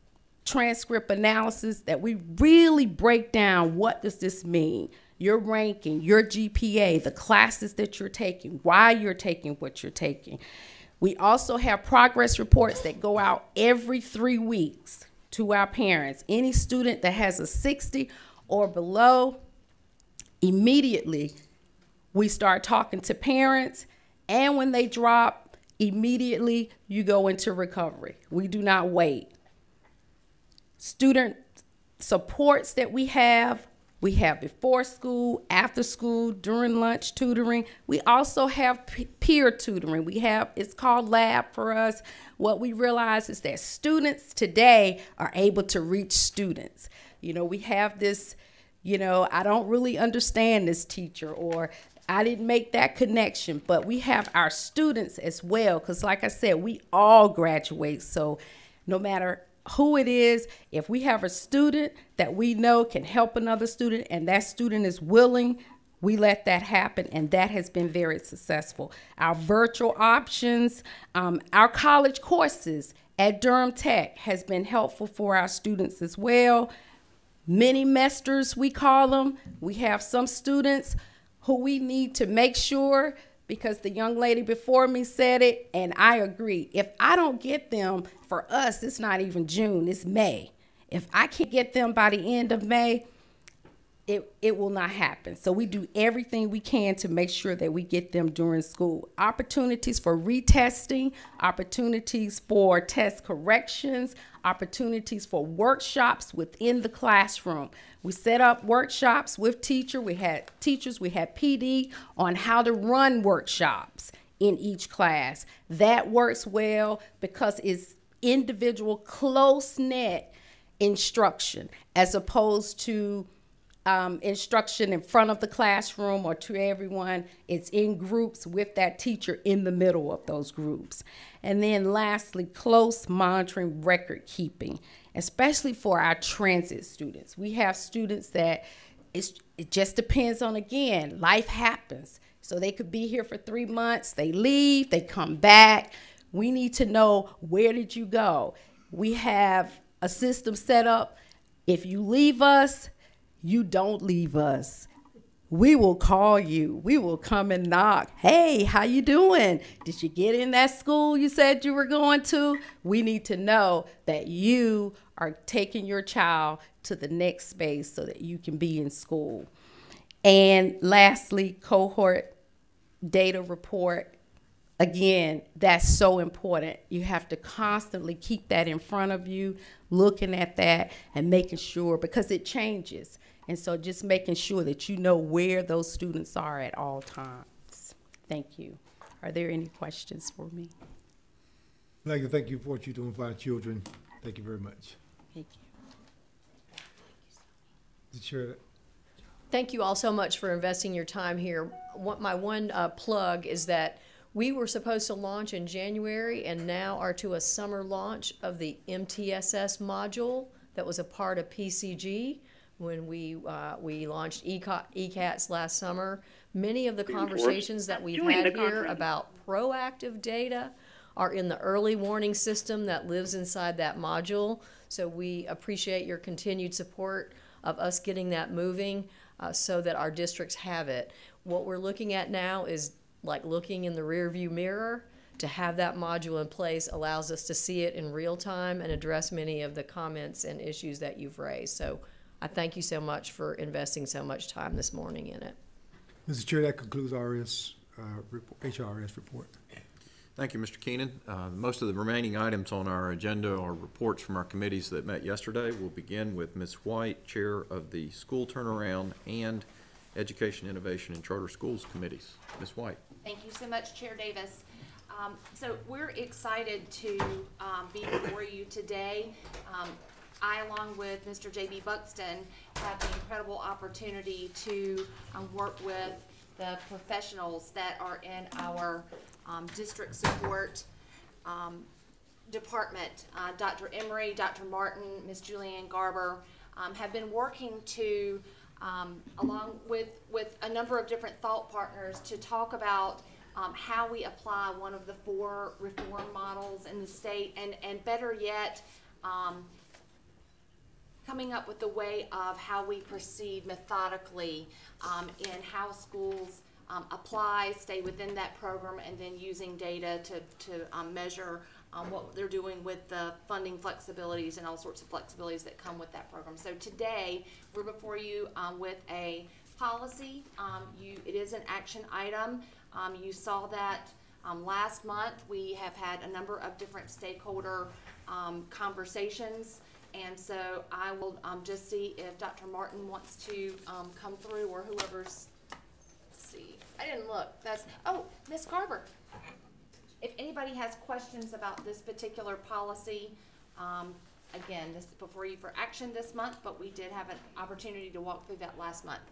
transcript analysis that we really break down, what does this mean? Your ranking, your GPA, the classes that you're taking, why you're taking what you're taking. We also have progress reports that go out every 3 weeks to our parents. Any student that has a 60 or below, immediately we start talking to parents, and when they drop, immediately you go into recovery. We do not wait. Student supports that we have before school, after school, during lunch tutoring. We also have peer tutoring. It's called lab for us. What we realize is that students today are able to reach students. You know, we have this, I don't really understand this teacher, or I didn't make that connection, but we have our students as well, because like I said, we all graduate. So no matter who it is, if we have a student that we know can help another student and that student is willing, we let that happen, and that has been very successful. Our virtual options, our college courses at Durham Tech has been helpful for our students as well. Mini-mesters, we call them. We have some students who we need to make sure, because the young lady before me said it, and I agree. If I don't get them, for us, it's not even June, it's May. If I can't get them by the end of May, it will not happen. So we do everything we can to make sure that we get them during school. Opportunities for retesting, opportunities for test corrections, opportunities for workshops within the classroom. We set up workshops with teachers, we had PD on how to run workshops in each class. That works well because it's individual, close-knit instruction as opposed to instruction in front of the classroom or to everyone. It's in groups with that teacher in the middle of those groups. And then lastly, close monitoring, record keeping, especially for our transit students. We have students that it just depends on, again, life happens. So they could be here for 3 months, they leave, they come back. We need to know, where did you go? We have a system set up. If you leave us, you don't leave us. We will call you. We will come and knock. Hey, how you doing? Did you get in that school you said you were going to? We need to know that you are taking your child to the next space so that you can be in school. And lastly, cohort data report. Again, that's so important. You have to constantly keep that in front of you, looking at that and making sure, because it changes. And so just making sure that you know where those students are at all times. Thank you. Are there any questions for me? I'd like to thank you for what you're doing for our children. Thank you very much. Thank you. Chair. Thank you all so much for investing your time here. My one plug is that we were supposed to launch in January and now are to a summer launch of the MTSS module that was a part of PCG when we launched ECATS last summer. Many of the conversations that we've had here about proactive data are in the early warning system that lives inside that module. So we appreciate your continued support of us getting that moving so that our districts have it. What we're looking at now is like looking in the rearview mirror. To have that module in place allows us to see it in real time and address many of the comments and issues that you've raised. So I thank you so much for investing so much time this morning in it. Mr. Chair, that concludes our HRS report. Thank you, Mr. Keenan. Most of the remaining items on our agenda are reports from our committees that met yesterday. We'll begin with Ms. White, Chair of the School Turnaround and Education, Innovation, and Charter Schools Committees. Ms. White. Thank you so much, Chair Davis. So we're excited to be before you today. I, along with Mr. J.B. Buxton, have the incredible opportunity to work with the professionals that are in our district support department. Dr. Emery, Dr. Martin, Ms. Julianne Garber have been working to, along with a number of different thought partners, to talk about how we apply one of the 4 reform models in the state, and better yet, coming up with a way of how we proceed methodically in how schools apply, stay within that program, and then using data to measure what they're doing with the funding flexibilities and all sorts of flexibilities that come with that program. So today, we're before you with a policy. It is an action item. You saw that last month. We have had a number of different stakeholder conversations. And so I will just see if Dr. Martin wants to come through, or whoever's, let's see. I didn't look. Oh, Ms. Garber. If anybody has questions about this particular policy, again, this is before you for action this month, but we did have an opportunity to walk through that last month.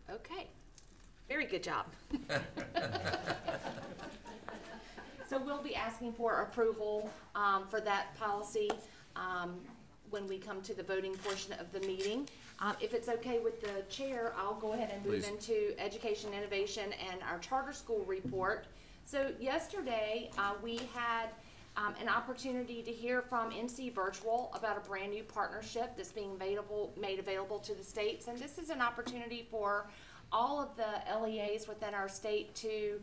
Okay. Very good job. So we'll be asking for approval for that policy when we come to the voting portion of the meeting. If it's okay with the chair, I'll go ahead and move into Education, Innovation, and our charter school report. So yesterday we had an opportunity to hear from NC Virtual about a brand new partnership that's being made available to the states. And this is an opportunity for all of the LEAs within our state to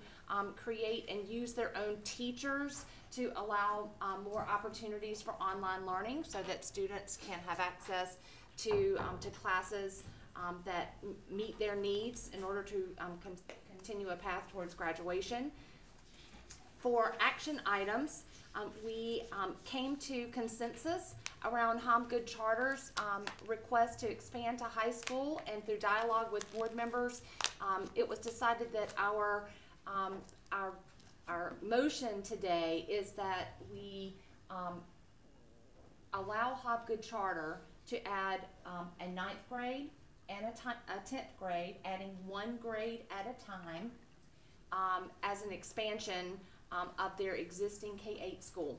create and use their own teachers to allow more opportunities for online learning so that students can have access to classes that meet their needs in order to continue a path towards graduation. For action items, we came to consensus around Good Charter's request to expand to high school, and through dialogue with board members, it was decided that our motion today is that we allow Good Charter to add a 9th grade and a 10th grade, adding 1 grade at a time as an expansion of their existing K-8 school.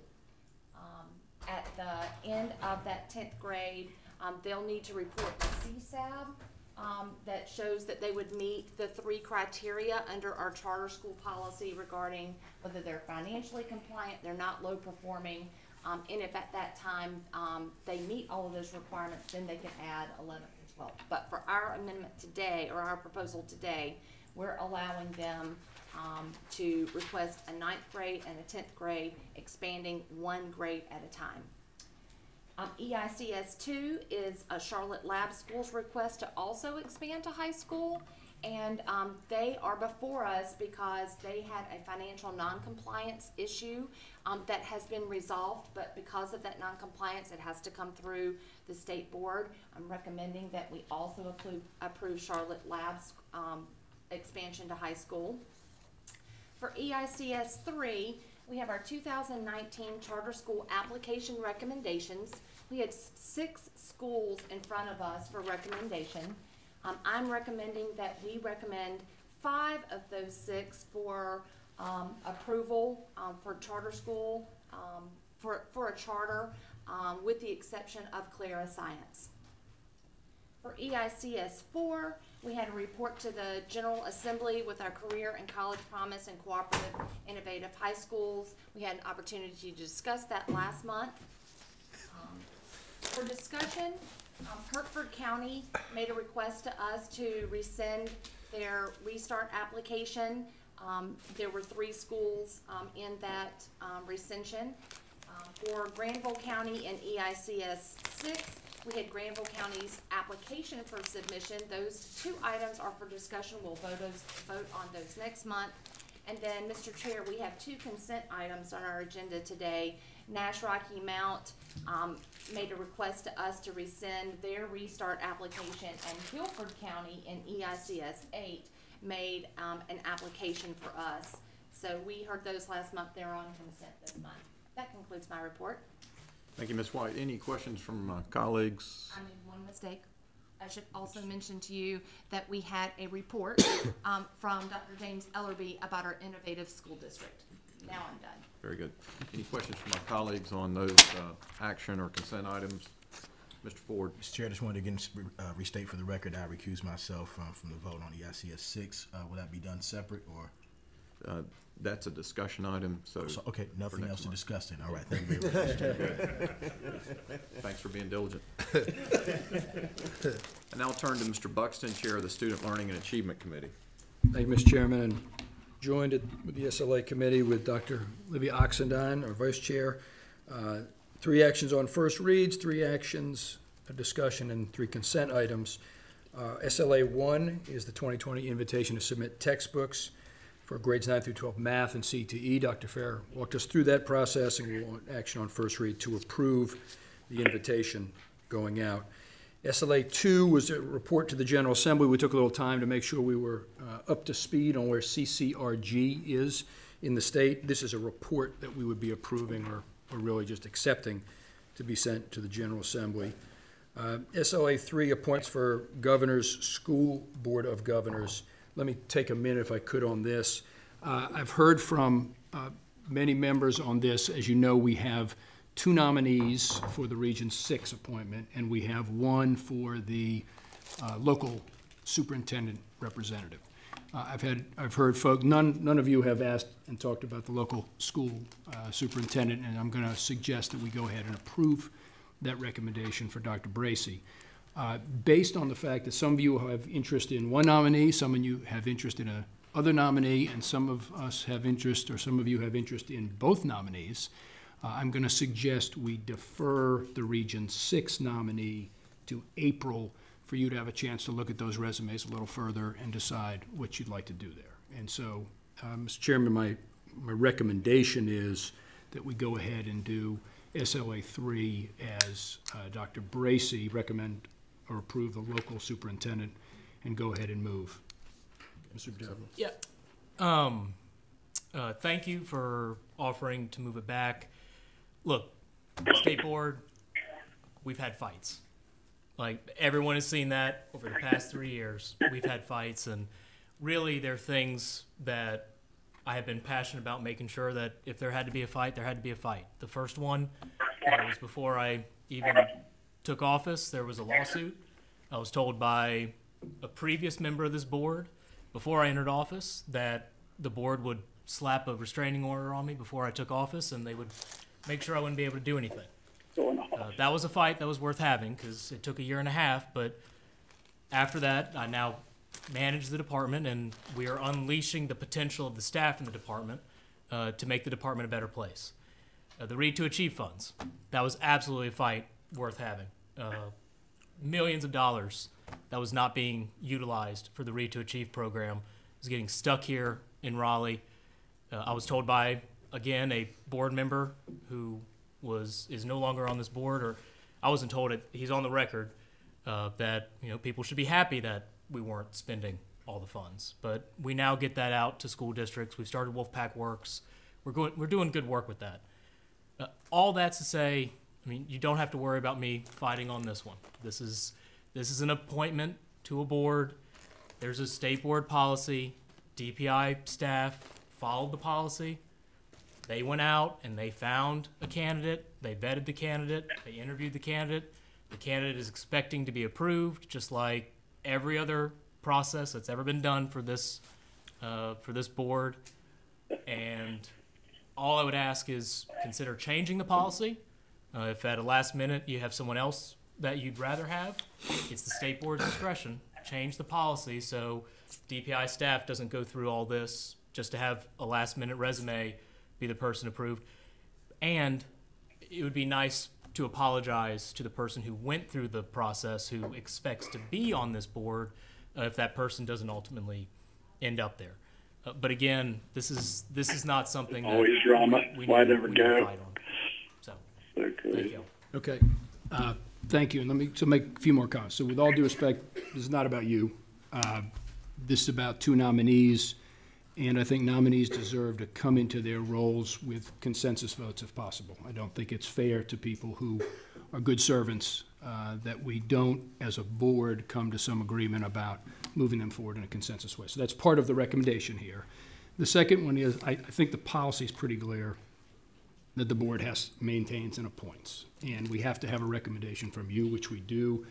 At the end of that 10th grade, they'll need to report the CSAB that shows that they would meet the 3 criteria under our charter school policy regarding whether they're financially compliant, they're not low performing, and if at that time they meet all of those requirements, then they can add 11th and 12th. But for our amendment today, or our proposal today, we're allowing them to request a 9th grade and a 10th grade, expanding 1 grade at a time. EICS 2 is a Charlotte Lab School's request to also expand to high school, and they are before us because they had a financial non-compliance issue that has been resolved, but because of that non-compliance, it has to come through the state board. I'm recommending that we also approve Charlotte Lab's expansion to high school. For EICS 3, we have our 2019 charter school application recommendations. We had 6 schools in front of us for recommendation. I'm recommending that we recommend 5 of those 6 for approval for charter school, for a charter, with the exception of Clara Science. For EICS 4, we had a report to the General Assembly with our Career and College Promise and Cooperative Innovative High Schools. We had an opportunity to discuss that last month. For discussion, Hertford County made a request to us to rescind their restart application. There were 3 schools in that rescission. For Granville County and EICS 6, we had Granville County's application for submission. Those 2 items are for discussion. We'll vote on those next month. And then, Mr. Chair, we have 2 consent items on our agenda today. Nash Rocky Mount made a request to us to rescind their restart application, and Guilford County in EICS 8 made an application for us. So we heard those last month. They're on consent this month. That concludes my report. Thank you, Ms. White. Any questions from colleagues? I made one mistake. I should also mention to you that we had a report from Dr. James Ellerby about our innovative school district. Now I'm done. Very good. Any questions from my colleagues on those action or consent items? Mr. Ford. Mr. Chair, I just wanted to again restate for the record, I recuse myself from the vote on EICS 6. Will that be done separate or? That's a discussion item, so. Okay, nothing else to discuss then. All right, thank you very much, Mr. Thanks for being diligent. And now I'll turn to Mr. Buxton, Chair of the Student Learning and Achievement Committee. Thank you, Mr. Chairman, and joined with the SLA committee with Dr. Libby Oxendine, our Vice Chair. 3 actions on first reads, 3 actions, a discussion, and 3 consent items. SLA 1 is the 2020 invitation to submit textbooks for grades 9 through 12 math and CTE. Dr. Fair walked us through that process, and we want action on first read to approve the invitation going out. SLA 2 was a report to the General Assembly. We took a little time to make sure we were up to speed on where CCRG is in the state. This is a report that we would be approving or really just accepting to be sent to the General Assembly. SLA 3 appoints for Governor's School Board of Governors. Let me take a minute, if I could, on this. I've heard from many members on this. As you know, we have 2 nominees for the Region 6 appointment, and we have 1 for the local superintendent representative. I've heard folks, none of you have asked and talked about the local school superintendent, and I'm going to suggest that we go ahead and approve that recommendation for Dr. Bracey. Based on the fact that some of you have interest in one nominee, some of you have interest in a other nominee, and some of us have interest, or some of you have interest in both nominees, I'm going to suggest we defer the Region 6 nominee to April for you to have a chance to look at those resumes a little further and decide what you'd like to do there. And so, Mr. Chairman, my recommendation is that we go ahead and do SLA 3 as Dr. Bracey recommend or approve the local superintendent, and go ahead and move. Mr. Devlin. Yeah. Thank you for offering to move it back. Look, State Board, we've had fights. Like, everyone has seen that over the past 3 years. We've had fights, and really they're things that I have been passionate about, making sure that if there had to be a fight, there had to be a fight. The first one was before I even took office. There was a lawsuit. I was told by a previous member of this board before I entered office that the board would slap a restraining order on me before I took office, and they would make sure I wouldn't be able to do anything. That was a fight that was worth having, because it took 1.5 years, but after that, I now manage the department, and we are unleashing the potential of the staff in the department to make the department a better place. The Read to Achieve funds, that was absolutely a fight worth having. Millions of dollars that was not being utilized for the Read to Achieve program was getting stuck here in Raleigh. I was told by, again, a board member who is no longer on this board, or I wasn't told it, he's on the record, that people should be happy that we weren't spending all the funds. But we now get that out to school districts. We've started Wolfpack Works. We're doing good work with that. All that's to say, I mean, you don't have to worry about me fighting on this one. This is an appointment to a board. There's a state board policy. DPI staff followed the policy. They went out and they found a candidate. They vetted the candidate. They interviewed the candidate. The candidate is expecting to be approved, just like every other process that's ever been done for this board. And all I would ask is consider changing the policy. If at a last minute you have someone else that you'd rather have, it's the state board's discretion. Change the policy so DPI staff doesn't go through all this just to have a last minute resume be the person approved. And it would be nice to apologize to the person who went through the process, who expects to be on this board, if that person doesn't ultimately end up there. But again, this is not something that always drama. we Why need never to go? fight on. So, thank you. Okay. Thank you. And let me make a few more comments. So with all due respect, this is not about you. This is about two nominees, and I think nominees deserve to come into their roles with consensus votes if possible. I don't think it's fair to people who are good servants that we don't, as a board, come to some agreement about moving them forward in a consensus way. So that's part of the recommendation here. The second one is, I think the policy is pretty clear that the board maintains and appoints. And we have to have a recommendation from you, which we do.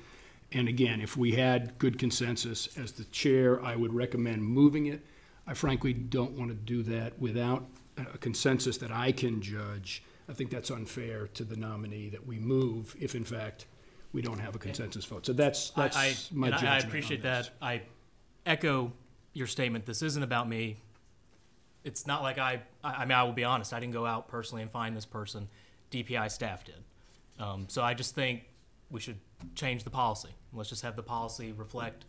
And again, if we had good consensus, as the chair, I would recommend moving it. I frankly don't want to do that without a consensus that I can judge. I think that's unfair to the nominee that we move if, in fact, we don't have a consensus vote. So that's my judgment. I appreciate that. I echo your statement. This isn't about me. It's not like I mean, I will be honest, I didn't go out personally and find this person. DPI staff did. So I just think we should change the policy. Let's just have the policy reflect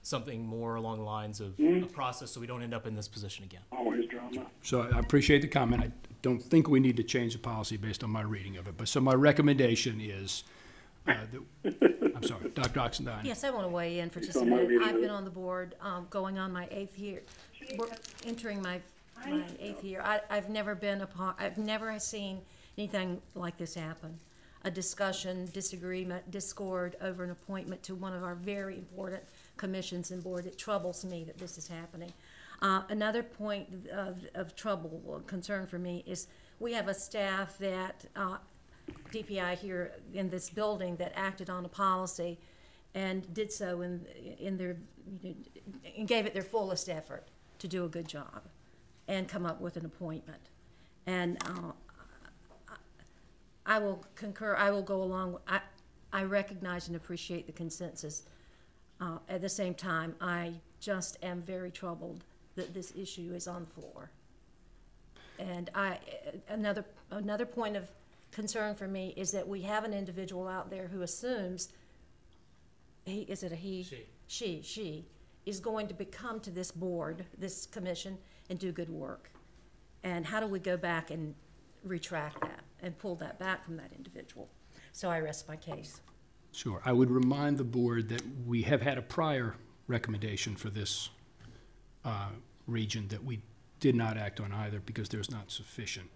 something more along the lines of a process so we don't end up in this position again. Always drama. So I appreciate the comment. I don't think we need to change the policy based on my reading of it. But so my recommendation is, I'm sorry, Dr. Oxendine. Yes, I want to weigh in for just a minute. I've been on the board going on my 8th year, entering my 8th year. I've never seen anything like this happen. A discussion, disagreement, discord over an appointment to one of our very important commissions and board. It troubles me that this is happening. Another point of trouble or concern for me is we have a staff that DPI here in this building that acted on a policy and did so in their and gave it their fullest effort to do a good job and come up with an appointment. And I will concur. I will go along. I recognize and appreciate the consensus. At the same time, I just am very troubled that this issue is on the floor. And another point of concern for me is that we have an individual out there who assumes she is going to come to this board, this commission, and do good work. And how do we go back and retract that and pull that back from that individual? So I rest my case. Sure. I would remind the board that we have had a prior recommendation for this region that we did not act on either because there's not sufficient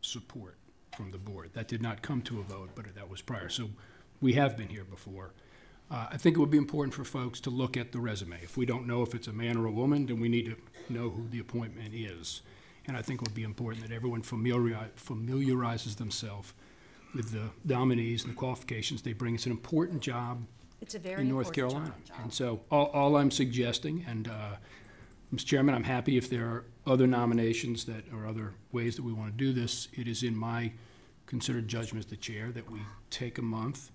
support from the board. That did not come to a vote, but that was prior. So we have been here before. I think it would be important for folks to look at the resume. If we don't know if it's a man or a woman, then we need to know who the appointment is. And I think it would be important that everyone familiarizes themselves with the nominees and the qualifications they bring. It's an important job It's a very in North important Carolina. job. And so all I'm suggesting, and Mr. Chairman, I'm happy if there are other nominations that or other ways that we want to do this. It is in my considered judgment as the chair that we take a month.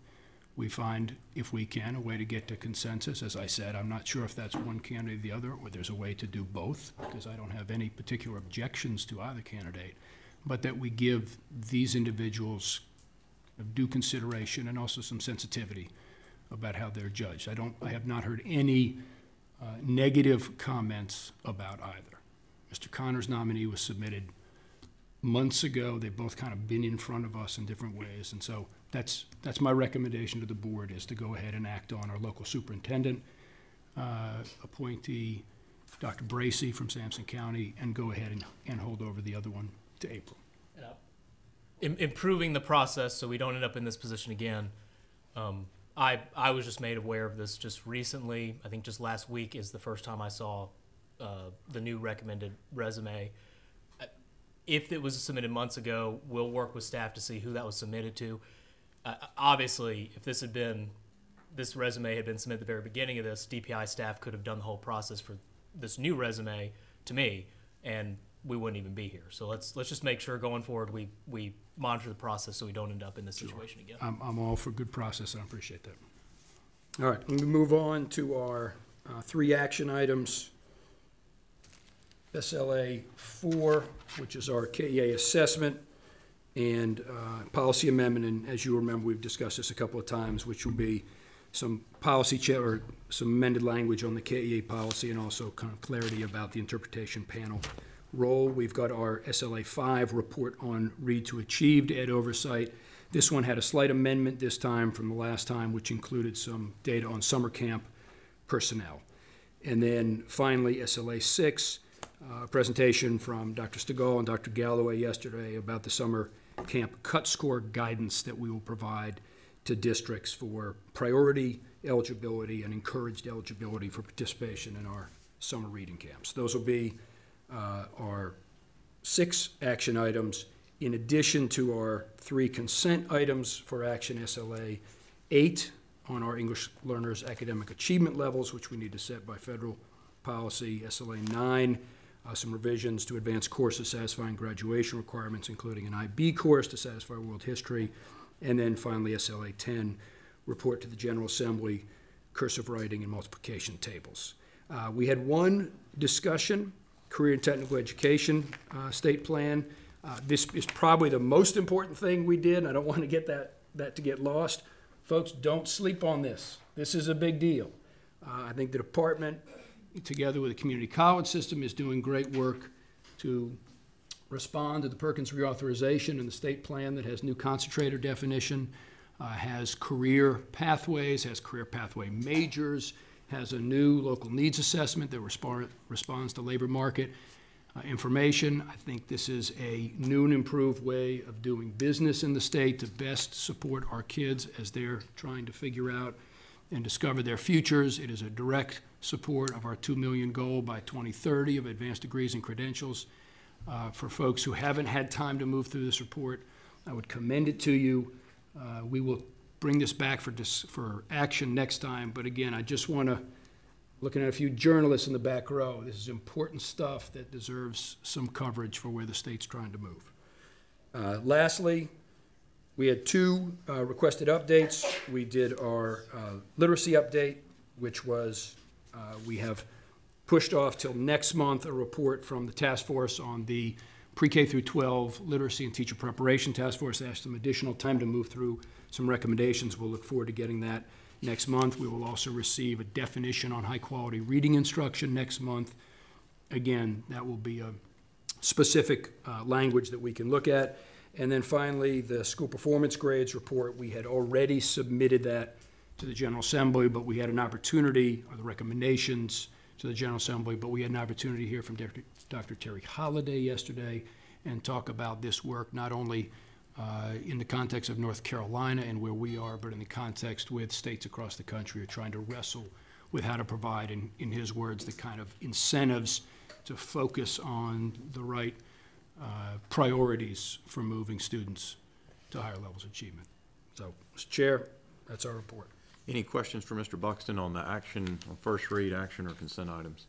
We find, if we can, a way to get to consensus. As I said, I'm not sure if that's one candidate or the other, or there's a way to do both, because I don't have any particular objections to either candidate, but that we give these individuals due consideration and also some sensitivity about how they're judged. I have not heard any negative comments about either. Mr. Connor's nominee was submitted months ago. They've both kind of been in front of us in different ways, and so that's my recommendation to the board, is to go ahead and act on our local superintendent appointee, Dr. Bracey from Sampson County, and go ahead and hold over the other one to April. Improving the process so we don't end up in this position again. I was just made aware of this just recently. I think just last week is the first time I saw the new recommended resume. If it was submitted months ago, we'll work with staff to see who that was submitted to. Obviously, if this resume had been submitted at the very beginning of this, DPI staff could have done the whole process for this new resume to me, and we wouldn't even be here. So let's just make sure going forward we monitor the process so we don't end up in this situation again. I'm all for good process, and I appreciate that. All right, let me move on to our 3 action items. SLA 4, which is our KEA assessment, and policy amendment, and as you remember, we've discussed this a couple of times, which will be some policy or some amended language on the KEA policy, and also kind of clarity about the interpretation panel role. We've got our SLA 5 report on read to achieved ed oversight. This one had a slight amendment this time from the last time, which included some data on summer camp personnel. And then finally, SLA 6, a presentation from Dr. Stegall and Dr. Galloway yesterday about the summer camp cut score guidance that we will provide to districts for priority eligibility and encouraged eligibility for participation in our summer reading camps. Those will be our 6 action items, in addition to our 3 consent items for action SLA 8 on our English learners' academic achievement levels, which we need to set by federal policy, SLA 9, some revisions to advanced courses satisfying graduation requirements, including an IB course to satisfy world history, and then finally SLA 10, report to the General Assembly, cursive writing and multiplication tables. We had one discussion, career and technical education state plan. This is probably the most important thing we did, and I don't want to get that to get lost. Folks, don't sleep on this. This is a big deal. I think the department, together with the community college system, is doing great work to respond to the Perkins reauthorization and the state plan that has new concentrator definition, has career pathways, has career pathway majors, has a new local needs assessment that responds to labor market information. I think this is a new and improved way of doing business in the state to best support our kids as they're trying to figure out and discover their futures. It is a direct support of our 2 million goal by 2030 of advanced degrees and credentials. For folks who haven't had time to move through this report, I would commend it to you. We will bring this back for action next time, but again, I just want to, looking at a few journalists in the back row, this is important stuff that deserves some coverage for where the state's trying to move. Lastly, We had two requested updates. We did our literacy update, which was, we have pushed off till next month a report from the task force on the pre-K through 12 literacy and teacher preparation task force. They asked some additional time to move through some recommendations. We'll look forward to getting that next month. We will also receive a definition on high-quality reading instruction next month. Again, that will be a specific language that we can look at. And then finally, the school performance grades report, we had already submitted that to the General Assembly, but we had an opportunity, or the recommendations to the General Assembly, but we had an opportunity to hear from Dr. Terry Holliday yesterday and talk about this work, not only in the context of North Carolina and where we are, but in the context with states across the country who are trying to wrestle with how to provide, in his words, the kind of incentives to focus on the right priorities for moving students to higher levels of achievement. So, Mr. Chair, that's our report. Any questions for Mr. Buxton on the action, on first read, action, or consent items?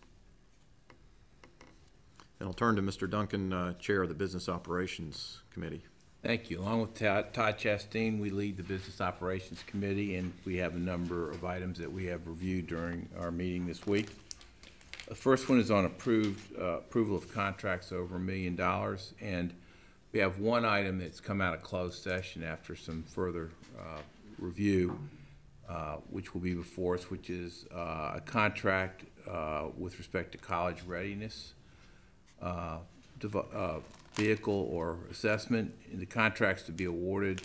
And I'll turn to Mr. Duncan, Chair of the Business Operations Committee. Thank you. Along with Todd Chastain, we lead the Business Operations Committee, and we have a number of items that we have reviewed during our meeting this week. The first one is on approval of contracts over $1 million, and we have one item that's come out of closed session after some further review, which will be before us, which is a contract with respect to college readiness vehicle or assessment. And the contracts to be awarded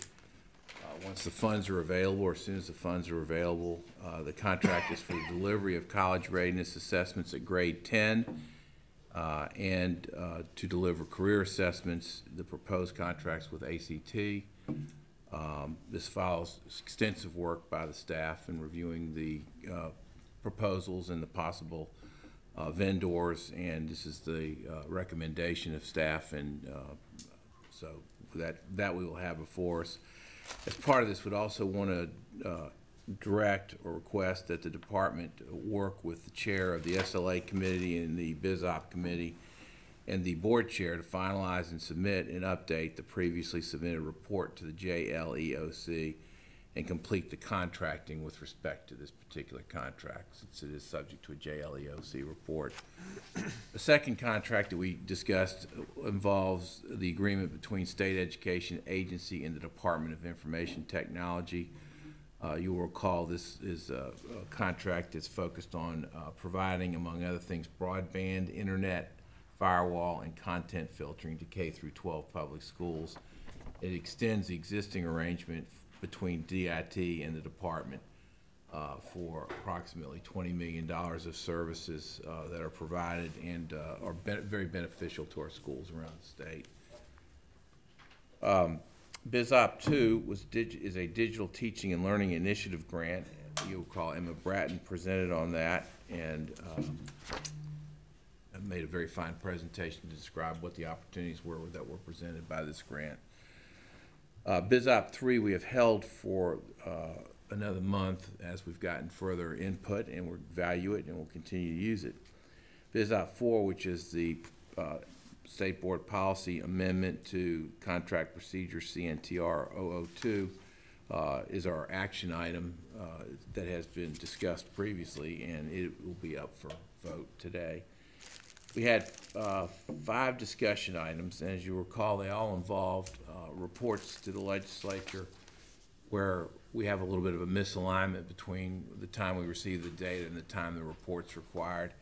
once the funds are available, or as soon as the funds are available. The contract is for the delivery of college readiness assessments at grade 10 and to deliver career assessments, the proposed contracts with ACT. This follows extensive work by the staff in reviewing the proposals and the possible vendors, and this is the recommendation of staff, and so that we will have before us. As part of this, we'd also want to direct or request that the department work with the chair of the SLA committee and the BizOp committee and the board chair to finalize and submit and update the previously submitted report to the JLEOC and complete the contracting with respect to this particular contract, since it is subject to a JLEOC report. The second contract that we discussed involves the agreement between State Education Agency and the Department of Information Technology. You will recall this is a contract that's focused on providing, among other things, broadband, internet, firewall, and content filtering to K through 12 public schools. It extends the existing arrangement between DIT and the department for approximately $20 million of services that are provided and are very beneficial to our schools around the state. BizOp 2 is a digital teaching and learning initiative grant. You'll recall Emma Bratton presented on that, and made a very fine presentation to describe what the opportunities were that were presented by this grant. BizOp 3 we have held for another month as we've gotten further input, and we'll value it and we'll continue to use it. BizOp 4, which is the State Board Policy Amendment to Contract Procedure CNTR 002, is our action item that has been discussed previously, and it will be up for vote today. We had 5 discussion items, and as you recall, they all involved reports to the legislature where we have a little bit of a misalignment between the time we receive the data and the time the report's required.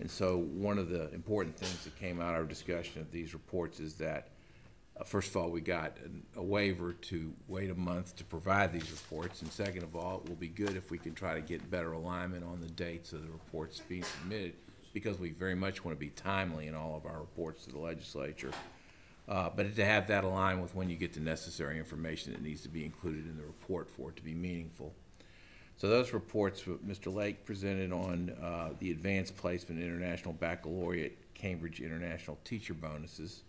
And so one of the important things that came out of our discussion of these reports is that, first of all, we got a waiver to wait a month to provide these reports, and second of all, it will be good if we can try to get better alignment on the dates of the reports being submitted, because we very much want to be timely in all of our reports to the legislature. But to have that align with when you get the necessary information that needs to be included in the report for it to be meaningful. So those reports, Mr. Lake presented on the Advanced Placement International Baccalaureate Cambridge International Teacher Bonuses.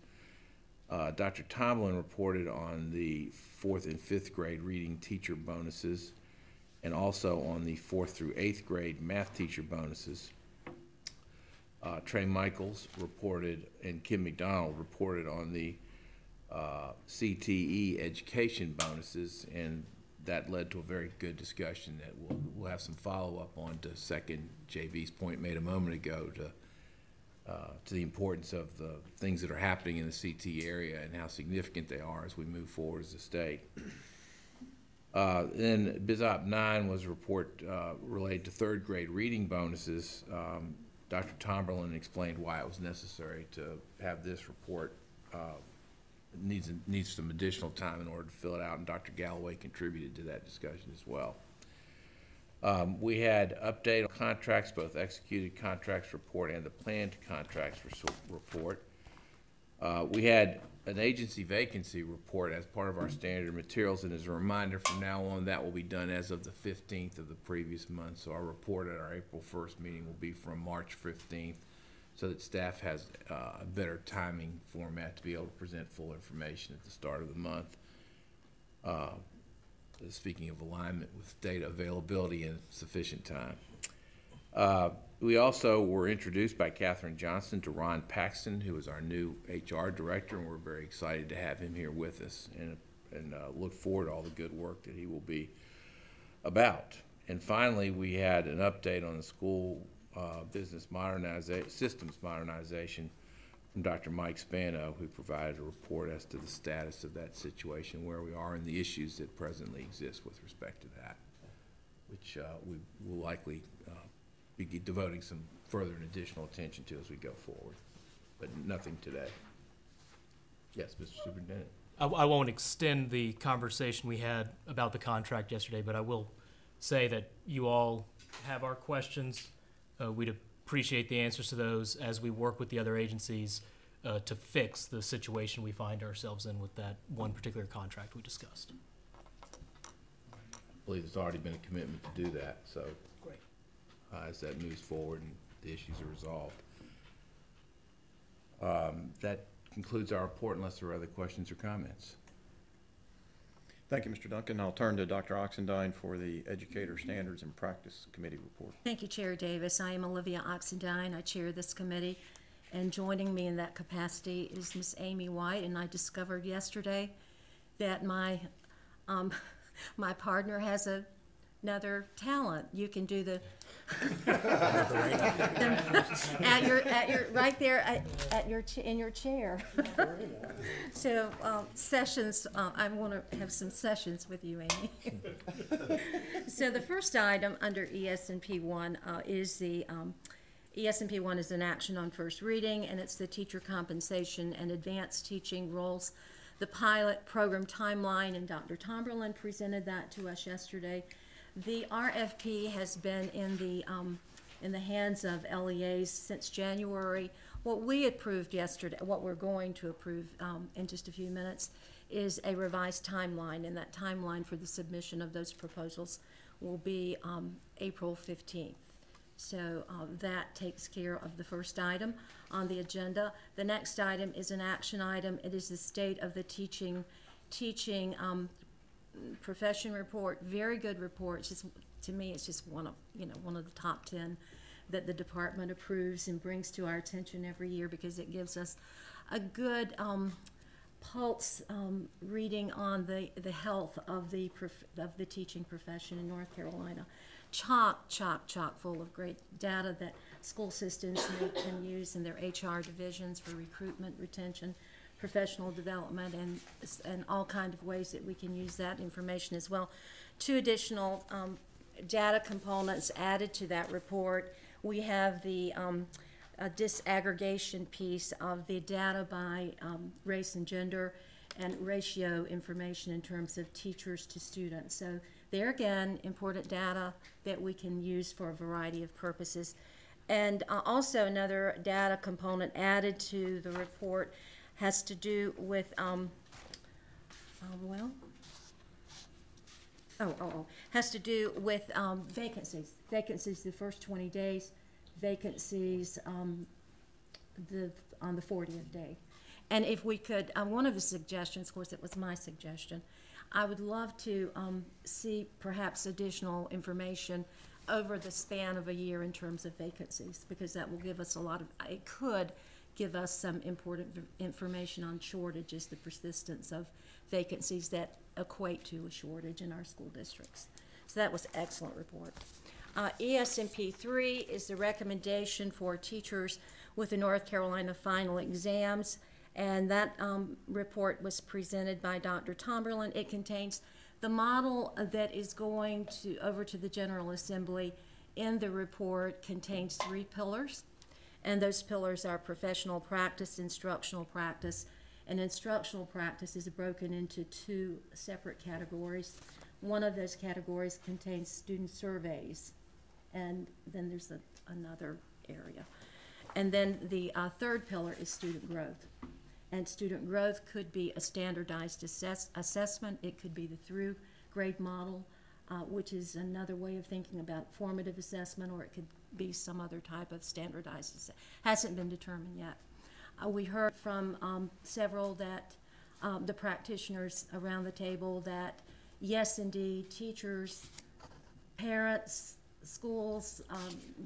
Dr. Tomlin reported on the 4th and 5th grade reading teacher bonuses, and also on the 4th through 8th grade math teacher bonuses. Trey Michaels reported, and Kim McDonald reported on the CTE education bonuses, and that led to a very good discussion that we'll have some follow-up on to second JV's point made a moment ago to the importance of the things that are happening in the CT area and how significant they are as we move forward as a state. Then BizOp 9 was a report related to third grade reading bonuses. Dr. Tomberlin explained why it was necessary to have this report. Needs some additional time in order to fill it out, and Dr. Galloway contributed to that discussion as well. We had update on contracts, both executed contracts report and the planned contracts report. We had an agency vacancy report as part of our standard materials, and as a reminder, from now on, that will be done as of the 15th of the previous month. So our report at our April 1st meeting will be from March 15th, so that staff has a better timing format to be able to present full information at the start of the month. Speaking of alignment with data availability and sufficient time. We also were introduced by Katherine Johnson to Ron Paxton, who is our new HR director, and we're very excited to have him here with us and look forward to all the good work that he will be about. And finally, we had an update on the school business systems modernization from Dr. Mike Spano, who provided a report as to the status of that situation, where we are, and the issues that presently exist with respect to that, which we will likely be devoting some further and additional attention to as we go forward, but nothing today. Yes, Mr. Superintendent. I won't extend the conversation we had about the contract yesterday, but I will say that you all have our questions. We'd appreciate the answers to those as we work with the other agencies to fix the situation we find ourselves in with that one particular contract we discussed. I believe there's already been a commitment to do that, so great. As that moves forward and the issues are resolved. That concludes our report unless there are other questions or comments. Thank you, Mr. Duncan. I'll turn to Dr. Oxendine for the Educator Standards and Practice Committee report. Thank you, Chair Davis. I am Olivia Oxendine. I chair this committee, and joining me in that capacity is Miss Amy White. And I discovered yesterday that my my partner has another talent. You can do the right there in your chair. So sessions. I want to have some sessions with you, Amy. So the first item under ES&P 1 is the ES&P 1 is an action on first reading, and it's the teacher compensation and advanced teaching roles, the pilot program timeline, and Dr. Tomberlin presented that to us yesterday. The RFP has been in the hands of LEAs since January. What we approved yesterday, what we're going to approve in just a few minutes, is a revised timeline, and that timeline for the submission of those proposals will be April 15th. So that takes care of the first item on the agenda. The next item is an action item. It is the state of the teaching profession report. Very good report. It's just, to me, it's just one of the top 10 that the department approves and brings to our attention every year, because it gives us a good pulse reading on the health of the teaching profession in North Carolina. Chock full of great data that school systems can use in their HR divisions for recruitment, retention, professional development, and all kinds of ways that we can use that information as well. Two additional data components added to that report. We have the disaggregation piece of the data by race and gender and ratio information in terms of teachers to students. So there again, important data that we can use for a variety of purposes. And also another data component added to the report has to do with, has to do with vacancies. Vacancies the first 20 days, vacancies on the 40th day. And if we could, one of the suggestions, of course it was my suggestion, I would love to see perhaps additional information over the span of a year in terms of vacancies, because that will give us a lot of, it could give us some important information on shortages, the persistence of vacancies that equate to a shortage in our school districts. So that was an excellent report. ESMP 3 is the recommendation for teachers with the North Carolina final exams, and that report was presented by Dr. Tomberlin. It contains the model that is going over to the General Assembly. In the report contains 3 pillars, and those pillars are professional practice, instructional practice, and instructional practice is broken into 2 separate categories. One of those categories contains student surveys, and then there's another area. And then the 3rd pillar is student growth. And student growth could be a standardized assessment. It could be the through grade model, which is another way of thinking about formative assessment, or it could be some other type of standardized assessment. Hasn't been determined yet. We heard from several that the practitioners around the table that yes, indeed, teachers, parents, schools,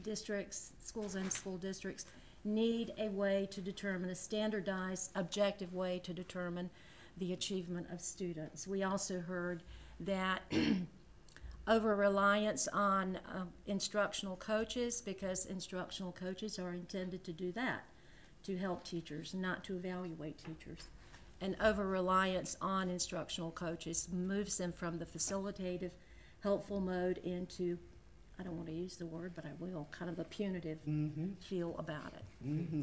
districts, schools and school districts need a way to determine, a standardized, objective way to determine the achievement of students. We also heard that over-reliance on instructional coaches, because instructional coaches are intended to do that, to help teachers, not to evaluate teachers. And over-reliance on instructional coaches moves them from the facilitative, helpful mode into, I don't want to use the word, but I will, kind of a punitive feel about it.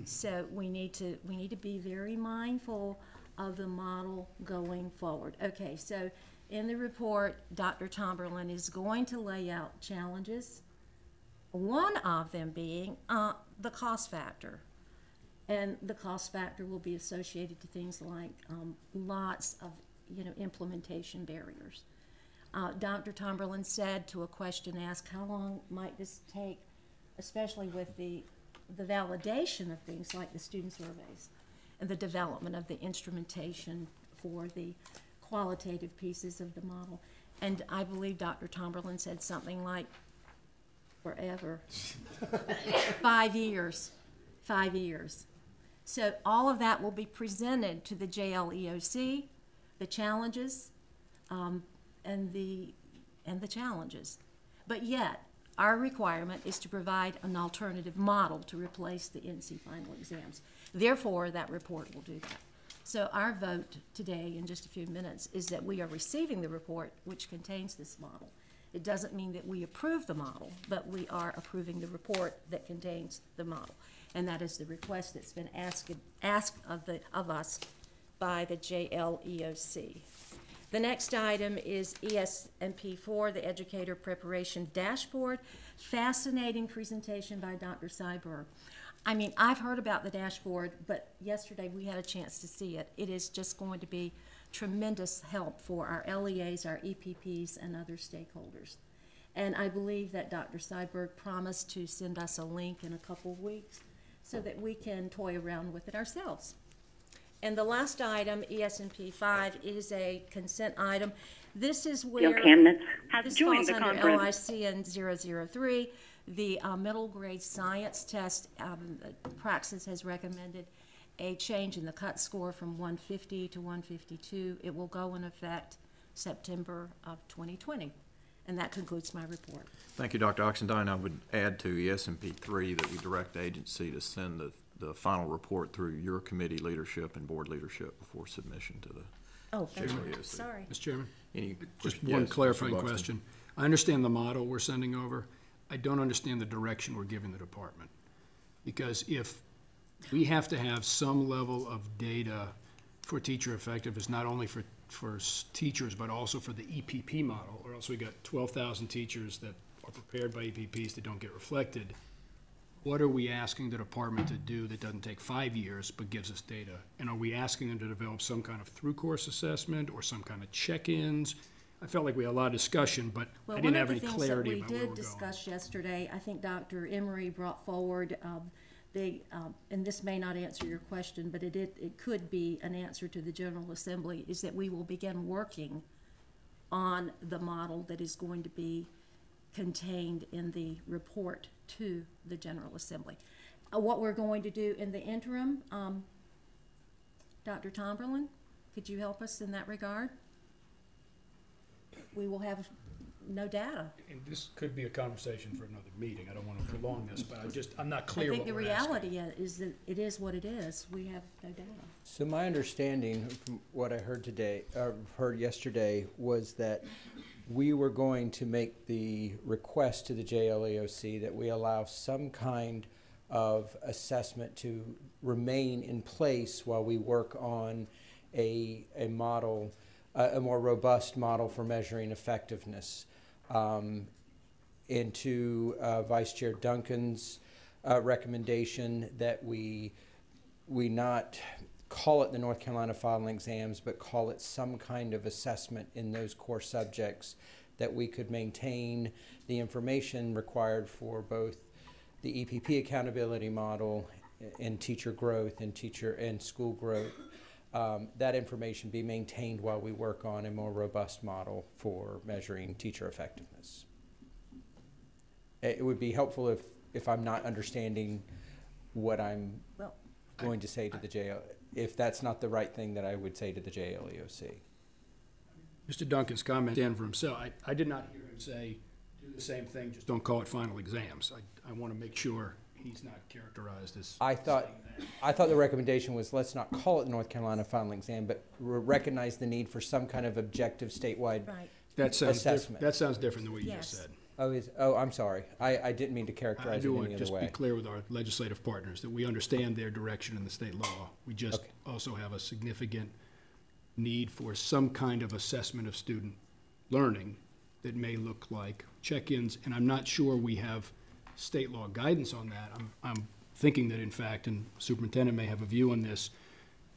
So we need to be very mindful of the model going forward. Okay, so in the report, Dr. Tomberlin is going to lay out challenges, one of them being the cost factor. And the cost factor will be associated to things like lots of, implementation barriers. Dr. Tomberlin said to a question asked, how long might this take, especially with the validation of things like the student surveys and the development of the instrumentation for the qualitative pieces of the model. And I believe Dr. Tomberlin said something like forever. 5 years. 5 years. So all of that will be presented to the JLEOC, the challenges, and the challenges. But yet, our requirement is to provide an alternative model to replace the NC final exams. Therefore, that report will do that. So our vote today, in just a few minutes, is that we are receiving the report which contains this model. It doesn't mean that we approve the model, but we are approving the report that contains the model. And that is the request that's been asked of us by the JLEOC. The next item is ESMP4, the Educator Preparation Dashboard. Fascinating presentation by Dr. Seiberg. I mean, I've heard about the dashboard, but yesterday we had a chance to see it. It is just going to be tremendous help for our LEAs, our EPPs, and other stakeholders. And I believe that Dr. Seiberg promised to send us a link in a couple of weeks so that we can toy around with it ourselves. And the last item, ESMP 5, is a consent item. This is where this falls under LICN 003. The middle grade science test, Praxis has recommended a change in the cut score from 150 to 152. It will go in effect September of 2020. And that concludes my report. Thank you, Dr. Oxendine. I would add to ESMP 3 that we direct the agency to send the final report through your committee leadership and board leadership before submission to the JLEOC. Sorry. Mr. Chairman? Just one clarifying question. I understand the model we're sending over. I don't understand the direction we're giving the department. Because if we have to have some level of data for teacher effectiveness, not only for teachers, but also for the EPP model, or else we got 12,000 teachers that are prepared by EPPs that don't get reflected. What are we asking the department to do that doesn't take 5 years but gives us data? And are we asking them to develop some kind of through-course assessment or some kind of check-ins? I felt like we had a lot of discussion, but I didn't have any clarity about where we're going. One of the things that we did discuss yesterday, I think Dr. Emery brought forward, and this may not answer your question, but it could be an answer to the General Assembly, is that we will begin working on the model that is going to be contained in the report to the General Assembly. what we're going to do in the interim. Dr. Tomberlin, could you help us in that regard? We will have no data. And this could be a conversation for another meeting. I don't want to prolong this, but I'm not clear I think what the we're asking. reality is that it is what it is. We have no data. So my understanding from what I heard today, heard yesterday, was that we were going to make the request to the JLEOC that we allow some kind of assessment to remain in place while we work on a model, a more robust model for measuring effectiveness. Into Vice Chair Duncan's recommendation that we not call it the North Carolina final exams, but call it some kind of assessment in those core subjects, that we could maintain the information required for both the EPP accountability model and teacher growth and school growth. That information be maintained while we work on a more robust model for measuring teacher effectiveness. It would be helpful if I'm not understanding what I'm going to say to the JL. If that's not the right thing that I would say to the JLEOC. Mr. Duncan's comment stand for himself. I did not hear him say, do the same thing, just don't call it final exams. I want to make sure he's not characterized as I thought the recommendation was, let's not call it the North Carolina final exam, but recognize the need for some kind of objective statewide assessment. That sounds different than what you just said. I'm sorry. I didn't mean to characterize it any other way. I do want to just be clear with our legislative partners that we understand their direction in the state law. We just also have a significant need for some kind of assessment of student learning that may look like check-ins, and I'm not sure we have state law guidance on that. I'm thinking that, in fact, and superintendent may have a view on this,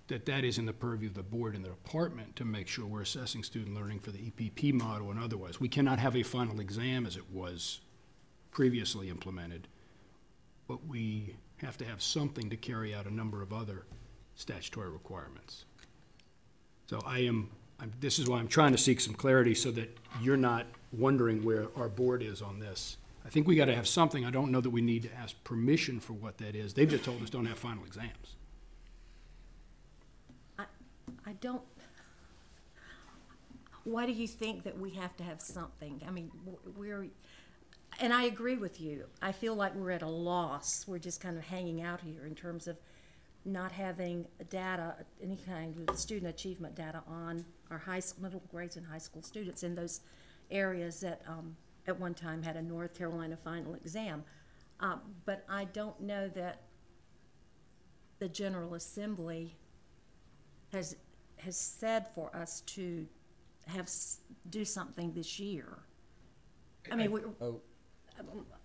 that is in the purview of the board and the department to make sure we're assessing student learning for the EPP model and otherwise. We cannot have a final exam as it was previously implemented, but we have to have something to carry out a number of other statutory requirements. So this is why I'm trying to seek some clarity so that you're not wondering where our board is on this. I think we got to have something. I don't know that we need to ask permission for what that is. They've just told us don't have final exams. I don't. Why do you think that we have to have something? I mean, and I agree with you. I feel like we're at a loss. We're just kind of hanging out here in terms of not having data, any kind of student achievement data on our middle grades and high school students in those areas that at one time had a North Carolina final exam. But I don't know that the General Assembly has said for us to do something this year. I mean,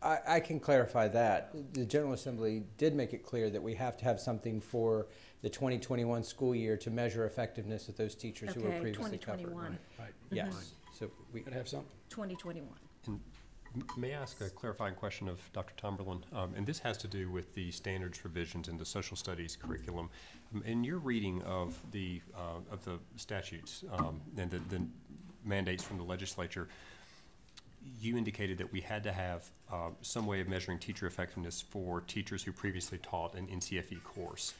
I can clarify that. The General Assembly did make it clear that we have to have something for the 2021 school year to measure effectiveness of those teachers who were previously covered. 2021. Right. Yes. So we could have something. 2021. And may I ask a clarifying question of Dr. Tomberlin? And this has to do with the standards revisions in the social studies curriculum. In your reading of the statutes and the mandates from the legislature, you indicated that we had to have some way of measuring teacher effectiveness for teachers who previously taught an NCFE course.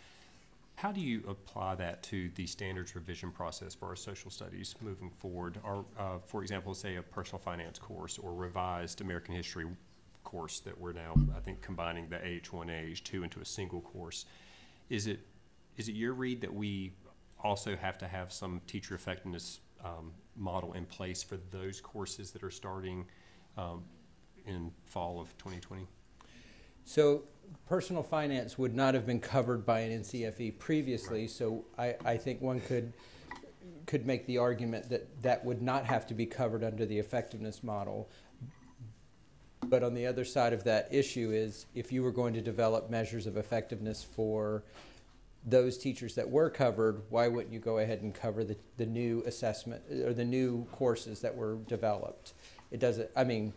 How do you apply that to the standards revision process for our social studies moving forward? Or, for example, say a personal finance course or revised American history course that we're now, I think, combining the AH1 and AH2 into a single course. Is it your read that we also have to have some teacher effectiveness model in place for those courses that are starting in fall of 2020? So personal finance would not have been covered by an NCFE previously, so I think one could make the argument that would not have to be covered under the effectiveness model. But on the other side of that issue is, if you were going to develop measures of effectiveness for those teachers that were covered, why wouldn't you go ahead and cover the new assessment or the new courses that were developed? It doesn't, I mean,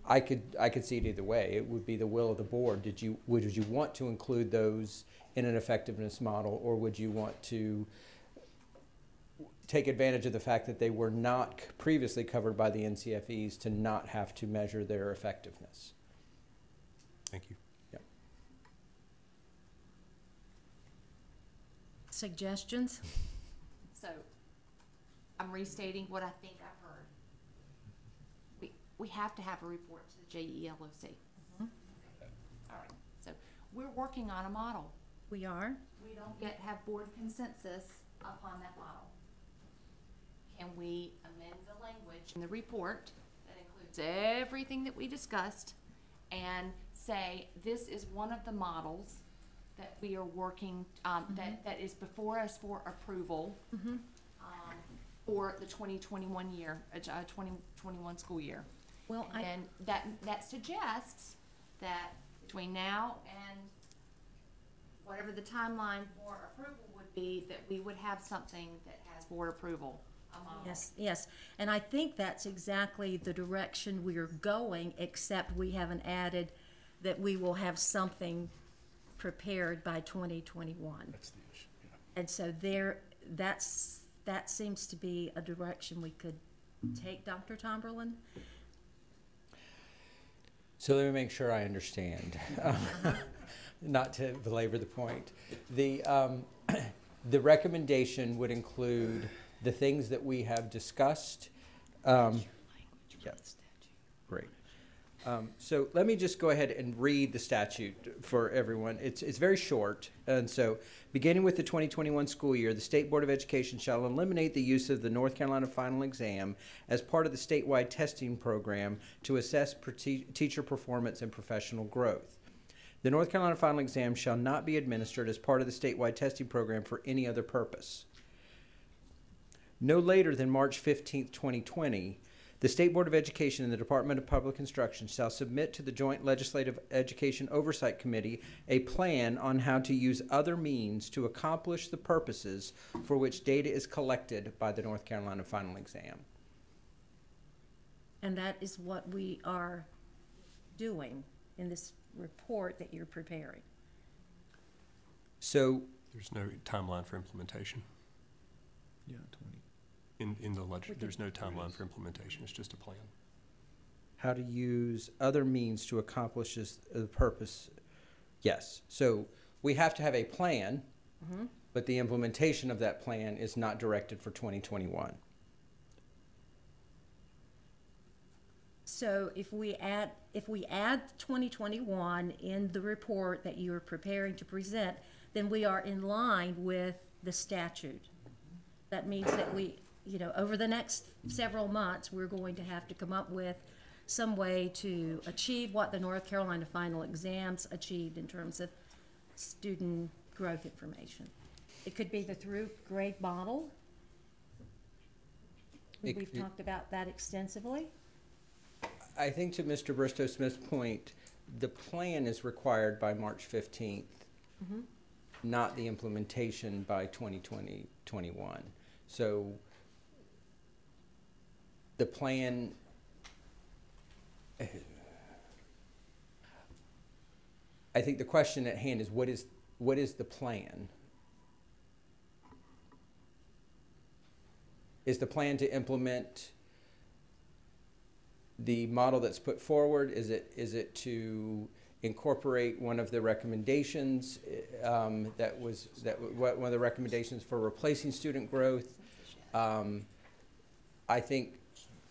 I could see it either way. It would be the will of the board. Would you want to include those in an effectiveness model, or would you want to take advantage of the fact that they were not previously covered by the NCFEs to not have to measure their effectiveness? Thank you. Yep. suggestions? So, I'm restating what I think I've heard. We have to have a report to the JELOC. Mm-hmm. All right, so we're working on a model. We are. We don't yet have board consensus upon that model. Can we amend the language in the report that includes everything that we discussed and say this is one of the models that we are working, that is before us for approval for the 2021 year, 2021 school year? Well, and that suggests that between now and whatever the timeline for approval would be, that we would have something that has board approval. Yes, yes. And I think that's exactly the direction we're going, except we haven't added that we will have something prepared by 2021. That's the issue, yeah. And so that seems to be a direction we could take, Dr. Tomberlin. So let me make sure I understand, not to belabor the point. The recommendation would include the things that we have discussed. Great. So let me just go ahead and read the statute for everyone. It's very short. And so beginning with the 2021 school year, the State Board of Education shall eliminate the use of the North Carolina Final Exam as part of the statewide testing program to assess teacher performance and professional growth. The North Carolina Final Exam shall not be administered as part of the statewide testing program for any other purpose. No later than March 15th, 2020, the State Board of Education and the Department of Public Instruction shall submit to the Joint Legislative Education Oversight Committee a plan on how to use other means to accomplish the purposes for which data is collected by the North Carolina Final Exam. And that is what we are doing in this report that you're preparing. So there's no timeline for implementation. Yeah, 20. In the legislature, there's no timeline for implementation. It's just a plan. How to use other means to accomplish the purpose. Yes. So we have to have a plan, but the implementation of that plan is not directed for 2021. So if we add 2021 in the report that you are preparing to present, then we are in line with the statute. That means that we, over the next several months, we're going to have to come up with some way to achieve what the North Carolina Final Exams achieved in terms of student growth information. It could be the through grade model. We've talked about that extensively. I think to Mr. Bristow-Smith's point, the plan is required by March 15th, not the implementation by 2021. So the plan, I think the question at hand is what is the plan? Is the plan to implement the model that's put forward? Is it to incorporate one of the recommendations one of the recommendations for replacing student growth? I think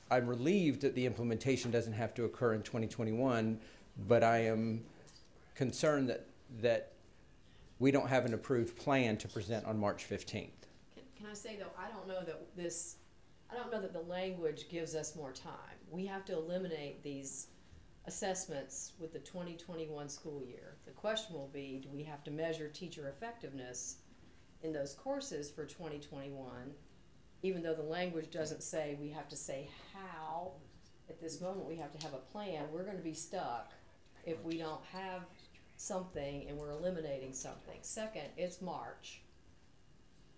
I'm relieved that the implementation doesn't have to occur in 2021, but I am concerned that we don't have an approved plan to present on March 15th. Can I say though, I don't know that the language gives us more time. We have to eliminate these assessments with the 2021 school year. The question will be, do we have to measure teacher effectiveness in those courses for 2021, even though the language doesn't say we have to say how? At this moment, we have to have a plan. We're going to be stuck if we don't have something and we're eliminating something. Second, it's March.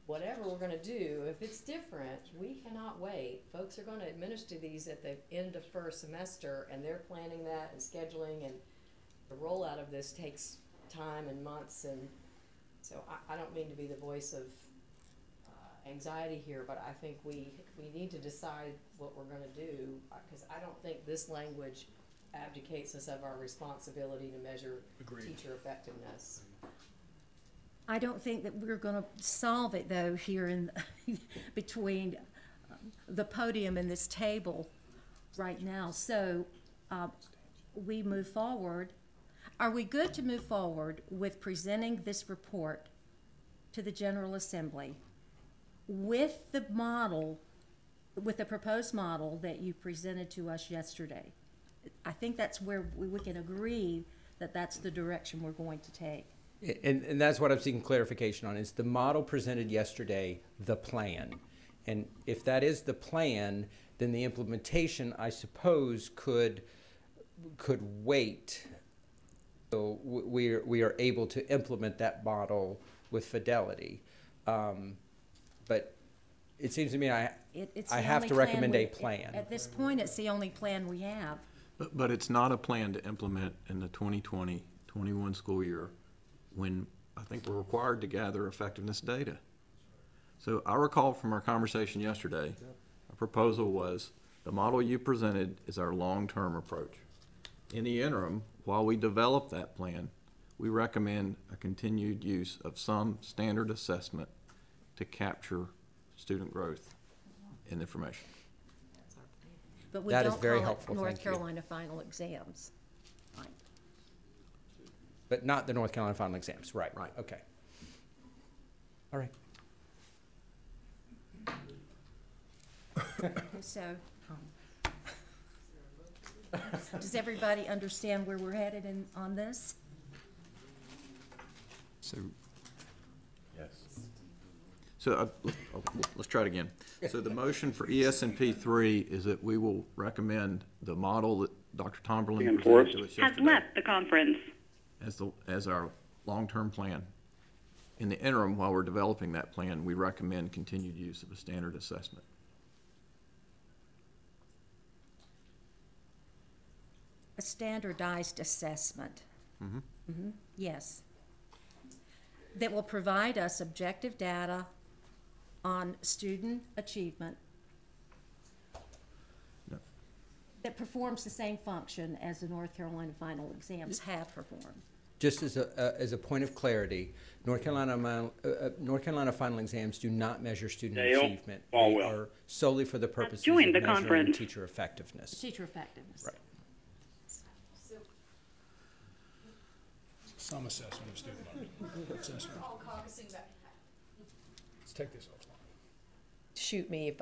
Whatever we're going to do, if it's different, we cannot wait. Folks are going to administer these at the end of first semester, and they're planning that and scheduling, and the rollout of this takes time and months. And so I don't mean to be the voice of anxiety here, but I think we need to decide what we're going to do, because I don't think this language abdicates us of our responsibility to measure teacher effectiveness. I don't think that we're going to solve it, though, here in between the podium and this table right now. So we move forward. Are we good to move forward with presenting this report to the General Assembly with the model, with the proposed model that you presented to us yesterday? I think that's where we can agree that that's the direction we're going to take. And that's what I'm seeking clarification on, is the model presented yesterday the plan? And if that is the plan, then the implementation, I suppose, could wait. So we are able to implement that model with fidelity. But it seems to me I have to recommend a plan. At this point, it's the only plan we have. But it's not a plan to implement in the 2020-21 school year when I think we're required to gather effectiveness data. So I recall from our conversation yesterday, our proposal was the model you presented is our long-term approach. In the interim, while we develop that plan, we recommend a continued use of some standard assessment to capture student growth in information. But we That don't is very call helpful, it North thank you. Carolina final exams. But not the North Carolina final exams, right? Right. Okay. All right. So, does everybody understand where we're headed on this? So, yes. So let's try it again. So the motion for ES&P 3 is that we will recommend the model that Dr. Tomberlin presented to us has yesterday left the conference. as our long-term plan. In the interim, while we're developing that plan, we recommend continued use of a standard assessment. A standardized assessment. Mm-hmm. Mm-hmm. Yes. That will provide us objective data on student achievement. No. That performs the same function as the North Carolina final exams have performed. Just as a point of clarity, North Carolina final exams do not measure student achievement. They are solely for the purposes of measuring teacher effectiveness. Teacher effectiveness. Right. Some assessment of student learning. Assessment. Let's take this offline. Shoot me if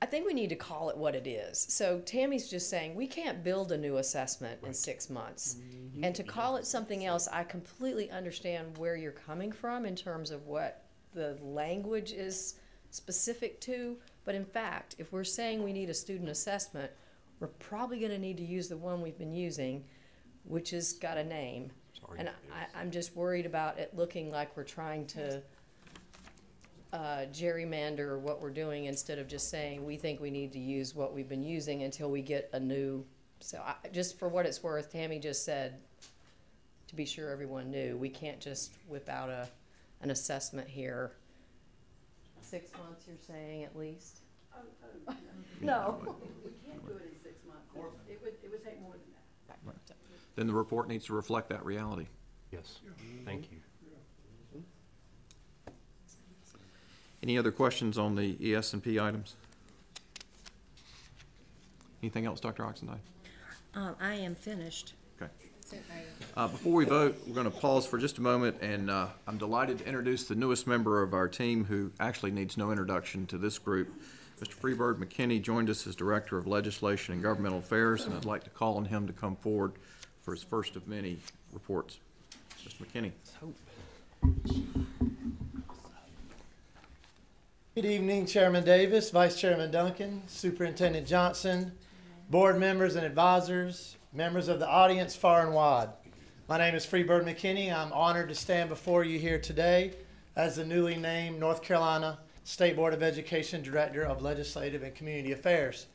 I think we need to call it what it is. So Tammy's just saying we can't build a new assessment in 6 months. And to call it something else, I completely understand where you're coming from in terms of what the language is specific to. But in fact, if we're saying we need a student assessment, we're probably going to need to use the one we've been using, which has got a name. And I'm just worried about it looking like we're trying to gerrymander what we're doing instead of just saying we think we need to use what we've been using until we get a new. So just for what it's worth, Tammy just said, to be sure everyone knew, we can't just whip out an assessment here. 6 months, you're saying at least? No. We can't do it in 6 months. It would take more than that. Right. Then the report needs to reflect that reality. yes, thank you. Any other questions on the ES&P items? Anything else, Dr. Oxendine? I am finished. Okay. Before we vote, we're going to pause for just a moment, and I'm delighted to introduce the newest member of our team who actually needs no introduction to this group. Mr. Freebird McKinney joined us as Director of Legislation and Governmental Affairs, and I'd like to call on him to come forward for his first of many reports. Mr. McKinney. Good evening, Chairman Davis, Vice Chairman Duncan, Superintendent Johnson, board members and advisors, members of the audience far and wide. My name is Freebird McKinney. I'm honored to stand before you here today as the newly named North Carolina State Board of Education Director of Legislative and Community Affairs.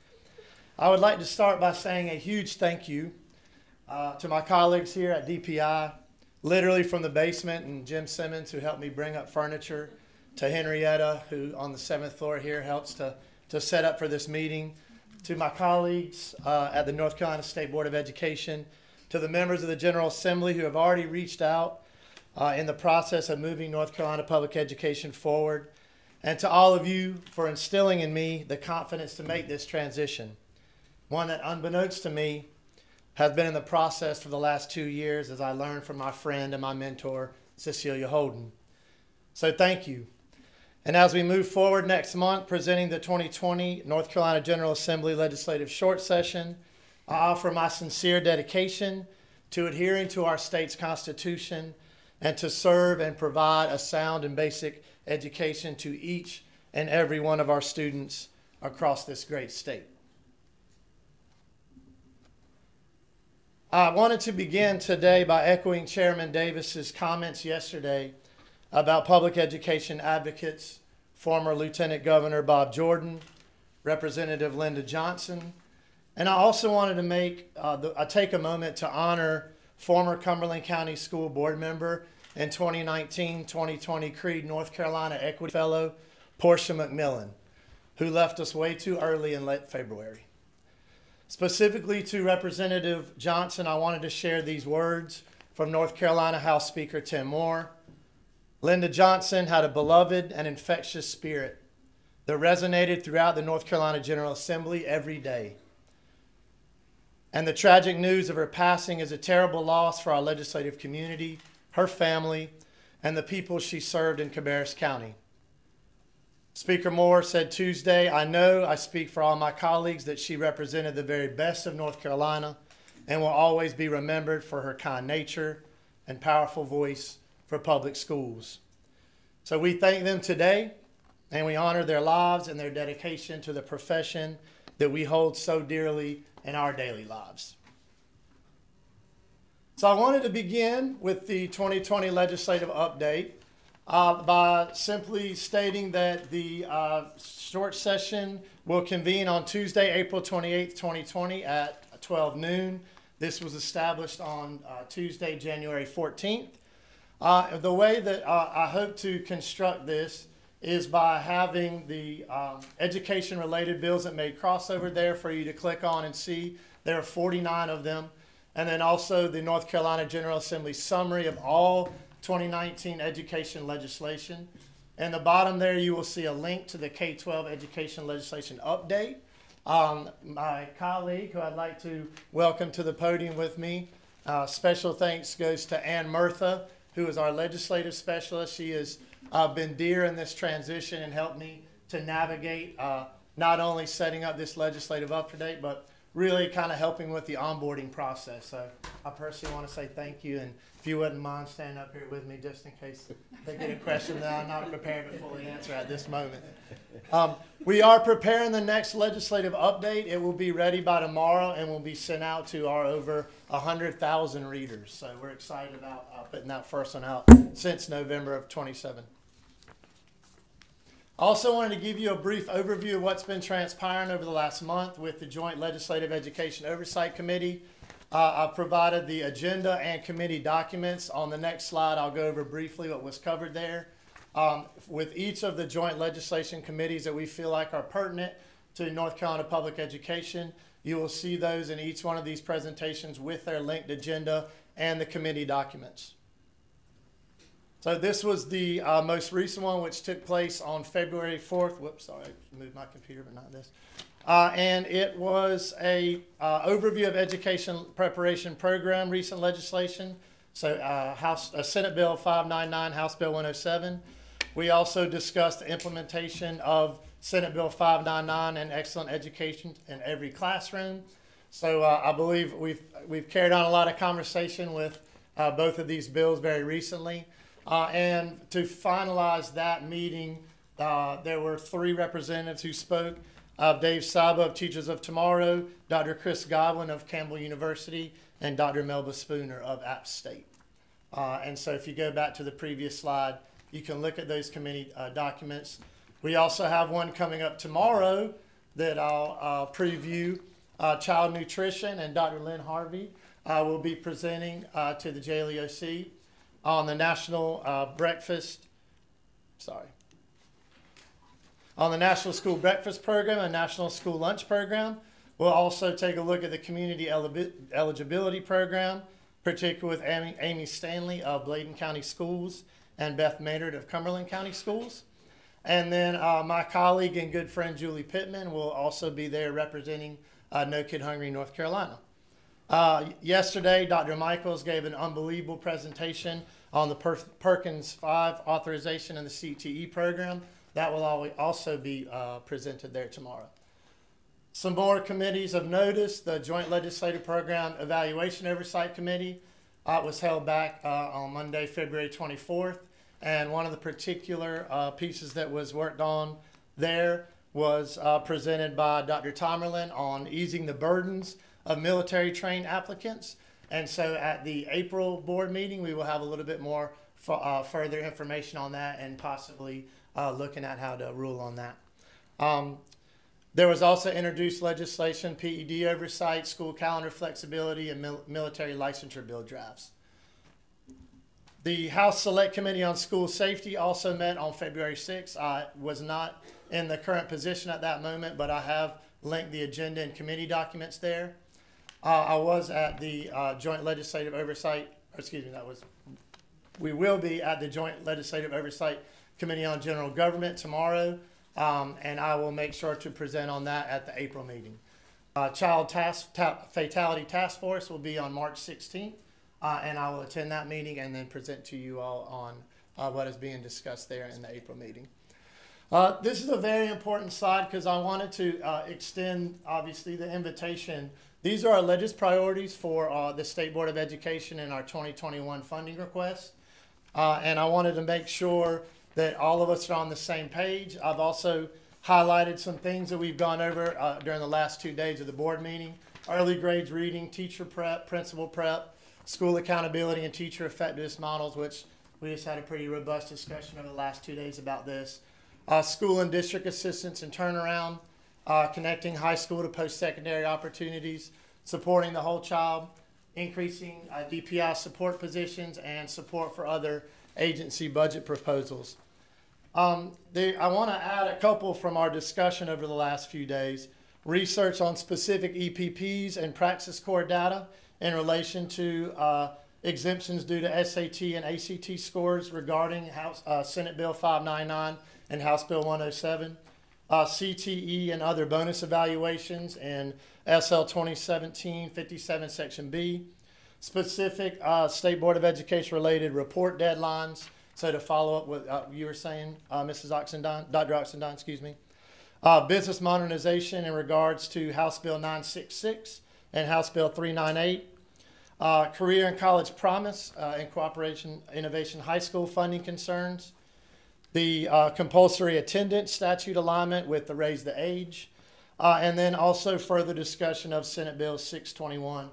I would like to start by saying a huge thank you to my colleagues here at DPI, literally from the basement, and Jim Simmons, who helped me bring up furniture, to Henrietta, who on the 7th floor here helps to set up for this meeting, to my colleagues at the North Carolina State Board of Education, to the members of the General Assembly who have already reached out in the process of moving North Carolina public education forward, and to all of you for instilling in me the confidence to make this transition, one that, unbeknownst to me, has been in the process for the last 2 years as I learned from my friend and my mentor, Cecilia Holden. So thank you. And as we move forward next month, presenting the 2020 North Carolina General Assembly Legislative Short Session, I offer my sincere dedication to adhering to our state's Constitution and to serve and provide a sound and basic education to each and every one of our students across this great state. I wanted to begin today by echoing Chairman Davis's comments yesterday about public education advocates, former Lieutenant Governor Bob Jordan, Representative Linda Johnson, and I also wanted to take a moment to honor former Cumberland County School Board member and 2019-2020 Creed North Carolina Equity Fellow, Portia McMillan, who left us way too early in late February. Specifically to Representative Johnson, I wanted to share these words from North Carolina House Speaker Tim Moore. Linda Johnson had a beloved and infectious spirit that resonated throughout the North Carolina General Assembly every day. And the tragic news of her passing is a terrible loss for our legislative community, her family, and the people she served in Kpis County. Speaker Moore said Tuesday, "I know I speak for all my colleagues that she represented the very best of North Carolina and will always be remembered for her kind nature and powerful voice for public schools." So we thank them today, and we honor their lives and their dedication to the profession that we hold so dearly in our daily lives. So I wanted to begin with the 2020 legislative update by simply stating that the short session will convene on Tuesday, April 28th, 2020 at 12 noon. This was established on Tuesday, January 14th. The way that I hope to construct this is by having the education-related bills that made crossover there for you to click on and see. There are 49 of them. And then also the North Carolina General Assembly summary of all 2019 education legislation. In the bottom there, you will see a link to the K-12 education legislation update. My colleague, who I'd like to welcome to the podium with me, special thanks goes to Ann Murtha, who is our legislative specialist. She has been dear in this transition and helped me to navigate not only setting up this legislative update, but really kind of helping with the onboarding process. So I personally want to say thank you, and if you wouldn't mind standing up here with me just in case they get a question that I'm not prepared to fully answer at this moment. We are preparing the next legislative update. It will be ready by tomorrow and will be sent out to our over 100,000 readers. So we're excited about putting that first one out since November of 27. Also wanted to give you a brief overview of what's been transpiring over the last month with the Joint Legislative Education Oversight Committee. I've provided the agenda and committee documents. On the next slide, I'll go over briefly what was covered there. With each of the joint legislation committees that we feel like are pertinent to North Carolina public education, you will see those in each one of these presentations with their linked agenda and the committee documents. So this was the most recent one, which took place on February 4th. Whoops, sorry, I moved my computer, but not this. And it was a overview of education preparation program, recent legislation. So Senate Bill 599, House Bill 107. We also discussed the implementation of Senate Bill 599 and excellent education in every classroom. So I believe we've carried on a lot of conversation with both of these bills very recently. And to finalize that meeting, there were 3 representatives who spoke. Dave Saba of Teachers of Tomorrow, Dr. Chris Godwin of Campbell University, and Dr. Melba Spooner of App State. And so if you go back to the previous slide, you can look at those committee documents. We also have one coming up tomorrow that I'll preview, child nutrition, and Dr. Lynn Harvey will be presenting to the JLEOC on the National on the National School Breakfast Program and National School Lunch Program. We'll also take a look at the Community Eligibility Program, particularly with Amy Stanley of Bladen County Schools and Beth Maynard of Cumberland County Schools. And then my colleague and good friend Julie Pittman will also be there representing No Kid Hungry North Carolina. Yesterday, Dr. Michaels gave an unbelievable presentation on the Perkins 5 authorization and the CTE program. That will also be presented there tomorrow. Some more committees of notice. The Joint Legislative Program Evaluation Oversight Committee was held back on Monday, February 24th. And one of the particular pieces that was worked on there was presented by Dr. Tomerlin on easing the burdens of military trained applicants. And so at the April board meeting, we will have a little bit more further information on that and possibly looking at how to rule on that. There was also introduced legislation, PED oversight, school calendar flexibility, and military licensure bill drafts. The House Select Committee on School Safety also met on February 6th. I was not in the current position at that moment, but I have linked the agenda and committee documents there. I was at the Joint Legislative Oversight, we will be at the Joint Legislative Oversight Committee on General Government tomorrow, and I will make sure to present on that at the April meeting. Child Fatality Task Force will be on March 16th. And I will attend that meeting and then present to you all on what is being discussed there in the April meeting. This is a very important slide because I wanted to extend, obviously, the invitation. These are our legislative priorities for the State Board of Education in our 2021 funding request. And I wanted to make sure that all of us are on the same page. I've also highlighted some things that we've gone over during the last 2 days of the board meeting. Early grades reading, teacher prep, principal prep, school accountability and teacher effectiveness models, which we just had a pretty robust discussion over the last 2 days about this. School and district assistance and turnaround, connecting high school to post-secondary opportunities, supporting the whole child, increasing DPI support positions, and support for other agency budget proposals. I want to add a couple from our discussion over the last few days. Research on specific EPPs and praxis core data in relation to exemptions due to SAT and ACT scores regarding Senate Bill 599 and House Bill 107, CTE and other bonus evaluations in SL 2017-57 Section B, specific State Board of Education related report deadlines. So to follow up with you were saying, Mrs. Oxendine, Dr. Oxendine, excuse me, business modernization in regards to House Bill 966 and House Bill 398, career and college promise and cooperation innovation high school funding concerns, the compulsory attendance statute alignment with the raise the age, and then also further discussion of Senate Bill 621,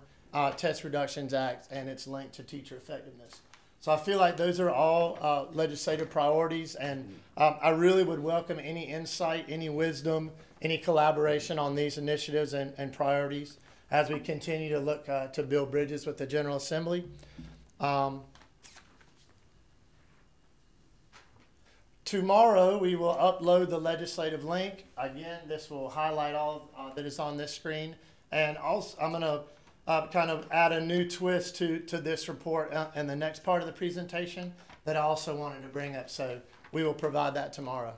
Test Reductions Act, and its link to teacher effectiveness. So I feel like those are all legislative priorities, and I really would welcome any insight, any wisdom, any collaboration on these initiatives and priorities as we continue to look to build bridges with the General Assembly. Tomorrow we will upload the legislative link. Again, this will highlight all that is on this screen. And also I'm going to kind of add a new twist to this report in the next part of the presentation that I also wanted to bring up. So we will provide that tomorrow.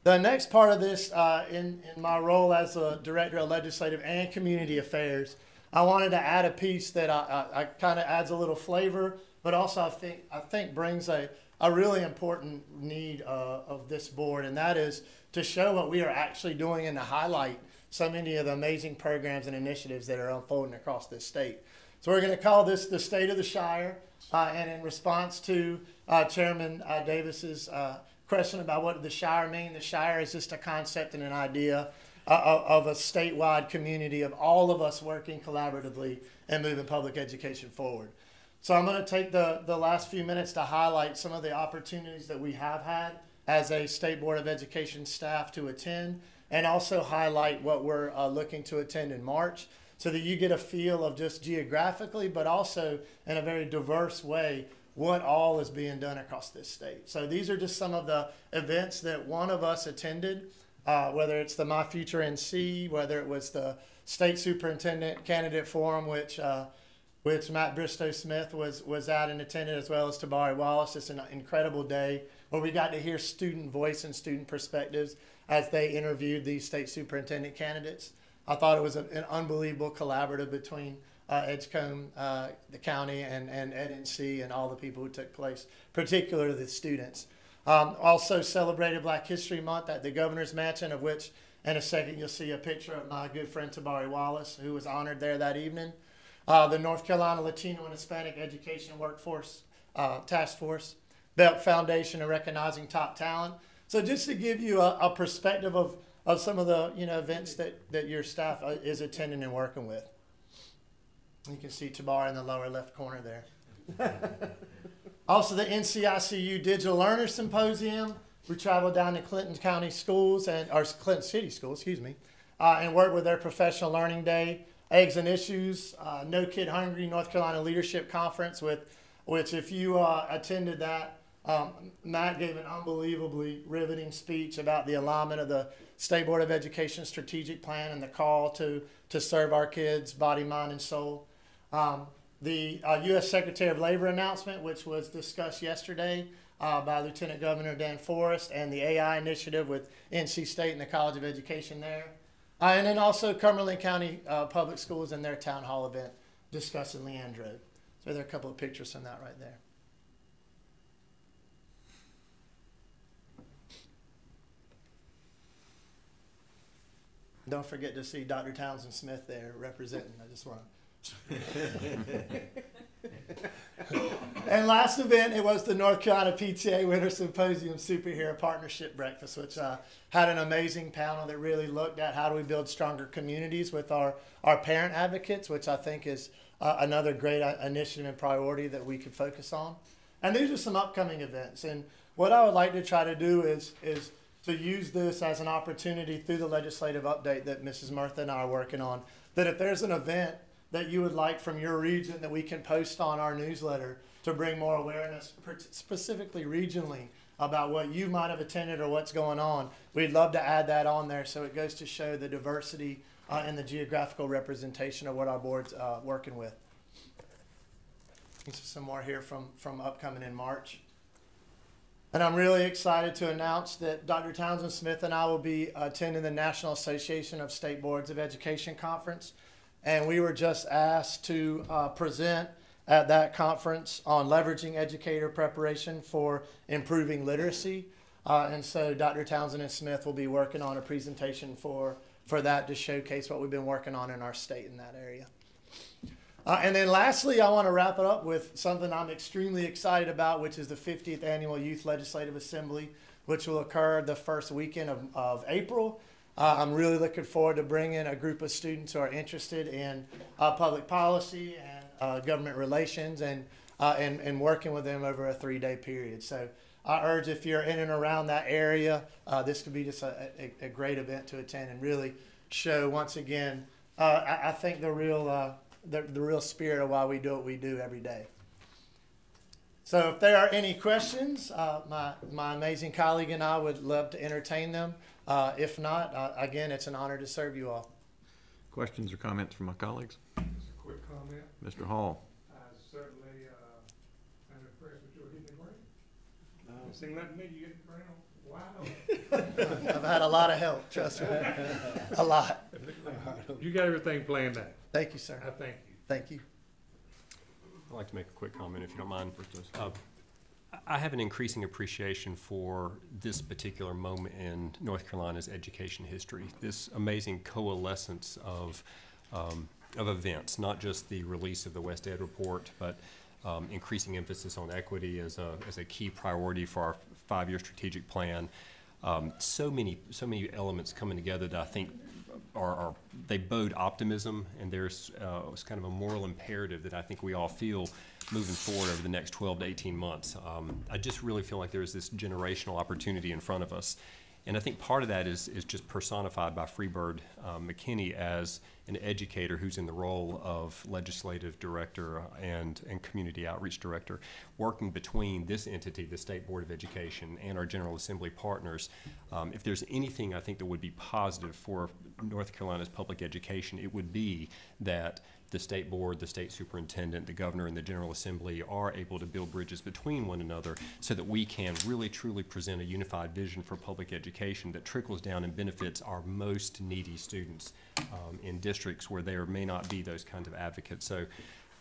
The next part of this, in my role as a Director of Legislative and Community Affairs, I wanted to add a piece that I kind of adds a little flavor, but also I think brings a really important need of this board, and that is to show what we are actually doing and to highlight so many of the amazing programs and initiatives that are unfolding across this state. So we're going to call this the State of the Shire, and in response to Chairman Davis's question about what the Shire mean. The Shire is just a concept and an idea of a statewide community of all of us working collaboratively and moving public education forward. So I'm going to take the last few minutes to highlight some of the opportunities that we have had as a State Board of Education staff to attend, and also highlight what we're looking to attend in March, so that you get a feel of just geographically, but also in a very diverse way, what all is being done across this state. So these are just some of the events that one of us attended, whether it's the My Future NC, whether it was the State Superintendent Candidate Forum, which which Matt Bristow-Smith was at and attended, as well as Tabari Wallace. It's an incredible day where we got to hear student voice and student perspectives as they interviewed these state superintendent candidates. I thought it was an unbelievable collaborative between Edgecombe, the county, and EdNC, and all the people who took place, particularly the students. Also celebrated Black History Month at the Governor's Mansion, of which in a second you'll see a picture of my good friend Tabari Wallace, who was honored there that evening. The North Carolina Latino and Hispanic Education Workforce Task Force, Belk Foundation, and recognizing top talent. So just to give you a perspective of some of the events that your staff is attending and working with. You can see Tabari in the lower left corner there. Also, the NCICU Digital Learner Symposium. We traveled down to Clinton County Schools, or Clinton City Schools, excuse me, and worked with their Professional Learning Day, Eggs and Issues, No Kid Hungry North Carolina Leadership Conference, which if you attended that, Matt gave an unbelievably riveting speech about the alignment of the State Board of Education strategic plan and the call to serve our kids, body, mind, and soul. The U.S. Secretary of Labor announcement, which was discussed yesterday by Lieutenant Governor Dan Forrest, and the AI initiative with NC State and the College of Education there. And then also Cumberland County Public Schools and their town hall event discussing Leandro. So there are a couple of pictures from that right there. Don't forget to see Dr. Townsend Smith there representing. I just want to. And last event, it was the North Carolina PTA Winter Symposium Superhero Partnership Breakfast, which had an amazing panel that really looked at how do we build stronger communities with our parent advocates, which I think is another great initiative and priority that we could focus on. And these are some upcoming events. And what I would like to try to do is to use this as an opportunity through the legislative update that Mrs. Murtha and I are working on, that if there's an event that you would like from your region that we can post on our newsletter to bring more awareness, specifically regionally, about what you might have attended or what's going on, we'd love to add that on there so it goes to show the diversity and the geographical representation of what our board's working with. Some more here from upcoming in March. And I'm really excited to announce that Dr. Townsend Smith and I will be attending the National Association of State Boards of Education Conference. And we were just asked to present at that conference on leveraging educator preparation for improving literacy. And so Dr. Townsend and Smith will be working on a presentation for that to showcase what we've been working on in our state in that area. And then lastly, I want to wrap it up with something I'm extremely excited about, which is the 50th Annual Youth Legislative Assembly, which will occur the first weekend of April. I'm really looking forward to bringing a group of students who are interested in public policy and government relations and working with them over a 3-day period. So I urge, if you're in and around that area, this could be just a great event to attend and really show, once again, I think the real spirit of why we do what we do every day. So if there are any questions, my amazing colleague and I would love to entertain them. If not, again, it's an honor to serve you all. Questions or comments from my colleagues? Just a quick comment. Mr. Hall. I certainly am impressed with your hitting the ground. It seemed like to me you hit the ground wide open. I've had a lot of help, trust me. A lot. You got everything planned out. Thank you, sir. I thank you. Thank you. I'd like to make a quick comment, if you don't mind. I have an increasing appreciation for this particular moment in North Carolina's education history, this amazing coalescence of events, not just the release of the West Ed report, but increasing emphasis on equity as a key priority for our 5-year strategic plan. So many elements coming together that I think they bode optimism, and there's it's kind of a moral imperative that I think we all feel moving forward over the next 12 to 18 months. I just really feel like there's this generational opportunity in front of us. And I think part of that is just personified by Freebird McKinney as an educator who's in the role of legislative director and community outreach director, working between this entity, the State Board of Education, and our General Assembly partners. If there's anything I think that would be positive for North Carolina's public education, it would be that the state board, the state superintendent, the governor, and the General Assembly are able to build bridges between one another so that we can really truly present a unified vision for public education that trickles down and benefits our most needy students in districts where there may not be those kinds of advocates. So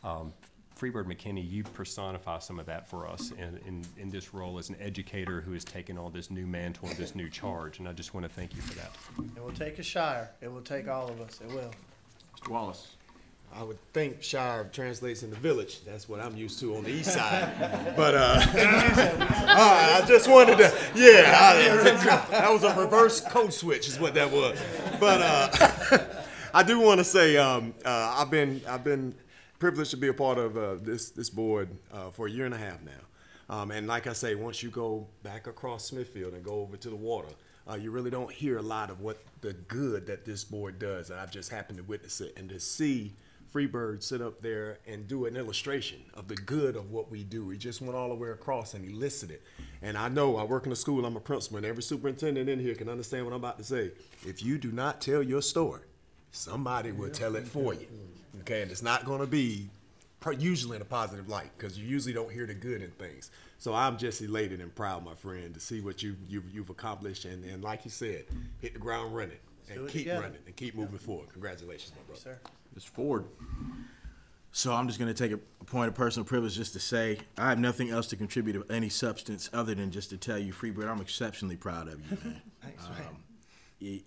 Freebird McKinney, you personify some of that for us in this role as an educator who has taken on this new mantle and this new charge, and I just want to thank you for that. It will take a shire. It will take all of us. It will. Mr. Wallace. I would think shire translates into village. That's what I'm used to on the east side. But I just wanted to, that was a reverse code switch is what that was. But I do want to say I've been privileged to be a part of this board for a year and a half now. And like I say, once you go back across Smithfield and go over to the water, you really don't hear a lot of what the good that this board does. And I've just happened to witness it. And to see Freebird sit up there and do an illustration of the good of what we do. He just went all the way across and he listed it. And I know I work in a school, I'm a principal, and every superintendent in here can understand what I'm about to say. If you do not tell your story, somebody will tell it for you. Okay, and it's not going to be usually in a positive light because you usually don't hear the good in things. So I'm just elated and proud, my friend, to see what you've accomplished. And like you said, hit the ground running and keep running and keep moving forward. Congratulations, my brother. Yes, sir. Mr. Ford. So I'm just going to take a point of personal privilege just to say I have nothing else to contribute of any substance other than just to tell you, Freebird, I'm exceptionally proud of you, man. Thanks, man.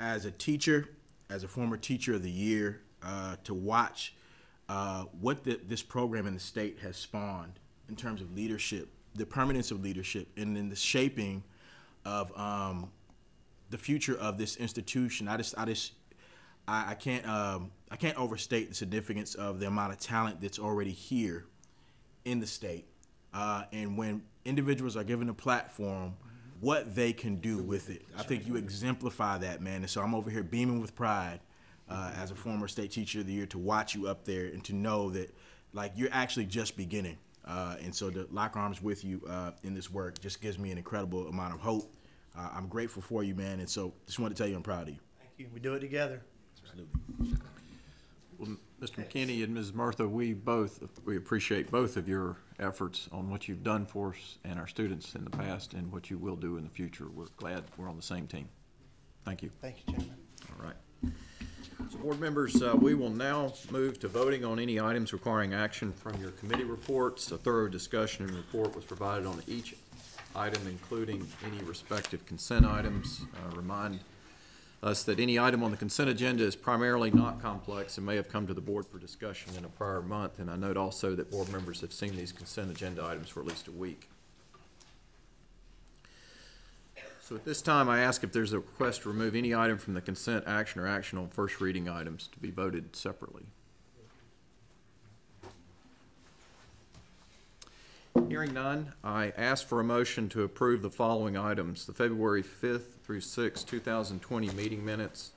As a teacher, as a former teacher of the year, to watch what this program in the state has spawned in terms of leadership, the permanence of leadership, and then the shaping of the future of this institution. I can't overstate the significance of the amount of talent that's already here in the state. And when individuals are given a platform, what they can do with it. I think you exemplify that, man. And so I'm over here beaming with pride as a former state teacher of the year to watch you up there and to know that like you're actually just beginning. And so to lock arms with you in this work just gives me an incredible amount of hope. I'm grateful for you, man. And so just want to tell you I'm proud of you. Thank you. We do it together. Absolutely. Well, Mr. McKinney and Ms. Murtha, we appreciate both of your efforts on what you've done for us and our students in the past and what you will do in the future. We're glad we're on the same team. Thank you. Thank you, Chairman. All right. So, board members, we will now move to voting on any items requiring action from your committee reports. A thorough discussion and report was provided on each item, including any respective consent items. Remind us that any item on the consent agenda is primarily not complex and may have come to the board for discussion in a prior month. And I note also that board members have seen these consent agenda items for at least a week. So at this time, I ask if there's a request to remove any item from the consent action or action on first reading items to be voted separately. Hearing none, I ask for a motion to approve the following items: the February 5th through 6th, 2020 meeting minutes,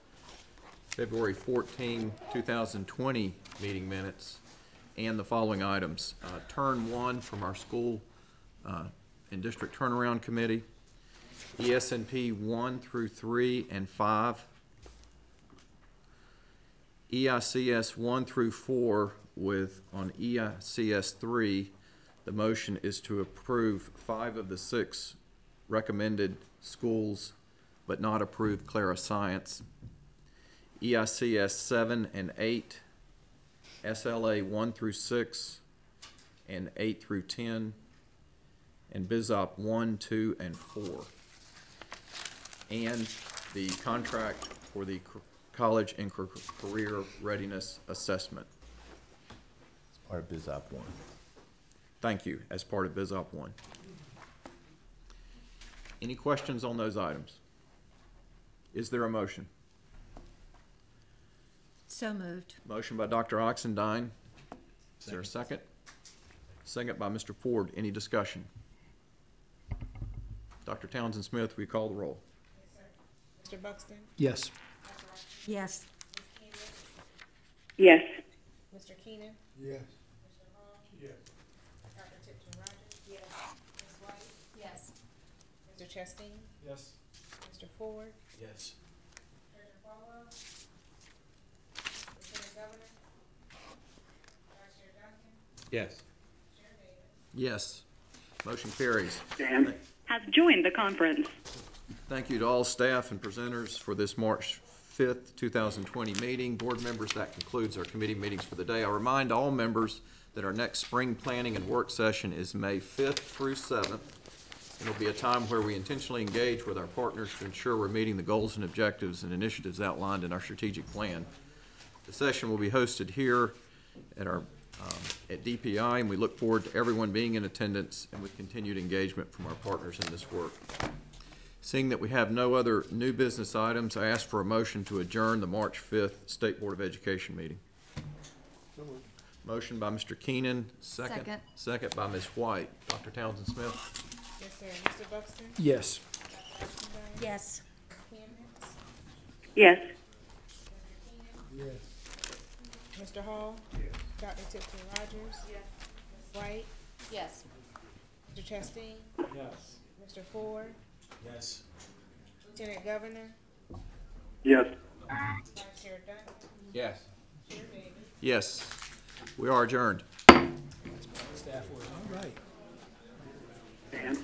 February 14, 2020 meeting minutes, and the following items. Turn 1 from our school and district turnaround committee, ES&P 1 through 3 and 5, EICS 1 through 4 with on EICS 3, the motion is to approve 5 of the 6 recommended schools, but not approve Clara Science. EICS 7 and 8, SLA 1 through 6, and 8 through 10, and BizOp 1, 2, and 4. And the contract for the College and Career Readiness Assessment. It's part of BizOp 1. Thank you, as part of BizOp 1. Any questions on those items? Is there a motion? So moved. Motion by Dr. Oxendine. Is there a second? Second by Mr. Ford. Any discussion? Dr. Townsend Smith, will you call the roll? Mr. Buxton? Yes. Yes. Yes. Mr. Keenan? Yes. Mr. Hall? Yes. Dr. Tipton-Rogers? Yes. Ms. White? Yes. Mr. Chastain? Yes. Mr. Ford? Yes. President Farwell? Lieutenant Governor? Yes. Yes. Motion carries. Dan has joined the conference. Thank you to all staff and presenters for this March 5th, 2020 meeting. Board members, that concludes our committee meetings for the day. I'll remind all members that our next spring planning and work session is May 5th through 7th. It'll be a time where we intentionally engage with our partners to ensure we're meeting the goals and objectives and initiatives outlined in our strategic plan. The session will be hosted here at our at DPI, and we look forward to everyone being in attendance and with continued engagement from our partners in this work. Seeing that we have no other new business items, I ask for a motion to adjourn the March 5th State Board of Education meeting. Motion by Mr. Keenan, second. Second by Ms. White. Dr. Townsend Smith. Yes, sir. Mr. Buxton? Yes. Yes. Yes. Mr. Hall? Dr. Tipton Rogers? Yes. Ms. White? Yes. Mr. Chastain? Yes. Mr. Ford? Yes. Lieutenant Governor? Yes. Vice Chair Duncan? Yes. Chair Davis? Yes. We are adjourned. Staff work, all right. Dan?